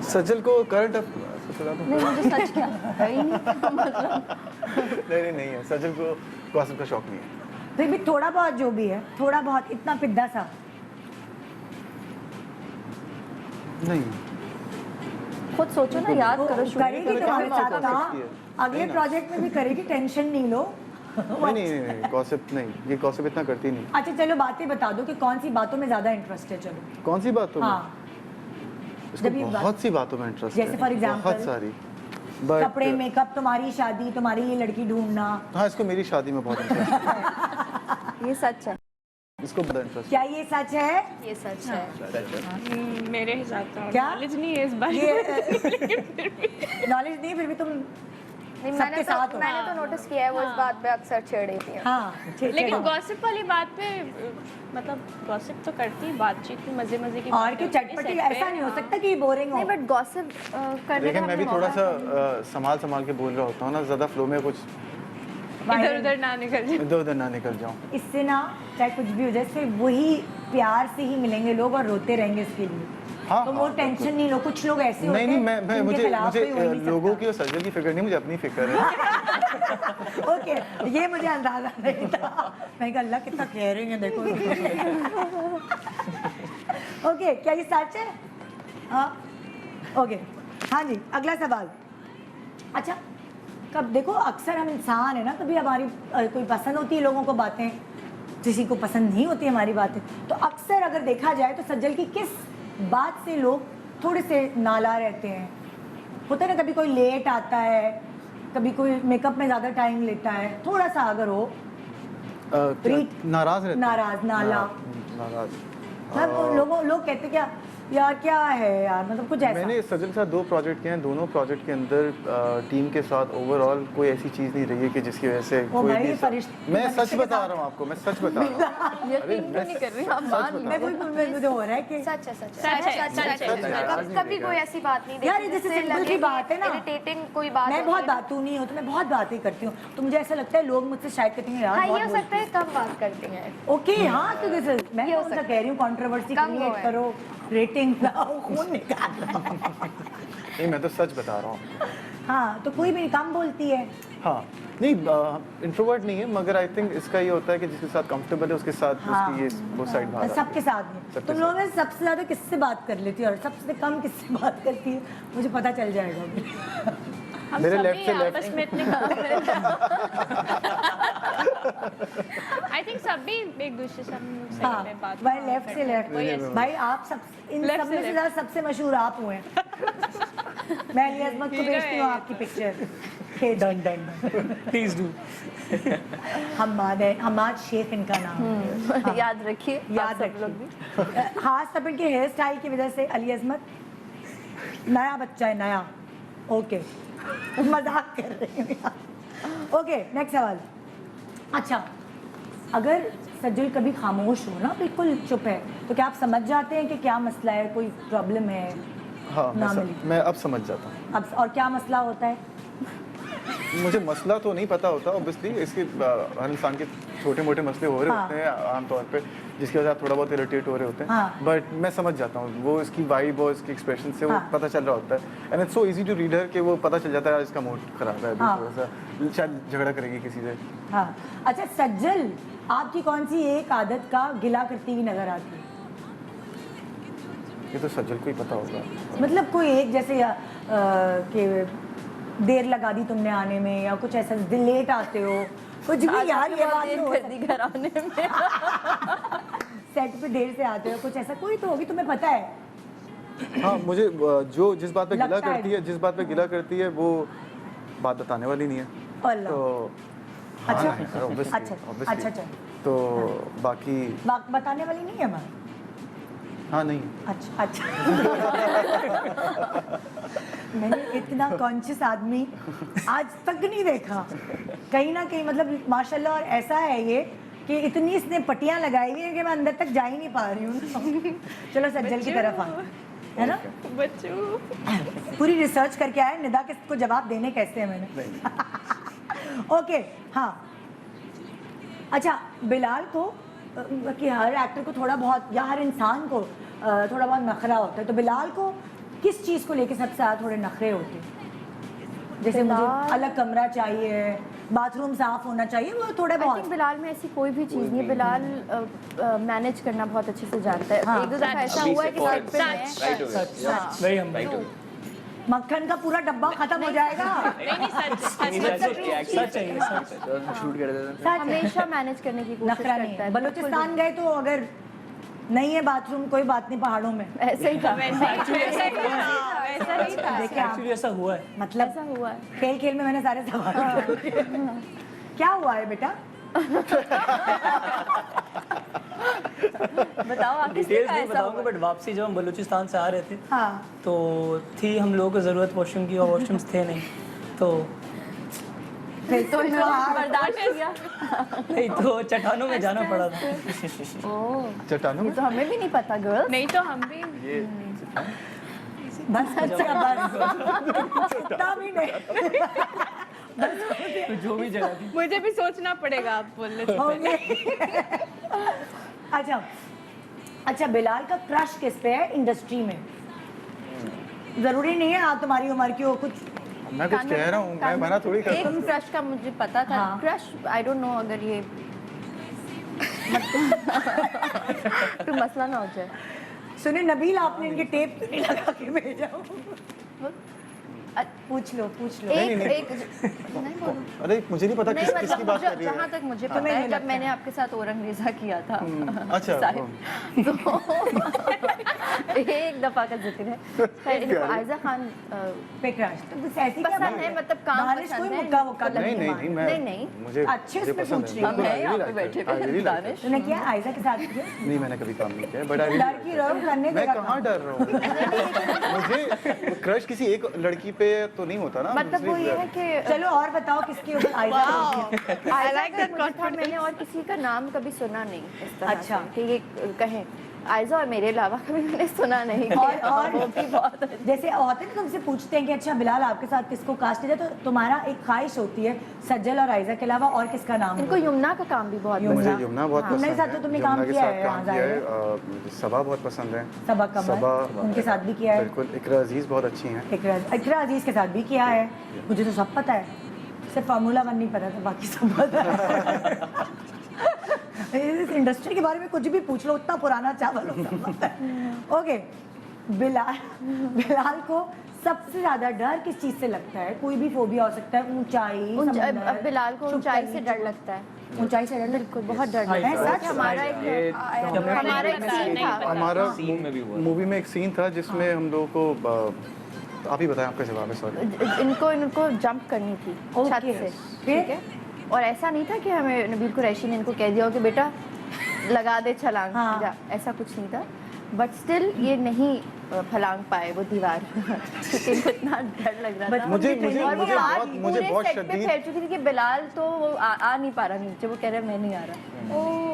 सज्जल को करंट नहीं, मुझे सच क्या है ही नहीं। नहीं है, सज्जल को गॉसिप का शौक नहीं है। फिर भी थोड़ा बहुत जो भी है, थोड़ा बहुत, इतना पिद्दा सा नहीं। खुद सोचो ना, याद करो। करेगी तुम्हारे साथ काम, अगले प्रोजेक्ट में भी करेगी, टेंशन नहीं लो। नहीं, गॉसिप नहीं, ये गॉसिप इतना करती नहीं। अच्छा चलो बातें बता दो कि कौन सी बातों में ज़्यादा इंटरेस्ट है। चलो कौन सी बातों में? हाँ, इसको बहुत सी बातों में इंटरेस्ट है, जैसे फॉर एग्जांपल बहुत सारी। कपड़े, मेकअप, तुम्हारी शादी, तुम्हारी ये लड़की ढूंढना। हाँ, इसको मेरी शादी में बहुत इंटरेस्ट है। ये सच है। इसको बहुत इंटरेस्ट। क्या ये सच है? ये सच है। मेरे हिसाब से क्या नॉलेज नहीं है इस बारे में। नॉलेज नहीं, फिर भी तुम नहीं, सबके साथ हो। मैंने तो नोटिस किया है वो इस बात पे अक्सर छेड़ती है। हाँ, लेकिन गॉसिप वाली बात पे मतलब गॉसिप तो करती है, बातचीत में मजे मजे की और की चटपटी, ऐसा नहीं हो सकता कि बोरिंग हो। नहीं, बट गॉसिप करने लेकिन मैं भी थोड़ा सा संभाल के बोल रहा होता हूँ ना, ज़्यादा फ्लो में कुछ इधर उधर ना निकल जाऊँ। इससे ना चाहे कुछ भी हो जाए, इससे वही प्यार से ही मिलेंगे लोग और रोते रहेंगे इसके लिए। हाँ, तो वो हाँ, टेंशन नहीं लो। कुछ लोग ऐसे होते नहीं हैं मैं जिनके मुझे खिलाफ कोई हो ही नहीं लोगों सकता। की और सजल की फिक्र नहीं, मुझे अपनी फिक्र है। ओके, ये मुझे अंदाजा नहीं था। मैं कहा अल्लाह कितना कह रही है देखो। ओके, क्या ये सच है? हाँ, ओके, हाँ जी, अगला सवाल। अच्छा, कब देखो अक्सर हम इंसान है ना, कभी हमारी कोई पसंद होती है लोगों को बातें, किसी को पसंद नहीं होती हमारी बातें। तो अक्सर अगर देखा जाए तो सज्जल की किस बात से लोग थोड़े से नाला रहते हैं? होता है ना, कभी कोई लेट आता है, कभी कोई मेकअप में ज़्यादा टाइम लेता है, थोड़ा सा अगर हो नाराज रहते हैं। नाराज, नाला, नाराज। मतलब लोग कहते क्या यार, क्या है यार, मतलब कुछ ऐसा। मैंने सजल के साथ 2 प्रोजेक्ट किए हैं, दोनों प्रोजेक्ट के अंदर टीम के साथ ओवरऑल कोई ऐसी चीज़ नहीं रही है कि जिसकी वजह से ओ कोई भाई, भी फरिश्ते मैं फरिश्ते सच के बता साथ। रहा हूँ आपको, मैं सच बता रहा हूँ। यकीन क्यों नहीं कर रही आप? मान मैं कोई मुझे हो रहा है कि सच है, सच सच है, है, सच है। कभी कोई ऐसी बात नहीं यार, ये जैसे सिंपल सी बात है ना, इरिटेटिंग कोई बात मैं होती बहुत है ना। बातूनी नहीं हूँ, तो मैं बहुत बातें करती हूँ, तो मुझे ऐसा लगता है लोग मुझसे शायद कहते हैं यार हाँ, ये बहुत हो सकता है कम बात करती हैं। ओके, हाँ, तो दिस इज, मैं ये हो कौन सा सकता कह रही हूँ कंट्रोवर्सी कम क्रिएट वो है। करो, रेटिंग लाओ, खून निकालो। नहीं, मैं तो सच बता रहा हूँ। हाँ, तो कोई भी कम बोलती है। हाँ, नहीं इंट्रोवर्ट नहीं है, मगर आई थिंक इसका ये होता है कि जिसके साथ कंफर्टेबल है उसके साथ हाँ, उसकी ये वो साइड बाहर आती है। सबके साथ में सबके तुम लोगों में सबसे ज्यादा किससे बात कर लेती है और सबसे कम किससे बात करती है, मुझे पता चल जाएगा। हम मेरे सभी left से left। आपस में इतने आई थिंक सभी एक दूसरे से हम सही हाँ, में बात भाई लेफ्ट से लेफ्ट, कोई ऐसी- भाई आप सब इन Left सब से में से left। ज्यादा सबसे मशहूर आप हुए हैं। मैं अली अजमत को हीरो भेजती हूँ है। आपकी picture. Done done please do. Hammad Sheikh इनका नाम है। याद रखिए, याद आप सब लोग भी। रखिए। खास तब इनके हेयर स्टाइल की वजह से अली अजमत नया बच्चा है, नया। ओके, मजाक कर रही हूँ यार। ओके, नेक्स्ट सवाल। अच्छा, अगर सज्जल कभी खामोश हो ना, बिल्कुल चुप है, तो क्या आप समझ जाते हैं कि क्या मसला है, कोई प्रॉब्लम है? हाँ, ना मिली। मैं अब समझ जाता हूँ। अब और क्या मसला होता है? मुझे मसला तो नहीं पता होता ऑब्वियसली, इसके हर इंसान के छोटे मोटे मसले हो रहे हाँ। होते हैं आमतौर पे, जिसकी वजह से आप थोड़ा बहुत इरिटेट हो रहे होते हैं, हाँ। बट मैं समझ जाता हूँ, वो इसकी वाइब और इसके एक्सप्रेशन से वो हाँ। पता चल रहा होता है। And it's so easy to read her कि वो पता चल जाता है इसका मूड खराब है अभी, हाँ। थोड़ा सा शायद झगड़ा करेगी किसी से। हाँ, अच्छा सज्जल, आपकी कौन सी एक आदत का गिला करती हुई नजर आती है? ये तो सज्जल को ही पता होगा। मतलब कोई एक, जैसे कि देर लगा दी तुमने आने में, या कुछ ऐसा, लेट आते हो, कुछ भी यार, ये बात तो हो कर दी घर आने में। सेट पे देर से आते हो, कुछ ऐसा कोई तो होगी, तुम्हें पता है? हाँ, मुझे जो जिस बात पे गिला लगता है। करती है, जिस बात पे गिला करती है वो बात बताने वाली नहीं है, अल्लाह। तो अच्छा, हाँ, obviously, अच्छा, obviously। अच्छा, अच्छा। तो बाकी बताने वाली नहीं है मैं। हाँ, नहीं। अच्छा, अच्छा। मैंने इतना कॉन्शियस आदमी आज तक नहीं देखा, कहीं ना कहीं, मतलब माशाल्लाह। और ऐसा है ये कि इतनी इसने पट्टियां लगाई हुई है कि मैं अंदर तक जा ही नहीं पा रही हूँ। चलो सज्जल की तरफ आ, है ना? बच्चों पूरी रिसर्च करके आए, निदा के को जवाब देने कैसे हैं मैंने। ओके, हाँ। अच्छा, बिलाल को कि हर एक्टर को थोड़ा बहुत, या हर इंसान को थोड़ा बहुत नखरा होता है, तो बिलाल को किस चीज़ को लेके सबसे ज़्यादा थोड़े नखरे होते हैं? जैसे मुझे अलग कमरा चाहिए, बाथरूम साफ होना चाहिए, वो थोड़े आई बहुत। थिंक बिलाल में ऐसी कोई भी चीज़ नहीं है। बिलाल मैनेज करना बहुत अच्छे से जानता है। हाँ। एक दो दफा ऐसा हुआ है कि सेट पे मैं वेरी हम मक्खन का पूरा डब्बा खत्म हो जाएगा। नहीं सच है ये, सच। शूट कर देते हैं। सच है। हमेशा मैनेज करने की कोशिश नखरा नहीं करता है। है। बलूचिस्तान गए तो अगर नहीं है बाथरूम, कोई बात नहीं, पहाड़ों में ऐसे ही था। वैसा नहीं था। देखिए आप, एक्चुअली ऐसा हुआ है। मतलब ऐसा हुआ है। खेल खेल में मैंने सारे सवाल कर लिए। क्या हुआ है बेटा? बताओ आप किसका डिटेल्स नहीं ऐसा बताऊंगा, हुआ? बट वापसी जब हम बलूचिस्तान से आ रहे थे, हाँ, तो थी हम लोगों को ज़रूरत वॉशरूम की, और वॉशरूम्स थे नहीं, तो फिर तो इन्होंने बर्दाश्त किया। नहीं, तो चट्टानों में जाना पड़ा था। ओह, चट्टानों ये में तो हमें भी नहीं पता गर्ल्स। नहीं तो हम भी बस अच्छा, बस इतना भी नहीं। तो जो भी जगह थी, मुझे भी सोचना पड़ेगा आप बोलने से होंगे। अच्छा, अच्छा, बिलाल का क्रश किस पे है इंडस्ट्री में? जरूरी नहीं है आप तुम्हारी उम्र की हो कुछ। मैं कुछ कह रहा हूँ, मैं मना थोड़ी कर एक क्रश का मुझे पता था। हाँ। क्रश आई डोंट नो अगर ये तो मसला ना हो जाए। सुने नबील, आपने इनके टेप तो नहीं लगा के भेजा? पूछ लो एक नहीं। एक नहीं बोलो। अरे मुझे नहीं पता नहीं किसकी बात कर रही जहाँ है। तक मुझे पता है, जब मैंने आपके साथ औरंगजेबा किया था अच्छा, शायद, तो एक दफा का जिक्र है। खैर, इनको आयजा खान पे क्रश तो बस ऐसी क्या पसंद बात है, मतलब काम दानिश पसंद कोई है। मुक्का वुक्का तो नहीं नहीं नहीं मैं नहीं। मुझे अच्छे मुझे उसमें पसंद पूछ है। रही हूँ। हम हैं यहाँ पे बैठे हुए दानिश। तूने किया आयजा के साथ किया? नहीं मैंने कभी काम नहीं किया, बट आई डर की रहो करने मैं देगा कहाँ डर रहा हूँ। मुझे क्रश किसी एक लड़की पे तो नहीं होता ना। मतलब वो ये है कि चलो और बताओ किसके ऊपर आयजा आयजा का मुझे था, मैंने और किसी का नाम कभी सुना नहीं इस तरह अच्छा। से कि ये कहें आयजा, और मेरे अलावा कभी मैंने सुना नहीं। और वो भी बहुत जैसे औरतें ना तुमसे पूछते हैं कि अच्छा बिलाल आपके साथ किसको कास्ट किया, तो तुम्हारा एक ख्वाहिश होती है सज्जल और आयजा के अलावा और किसका नाम इनको हो? यमुना का काम भी बहुत यमुना। मुझे यमुना बहुत यमुना के पसंद साथ तो तुमने है। काम यमुना के किया साथ है, काम हाँ, किया जाहिर है। मुझे सबा बहुत पसंद है। सबा कमर उनके साथ भी किया है। बिल्कुल। इकरा अजीज बहुत अच्छी हैं। इकरा अजीज के साथ भी किया है। मुझे तो सब पता है, सिर्फ फार्मूला 1 नहीं पता था, बाकी सब पता है। इस इंडस्ट्री के बारे में कुछ भी पूछ लो, उतना पुराना चावल हो, सब पता है। ओके, बिलाल को सबसे ज्यादा डर किस चीज से लगता है? कोई भी फोबिया हो सकता है, ऊंचाई, समुंदर, बिलाल को छुप ऊंचाई कर से नीचे। डर लगता है। ऊंचाई से डर बिल्कुल बहुत डर लगता है। है, सच हमारा एक सीन था। हमारा सीन में भी हुआ। मूवी में एक सीन था जिसमें हम लोगों को आप ही बताएं, आपका जवाब है। सॉरी। इनको जंप करनी थी छत से, ठीक है? और ऐसा नहीं था कि हमें नबील कुरैशी ने इनको कह दिया हो कि बेटा लगा दे छलांग, हाँ। जा, ऐसा कुछ नहीं था। बट स्टिल ये नहीं फलांग पाए वो दीवार क्योंकि इनको इतना डर लग रहा था। मुझे और वो बात मुझे पूरे बहुत सेट पे शदीद। फैल चुकी थी कि बिलाल तो वो आ नहीं पा रहा नीचे, वो कह रहा है मैं नहीं आ रहा।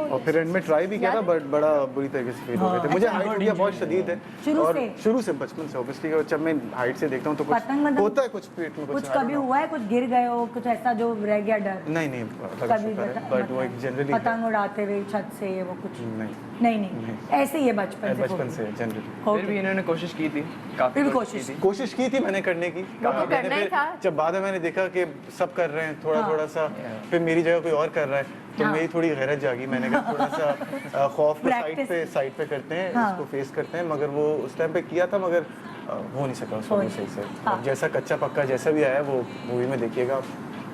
और फिर एंड में ट्राई भी किया था, बट बड़ा बुरी तरीके से फेल हो गए थे। मुझे हाइट फोबिया बहुत शदीद है, शुरू और से? शुरू से बचपन से ऑब्वियसली। जब मैं हाइट से देखता हूँ तो कुछ पतंग मतलब होता है, कुछ पेट में कुछ I don't कभी know। हुआ है, कुछ गिर गए हो, कुछ ऐसा जो रह गया डर? नहीं कभी बट वो एक जनरली पतंग उड़ाते हुए छत से, वो कुछ नहीं, नहीं ऐसे ही है बचपन से जनरली। फिर भी इन्होंने कोशिश की थी, काफी फिर भी कोशिश की थी मैंने करने की। मैंने करना ही फिर था। जब बाद में मैंने देखा कि सब कर रहे हैं थोड़ा सा, फिर मेरी जगह कोई और कर रहा है, तो हाँ। मेरी थोड़ी गैरत जागी। मैंने कहा थोड़ा सा खौफ को Practice। साइड पे करते हैं, हाँ। इसको फेस करते हैं। मगर वो उस टाइम पे किया था, मगर हो नहीं सका उसको सही से। अब जैसा कच्चा पक्का जैसा भी आया वो मूवी में देखिएगा आप।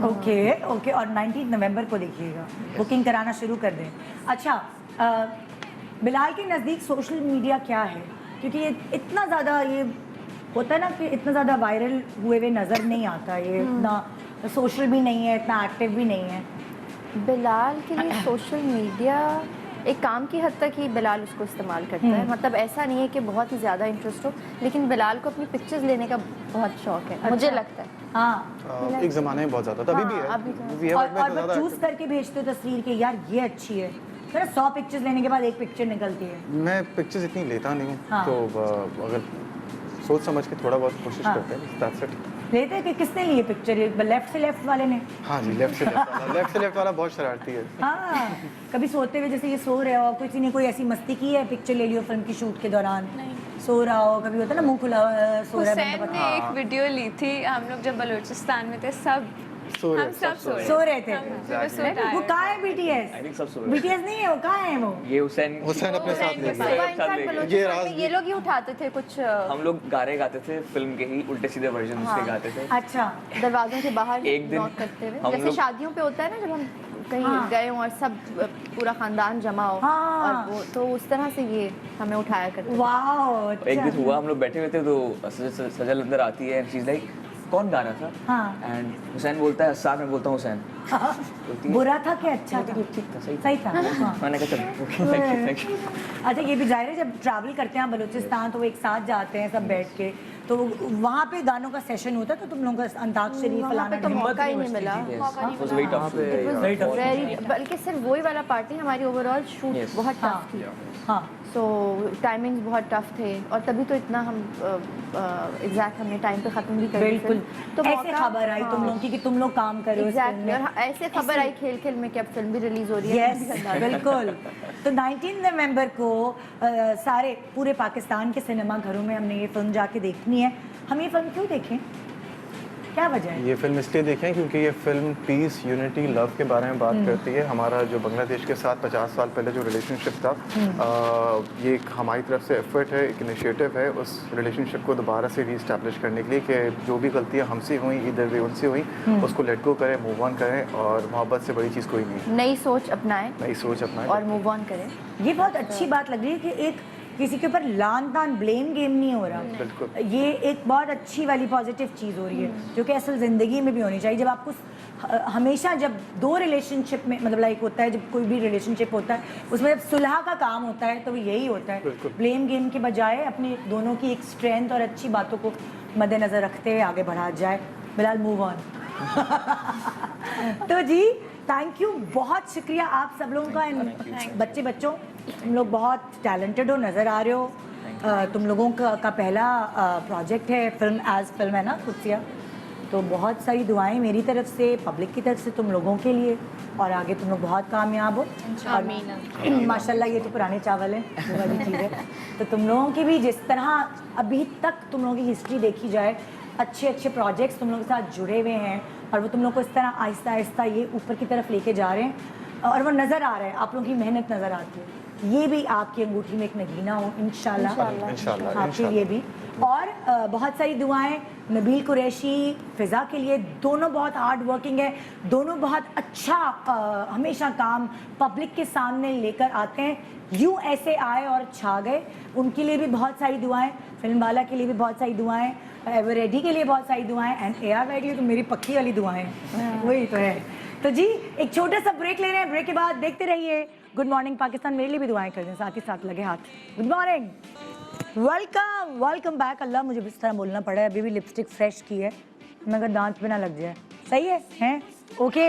ओके और 19 नवंबर को देखिएगा, बुकिंग कराना शुरू कर दें। अच्छा, बिलाल के नज़दीक सोशल मीडिया क्या है? क्योंकि ये इतना ज़्यादा ये होता है ना कि इतना ज़्यादा वायरल हुए हुए नज़र नहीं आता, ये इतना सोशल भी नहीं है, इतना एक्टिव भी नहीं है। बिलाल के लिए सोशल मीडिया एक काम की हद तक ही बिलाल उसको इस्तेमाल करता है। मतलब ऐसा नहीं है कि बहुत ही ज़्यादा इंटरेस्ट हो, लेकिन बिलाल को अपनी पिक्चर्स लेने का बहुत शौक है, मुझे लगता है। हाँ, एक ज़माने में बहुत ज़्यादा था, अभी भी है, अभी तो है। अभी है, और but मैं तो वो ज़्यादा चूज करके भेजते हो तस्वीर के, यार ये अच्छी है। फिर 100 पिक्चर्स लेने के बाद एक पिक्चर निकलती है। मैं पिक्चर्स इतनी लेता नहीं हूँ, हाँ। तो अगर सोच समझ के थोड़ा बहुत कोशिश हाँ। करते हैं, that's it। लेते कि किसने लिए पिक्चर? लेफ्ट से लेफ्ट वाले ने? हाँ जी, लेफ्ट से लेफ्ट वाला बहुत शरारती है। हाँ, कभी सोते हुए जैसे ये सो रहे हो, किसी ने कोई ऐसी मस्ती की है, पिक्चर ले लियो फिल्म की शूट के दौरान? सो रहा हो, कभी होता है ना मुंह खुला सो रहा है हुसैन ने एक वीडियो ली थी, हम लोग जब बलूचिस्तान में थे, सब हम सब सो रहे थे। वो कहाँ है आई थिंक सब सो रहे BTS नहीं है, वो कहाँ है वो? ये हुसैन अपने साथ ले सुबह गया। इंसान बलूचिस्तान में ये लोग ही उठाते थे कुछ हम लोग गाने गाते थे, फिल्म के ही उल्टे सीधे वर्जन उसके गाते थे। अच्छा, दरवाजों के बाहर एक दिन नॉक करते हुए, हम जैसे लोग- शादियों पे होता है ना, जब हम कहीं हाँ। गए हों और सब पूरा खानदान जमा हो, हाँ। और वो तो उस तरह से ये हमें उठाया करते थे। वाओ, एक दिन हुआ, हम लोग बैठे हुए थे तो सजल अंदर आती है, शी इज लाइक कौन गा रहा था? हाँ। एंड हुसैन बोलता है, साथ में बोलता हूँ हुसैन। बोलती है, बुरा था कि अच्छा था? ठीक था, सही था। हाँ। मैंने कहा चल थैंक यू। अच्छा, ये भी जाहिर है जब ट्रैवल करते हैं बलूचिस्तान तो वो एक साथ जाते हैं सब बैठ के, तो वहाँ पे गानों का सेशन होता है, तो तुम लोगों का अंताक्षरी वहाँ फलाना पे तो मौका ही नहीं मिला। It was very tough. Very tough. बल्कि सिर्फ वही वाला पार्ट नहीं, हमारी ओवरऑल शूट Yes. बहुत हाँ। टफ थी। हाँ, सो टाइमिंग्स बहुत टफ थे, और तभी तो इतना हम एग्जैक्ट हमने टाइम पे ख़त्म भी कर दिया बिल्कुल। तो ऐसे मौका- खबर आई तुम हाँ। लोगों की कि तुम लोग काम कर रहे हो इस फिल्म एग्जैक्टली, में। और ऐसे खबर आई खेल खेल में कि अब फिल्म भी रिलीज हो रही है। यस बिल्कुल। तो 19 नवंबर को सारे पूरे पाकिस्तान के सिनेमा घरों में हमने ये फिल्म जाके देखनी है। हम ये फिल्म क्यों देखें, क्या वजह है? ये फिल्म इसलिए देखें क्योंकि ये फिल्म पीस, यूनिटी, लव के बारे में बात करती है। हमारा जो बांग्लादेश के साथ 50 साल पहले जो रिलेशनशिप था, ये एक हमारी तरफ से एफर्ट है, एक इनिशिएटिव है उस रिलेशनशिप को दोबारा से रीस्टैब्लिश करने के लिए कि जो भी गलतियाँ हमसे हुई, इधर भी उनसे हुई, उसको लेट गो करें, मूव ऑन करें, और मोहब्बत से बड़ी चीज़ कोई नहीं। नई सोच अपनाएं, नई सोच अपनाएं और मूव ऑन करें। ये बहुत अच्छी बात लग रही है कि एक किसी के ऊपर लान तान ब्लेम गेम नहीं हो रहा। बिल्कुल। ये एक बहुत अच्छी वाली पॉजिटिव चीज़ हो रही है जो कि असल ज़िंदगी में भी होनी चाहिए। जब आपको हमेशा जब दो रिलेशनशिप में मतलब लाइक होता है, जब कोई भी रिलेशनशिप होता है उसमें जब सुलह का काम होता है तो यही होता है, ब्लेम गेम के बजाय अपने दोनों की एक स्ट्रेंथ और अच्छी बातों को मद्देनज़र रखते हुए आगे बढ़ा जाए। Bilal move on. तो जी थैंक यू, बहुत शुक्रिया आप सब लोगों का। बच्चों तुम लोग बहुत टैलेंटेड हो, नज़र आ रहे हो। तुम लोगों का पहला प्रोजेक्ट है, फिल्म है ना कुर्सिया। तो बहुत सारी दुआएं मेरी तरफ से, पब्लिक की तरफ से तुम लोगों के लिए, और आगे तुम लोग बहुत कामयाब हो। और माशाल्लाह ये तो पुराने चावल हैं, वो वाली चीज़ है। तो तुम लोगों की भी जिस तरह अभी तक तुम लोगों की हिस्ट्री देखी जाए, अच्छे अच्छे प्रोजेक्ट्स तुम लोगों के साथ जुड़े हुए हैं, और वो तुम लोग को इस तरह आहिस्ता आहिस्ता ये ऊपर की तरफ लेके जा रहे हैं, और वो नज़र आ रहा है, आप लोगों की मेहनत नज़र आती है। ये भी आपकी अंगूठी में एक नगीना हो इंशाल्लाह आपके लिए भी। और बहुत सारी दुआएं नबील कुरैशी, फ़िज़ा के लिए। दोनों बहुत हार्ड वर्किंग है, दोनों बहुत अच्छा हमेशा काम पब्लिक के सामने लेकर आते हैं। यूँ ऐसे आए और छा गए, उनके लिए भी बहुत सारी दुआएं। फिल्म वाला के लिए भी बहुत सारी दुआएं, एवर रेडी के लिए बहुत सारी दुआएं, एंड AR वाई के लिए तो मेरी पक्की वाली दुआएं वही तो है। तो जी एक छोटा सा ब्रेक ले रहे हैं, ब्रेक के बाद देखते रहिए गुड मॉर्निंग पाकिस्तान। मेरे लिए भी दुआएं कर दें, साथ ही साथ लगे हाथ। Good morning, welcome back. Allah मुझे इस तरह बोलना पड़ा है, अभी भी लिपस्टिक फ्रेश की है, मगर दांत पे ना लग जाए। सही है हैं? ओके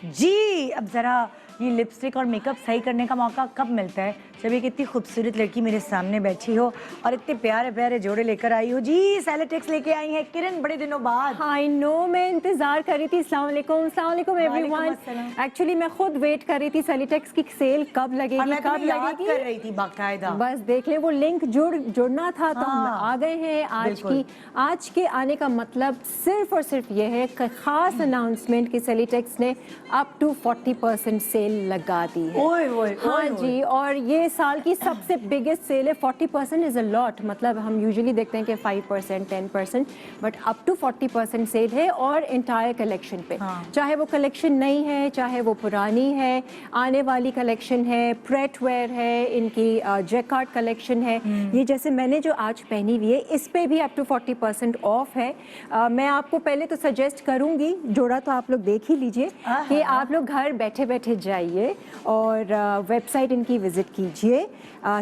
जी। अब ज़रा ये लिपस्टिक और मेकअप सही करने का मौका कब मिलता है? जब एक इतनी खूबसूरत लड़की मेरे सामने बैठी हो और इतने प्यारे प्यारे जोड़े लेकर आई हो। जी सेलेटेक्स लेके आई हैं किरण, बड़े दिनों बाद। आई नो, मैं इंतजार कर रही थी। अस्सलाम वालेकुम एवरीवन। एक्चुअली मैं खुद वेट कर रही थी सेलेटेक्स की सेल कब लगेगी, कब लगेगी, कर रही थी बाकायदा। बस देख ले, वो लिंक जुड़ना था तो हम आ गए हैं। आज के आने का मतलब सिर्फ और सिर्फ ये है कि खास अनाउंसमेंट कि सेलेटेक्स ने अप टू 40% सेल लगा दी है। हाँ जी, और ये साल की सबसे बिगेस्ट सेल है। 40% इज़ अ लॉट, मतलब हम यूजुअली देखते हैं कि 5%, 10%, बट अप टू 40% सेल है, और इंटायर कलेक्शन पे। चाहे वो कलेक्शन नई है, चाहे वो पुरानी है, आने वाली कलेक्शन है, प्रेट वेयर है, इनकी जैकार्ड कलेक्शन है। ये जैसे मैंने जो आज पहनी हुई है, इस पे भी अप टू 40% ऑफ है। मैं आपको पहले तो सजेस्ट करूँगी, जोड़ा तो आप लोग देख ही लीजिए, कि आप लोग घर बैठे बैठे जाइए और वेबसाइट इनकी विजिट कीजिए।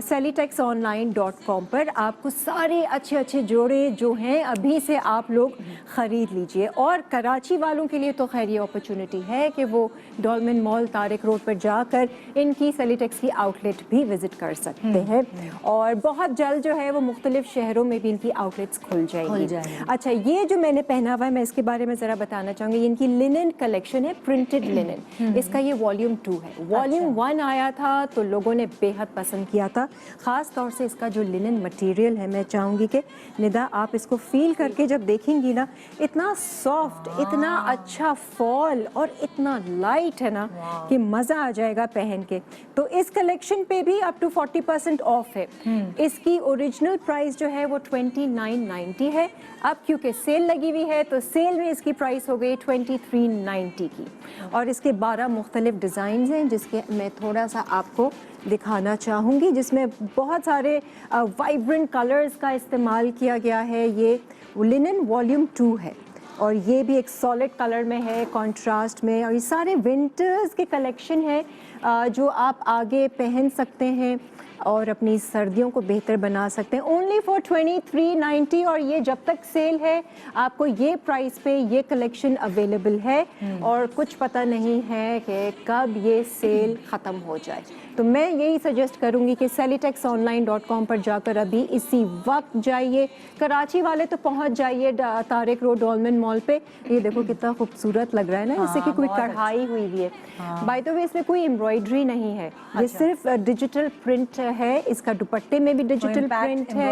celitexonline.com पर आपको सारे अच्छे अच्छे जोड़े जो हैं अभी से आप लोग ख़रीद लीजिए। और कराची वालों के लिए तो खैर ये अपॉर्चुनिटी है कि वो डॉल्मेन मॉल तारिक रोड पर जाकर इनकी सेलिटेक्स की आउटलेट भी विज़िट कर सकते हैं, और बहुत जल्द जो है वो मुख्तलिफ शहरों में भी इनकी आउटलेट्स खुल जाएंगी। अच्छा, ये जो मैंने पहना हुआ है, मैं इसके बारे में ज़रा बताना चाहूँगी। इनकी लिनन कलेक्शन है, प्रिंटेड लिनन। इसका ये वॉल्यूम 2 है। वॉल्यूम 1 आया था तो लोगों ने बेहद पसंद किया था, ख़ास तौर से इसका जो लिनन मटेरियल है। मैं चाहूँगी कि निदा आप इसको फील करके जब देखेंगी ना, इतना सॉफ्ट, इतना अच्छा फॉल और इतना लाइट है ना कि मज़ा आ जाएगा पहन के। तो इस कलेक्शन पे भी अप टू 40% ऑफ है। इसकी ओरिजिनल प्राइस जो है वो 2990 है। अब क्योंकि सेल लगी हुई है तो सेल में इसकी प्राइस हो गई 2390 की। और इसके 12 मुख्तलिफ डिज़ाइन हैं जिसके मैं थोड़ा सा आपको दिखाना चाहूँगी, जिसमें बहुत सारे वाइब्रेंट कलर्स का इस्तेमाल किया गया है। ये लिनन वॉल्यूम 2 है, और ये भी एक सॉलिड कलर में है, कंट्रास्ट में, और ये सारे विंटर्स के कलेक्शन है जो आप आगे पहन सकते हैं और अपनी सर्दियों को बेहतर बना सकते हैं। ओनली फॉर 2390, और ये जब तक सेल है आपको ये प्राइस पे ये कलेक्शन अवेलेबल है, और कुछ पता नहीं है कि कब ये सेल ख़त्म हो जाए। तो मैं यही सजेस्ट करूँगी कि celitexonline.com पर जाकर अभी इसी वक्त जाइए। कराची वाले तो पहुँच जाइए तारिक रोड डॉल्मेन मॉल मॉल पे। ये देखो कितना खूबसूरत लग रहा है ना, जैसे कि कोई कढ़ाई हुई हुई है। बाय द वे इसमें कोई एम्ब्रॉयडरी नहीं है, ये सिर्फ डिजिटल प्रिंट है। इसका दुपट्टे में भी डिजिटल प्रिंट है,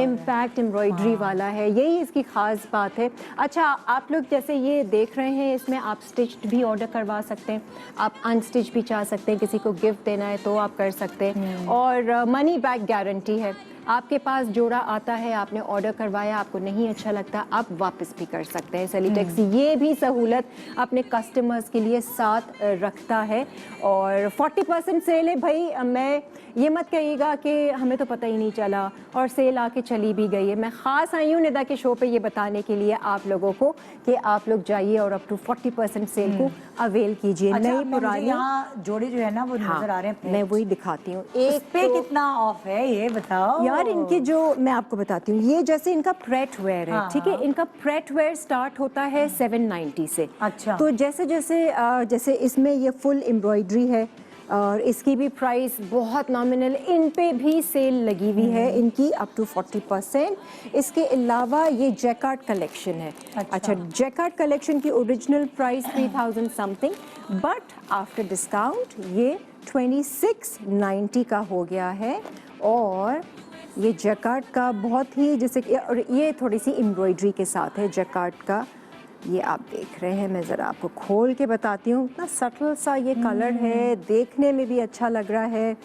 इम्पैक्ट एम्ब्रॉयडरी वाला है, यही इसकी ख़ास बात है। अच्छा, आप लोग जैसे ये देख रहे हैं, इसमें आप स्टिच्ड भी ऑर्डर करवा सकते हैं, आप अनस्टिच भी चाह सकते हैं, किसी को गिफ्ट देना है तो आप कर सकते हैं। और मनी बैक गारंटी है, आपके पास जोड़ा आता है, आपने ऑर्डर करवाया, आपको नहीं अच्छा लगता, आप वापस भी कर सकते हैं। सेलिटेक्स ये भी सहूलत अपने कस्टमर्स के लिए साथ रखता है। और 40% सेल है भाई, मैं ये मत कहिएगा कि हमें तो पता ही नहीं चला और सेल आके चली भी गई है। मैं ख़ास आई हूँ निदा के शो पे ये बताने के लिए आप लोगों को कि आप लोग जाइए और अप टू 40% सेल को अवेल कीजिए। अच्छा, नई पुरानी यहाँ जोड़े जो है ना वो नजर आ रहे हैं, मैं वही दिखाती हूँ। एक पे कितना ऑफ है ये बताओ यार। इनके जो मैं आपको बताती हूँ, ये जैसे इनका प्रेट वेयर है, ठीक है, इनका प्रेट वेयर स्टार्ट होता है 790 से। अच्छा, तो जैसे जैसे जैसे इसमें ये फुल एम्ब्रॉयडरी है और इसकी भी प्राइस बहुत नॉमिनल, इन पे भी सेल लगी हुई है इनकी अप टू 40%। इसके अलावा ये जैकार्ड कलेक्शन है। अच्छा, जैकार्ड कलेक्शन की original price 3000 something, but after discount ये 2690 का हो गया है। और ये जैकार्ड का बहुत ही जैसे कि, और ये थोड़ी सी एम्ब्रॉयडरी के साथ है जैकार्ड का, ये आप देख रहे हैं, मैं ज़रा आपको खोल के बताती हूँ। इतना सटल सा ये कलर है, देखने में भी अच्छा लग रहा है।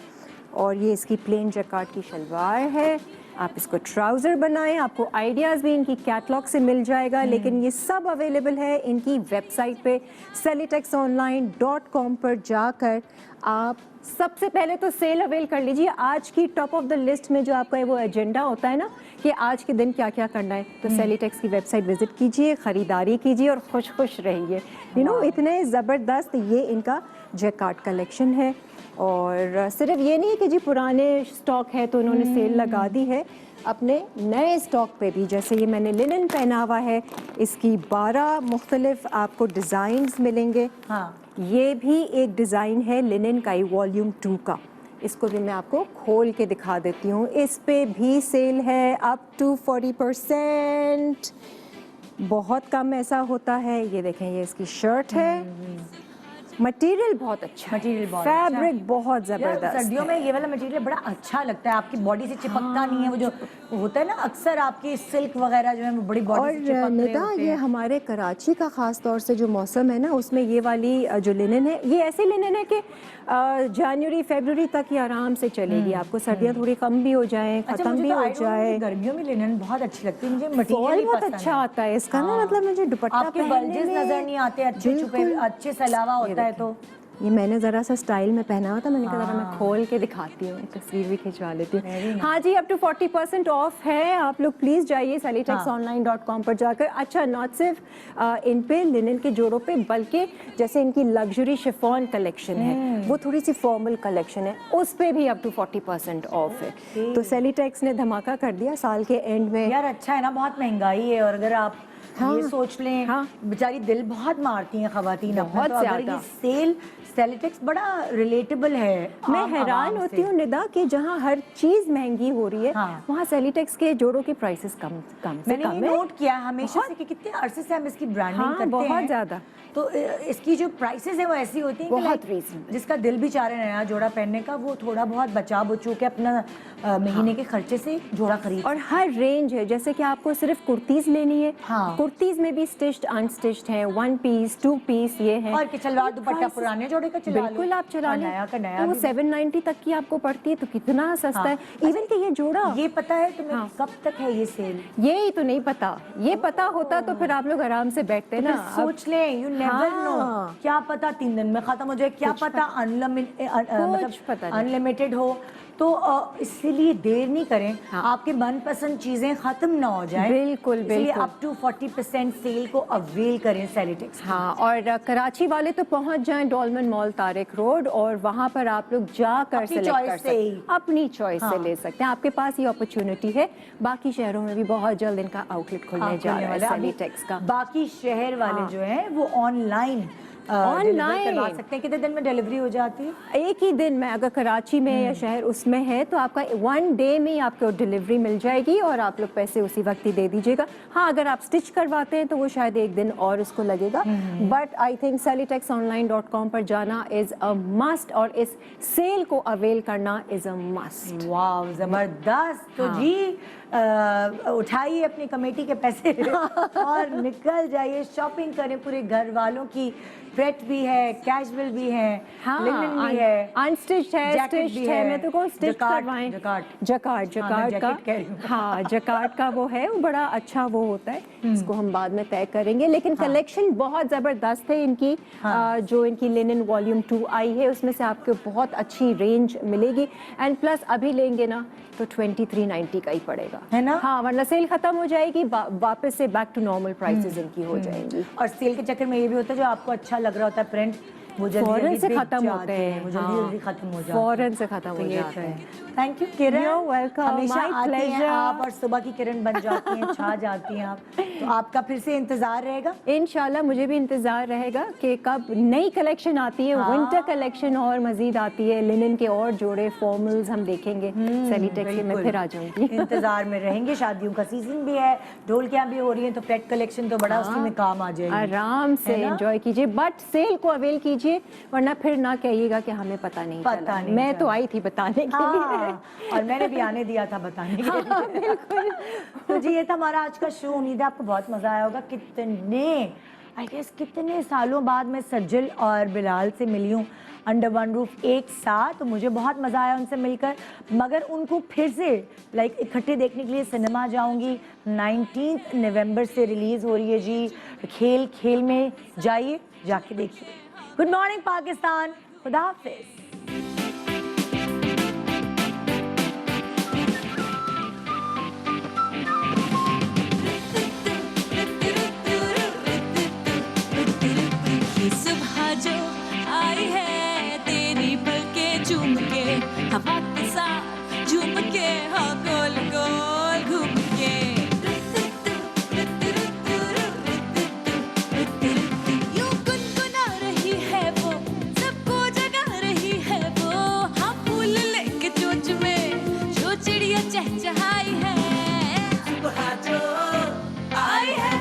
और ये इसकी प्लेन जैकार्ड की शलवार है, आप इसको ट्राउज़र बनाएं, आपको आइडियाज़ भी इनकी कैटलॉग से मिल जाएगा। लेकिन ये सब अवेलेबल है इनकी वेबसाइट पे selitexonline.com पर जाकर। आप सबसे पहले तो सेल अवेल कर लीजिए। आज की टॉप ऑफ द लिस्ट में जो आपका वो एजेंडा होता है ना कि आज के दिन क्या क्या करना है, तो सेलिटेक्स की वेबसाइट विजिट कीजिए, ख़रीदारी कीजिए और खुश खुश रहिए। यू नो, इतने ज़बरदस्त ये इनका जैकार्ड कलेक्शन है। और सिर्फ ये नहीं है कि जी पुराने स्टॉक है तो उन्होंने सेल लगा दी है, अपने नए स्टॉक पे भी, जैसे ये मैंने लिनन पहना हुआ है, इसकी 12 मुख्तलिफ आपको डिज़ाइंस मिलेंगे। ये भी एक डिज़ाइन है लिनन का ही वॉल्यूम 2 का, इसको भी मैं आपको खोल के दिखा देती हूँ। इस पे भी सेल है अप टू 40%, बहुत कम ऐसा होता है। ये देखें, ये इसकी शर्ट है, मटेरियल बहुत अच्छा, मटेरियल बहुत फैब्रिक अच्छा, बहुत ज़बरदस्त। सर्दियों में ये वाला मटेरियल बड़ा अच्छा लगता है, आपकी बॉडी से चिपकता नहीं है। वो जो होता है ना अक्सर आपकी सिल्क वगैरह जो है वो बड़ी बॉडी से चिपक रहे होते हैं। और ये हमारे कराची का ख़ास तौर से जो मौसम है ना, उसमें ये वाली जो लिनन है, ये ऐसे लिनन है कि जनवरी फरवरी तक ही आराम से चलेगी। आपको सर्दियाँ थोड़ी कम भी हो जाए, ख़त्म भी हो जाए। गर्मियों में लिनन बहुत अच्छी लगती है मुझे, मटेरियल बहुत अच्छा आता है इसका ना, मतलब मुझे दुपट्टा आपके बल्जेस नजर नहीं आते, अच्छे छुपे अच्छे सलावा होता है। तो ये मैंने ज़रा सा स्टाइल में पहना हुआ था, मैंने कहा मैं खोल के दिखाती हूँ, तस्वीर भी खिंचवा लेती हूँ। हाँ जी, अप टू 40% ऑफ है, आप लोग प्लीज़ जाइए selitexonline.com पर जाकर। अच्छा, नॉट सिर्फ इन पे लिनन के जोड़ों पे, बल्कि जैसे इनकी लग्जरी शिफॉन कलेक्शन है, वो थोड़ी सी फॉर्मल कलेक्शन है, उस पे भी अप टू 40% ऑफ है। तो सेलिटेक्स ने धमाका कर दिया साल के एंड में। यार अच्छा है ना, बहुत महंगाई है, और अगर आप ये सोच लें, बेचारी दिल बहुत मारती हैं ख़वातीन, बहुत तो अगर ये सेल सेलिटेक्स बड़ा रिलेटेबल है। मैं हैरान होती हूँ निदा कि जहाँ हर चीज़ महंगी हो रही है, वहाँ सेलिटेक्स के जोड़ों की प्राइसेस कम से कम है। नोट किया हमेशा से कि कितने अरसे से हम इसकी ब्रांडिंग करते हैं, बहुत ज़्यादा। तो इसकी जो प्राइसेस है वो ऐसी होती हैं बहुत रीजनेबल, जिसका दिल भी चाह रहा है नया जोड़ा पहनने का, वो थोड़ा बहुत बचा बचू के अपना महीने के खर्चे से जोड़ा खरीद। और हर रेंज है, जैसे कि आपको सिर्फ कुर्तीज़ लेनी है, कुर्तीज़ में भी स्टिच्ड अनस्टिच्ड है, 1 पीस 2 पीस ये है, और कि सलवार दुपट्टा पुराने जोड़े का चला बिल्कुल आप चला लें, नया का नया, तो वो 790 तक की आपको पड़ती है, तो कितना सस्ता है। इवन कि ये जोड़ा, ये पता है तुम्हें कब तक है ये सेल? यही तो नहीं पता, ये पता होता तो फिर आप लोग आराम से बैठते ना। सोच लें, यू नेवर नो, क्या पता 3 दिन में खत्म हो जाए, क्या पता अनलिमिटेड हो। तो इसीलिए देर नहीं करें, आपके मनपसंद चीजें खत्म ना हो जाए। बिल्कुल बिल्कुल, अप टू 40% सेल को अवेल करें सेलिटेक्स। हाँ, और कराची वाले तो पहुंच जाएं डॉलमेन मॉल तारिक रोड, और वहां पर आप लोग जाकर सेलेक्ट कर सकते हैं, अपनी चॉइस से ले सकते हैं। आपके पास ये अपॉर्चुनिटी है। बाकी शहरों में भी बहुत जल्द इनका आउटलेट खुलने जा रहा है सेलिटेक्स का। बाकी शहर वाले जो है वो ऑनलाइन Online। करवा सकते हैं? कितने दिन में डिलीवरी हो जाती है? एक ही दिन में, अगर कराची में या शहर उसमें है तो आपका 1 डे में ही आपको डिलीवरी मिल जाएगी और आप लोग पैसे उसी वक्त ही दे दीजिएगा। हाँ, अगर आप स्टिच करवाते हैं तो वो शायद एक दिन और उसको लगेगा, बट आई थिंक cellytexonline.com पर जाना इज़ अ मस्ट और इस सेल को अवेल करना इज़ अ मस्ट। वाह, जबरदस्त। तो हाँ। जी उठाइए अपनी कमेटी के पैसे और निकल जाइए, शॉपिंग करें पूरे घर वालों की। प्रेट भी है, कैजुअल भी है, लिनन भी है, अनस्टिच्ड है, जैकेट भी स्टिच्ड है। मैं तो कहूँ स्टिच जकार्ड, करवाएं। जकार्ड। जकार्ड हाँ, मैं का जैकेट कह रही हूँ। हाँ, जकार्ड का वो है, वो बड़ा अच्छा वो होता है, इसको हम बाद में तय करेंगे। लेकिन कलेक्शन बहुत ज़बरदस्त है इनकी। जो इनकी लिनन वॉल्यूम 2 आई है उसमें से आपको बहुत अच्छी रेंज मिलेगी, एंड प्लस अभी लेंगे ना तो 2390 का ही पड़ेगा, है ना? हाँ, वरना सेल खत्म हो जाएगी, वापस से बैक टू नॉर्मल प्राइसेस इनकी हो जाएंगी। और सेल के चक्कर में ये भी होता है जो आपको अच्छा लग रहा होता है प्रिंट, वो जल्दी फौरन जल्दी से बिक खत्म जाते होते हैं, वो जल्दी जल्दी खत्म हो जाते हैं, फौरन से खत्म तो हो ये जाते तो है। हैं। Thank you Kiran, You're welcome, हमेशा my आती हैं pleasure। आप और सुबह की किरण बन जाती हैं, छा जाती हैं आप। तो आपका फिर से इंतजार रहेगा। इंशाल्लाह मुझे भी इंतज़ार रहेगा कि कब नई कलेक्शन आती है, विंटर कलेक्शन और मज़ीद आती है, लिनन के और जोड़े फॉर्मल्स हम देखेंगे सेलीटेक्स के। मैं फिर आ जाऊंगी। इंतजार में रहेंगे, शादियों का सीजन भी है, ढोलकियां भी हो रही हैं, तो पेट कलेक्शन तो बड़ा उसी में काम आ जाएगी। आराम से है ना? एंजॉय कीजिए, बट सेल को अवेल कीजिए, वरना फिर ना कहिएगा कि हमें पता नहीं चला। मैं तो आई थी बताने के लिए। और मैंने भी आने दिया था बताने के लिए। बिल्कुल। तो जी ये था हमारा आज का शो। उम्मीद है आपको बहुत मजा आया होगा। कितने सालों बाद मैं सज्जल और बिलाल से मिली हूँ अंडर वन रूफ एक साथ, तो मुझे बहुत मज़ा आया उनसे मिलकर। मगर उनको फिर से इकट्ठे देखने के लिए सिनेमा जाऊंगी। 19 नवंबर से रिलीज़ हो रही है जी खेल खेल में, जाइए जाके देखिए। गुड मॉर्निंग पाकिस्तान, खुदा हाफिज़। सुबह जो आई है तेरी पलके चूम के, हवा के साथ झूम के, हाँ गोल गोल घूम के, यूं गुनगुना रही है वो, सबको जगा रही है वो, हाँ फूल लेके चोंच में जो चिड़िया चहचहाई है। सुबह जो आई है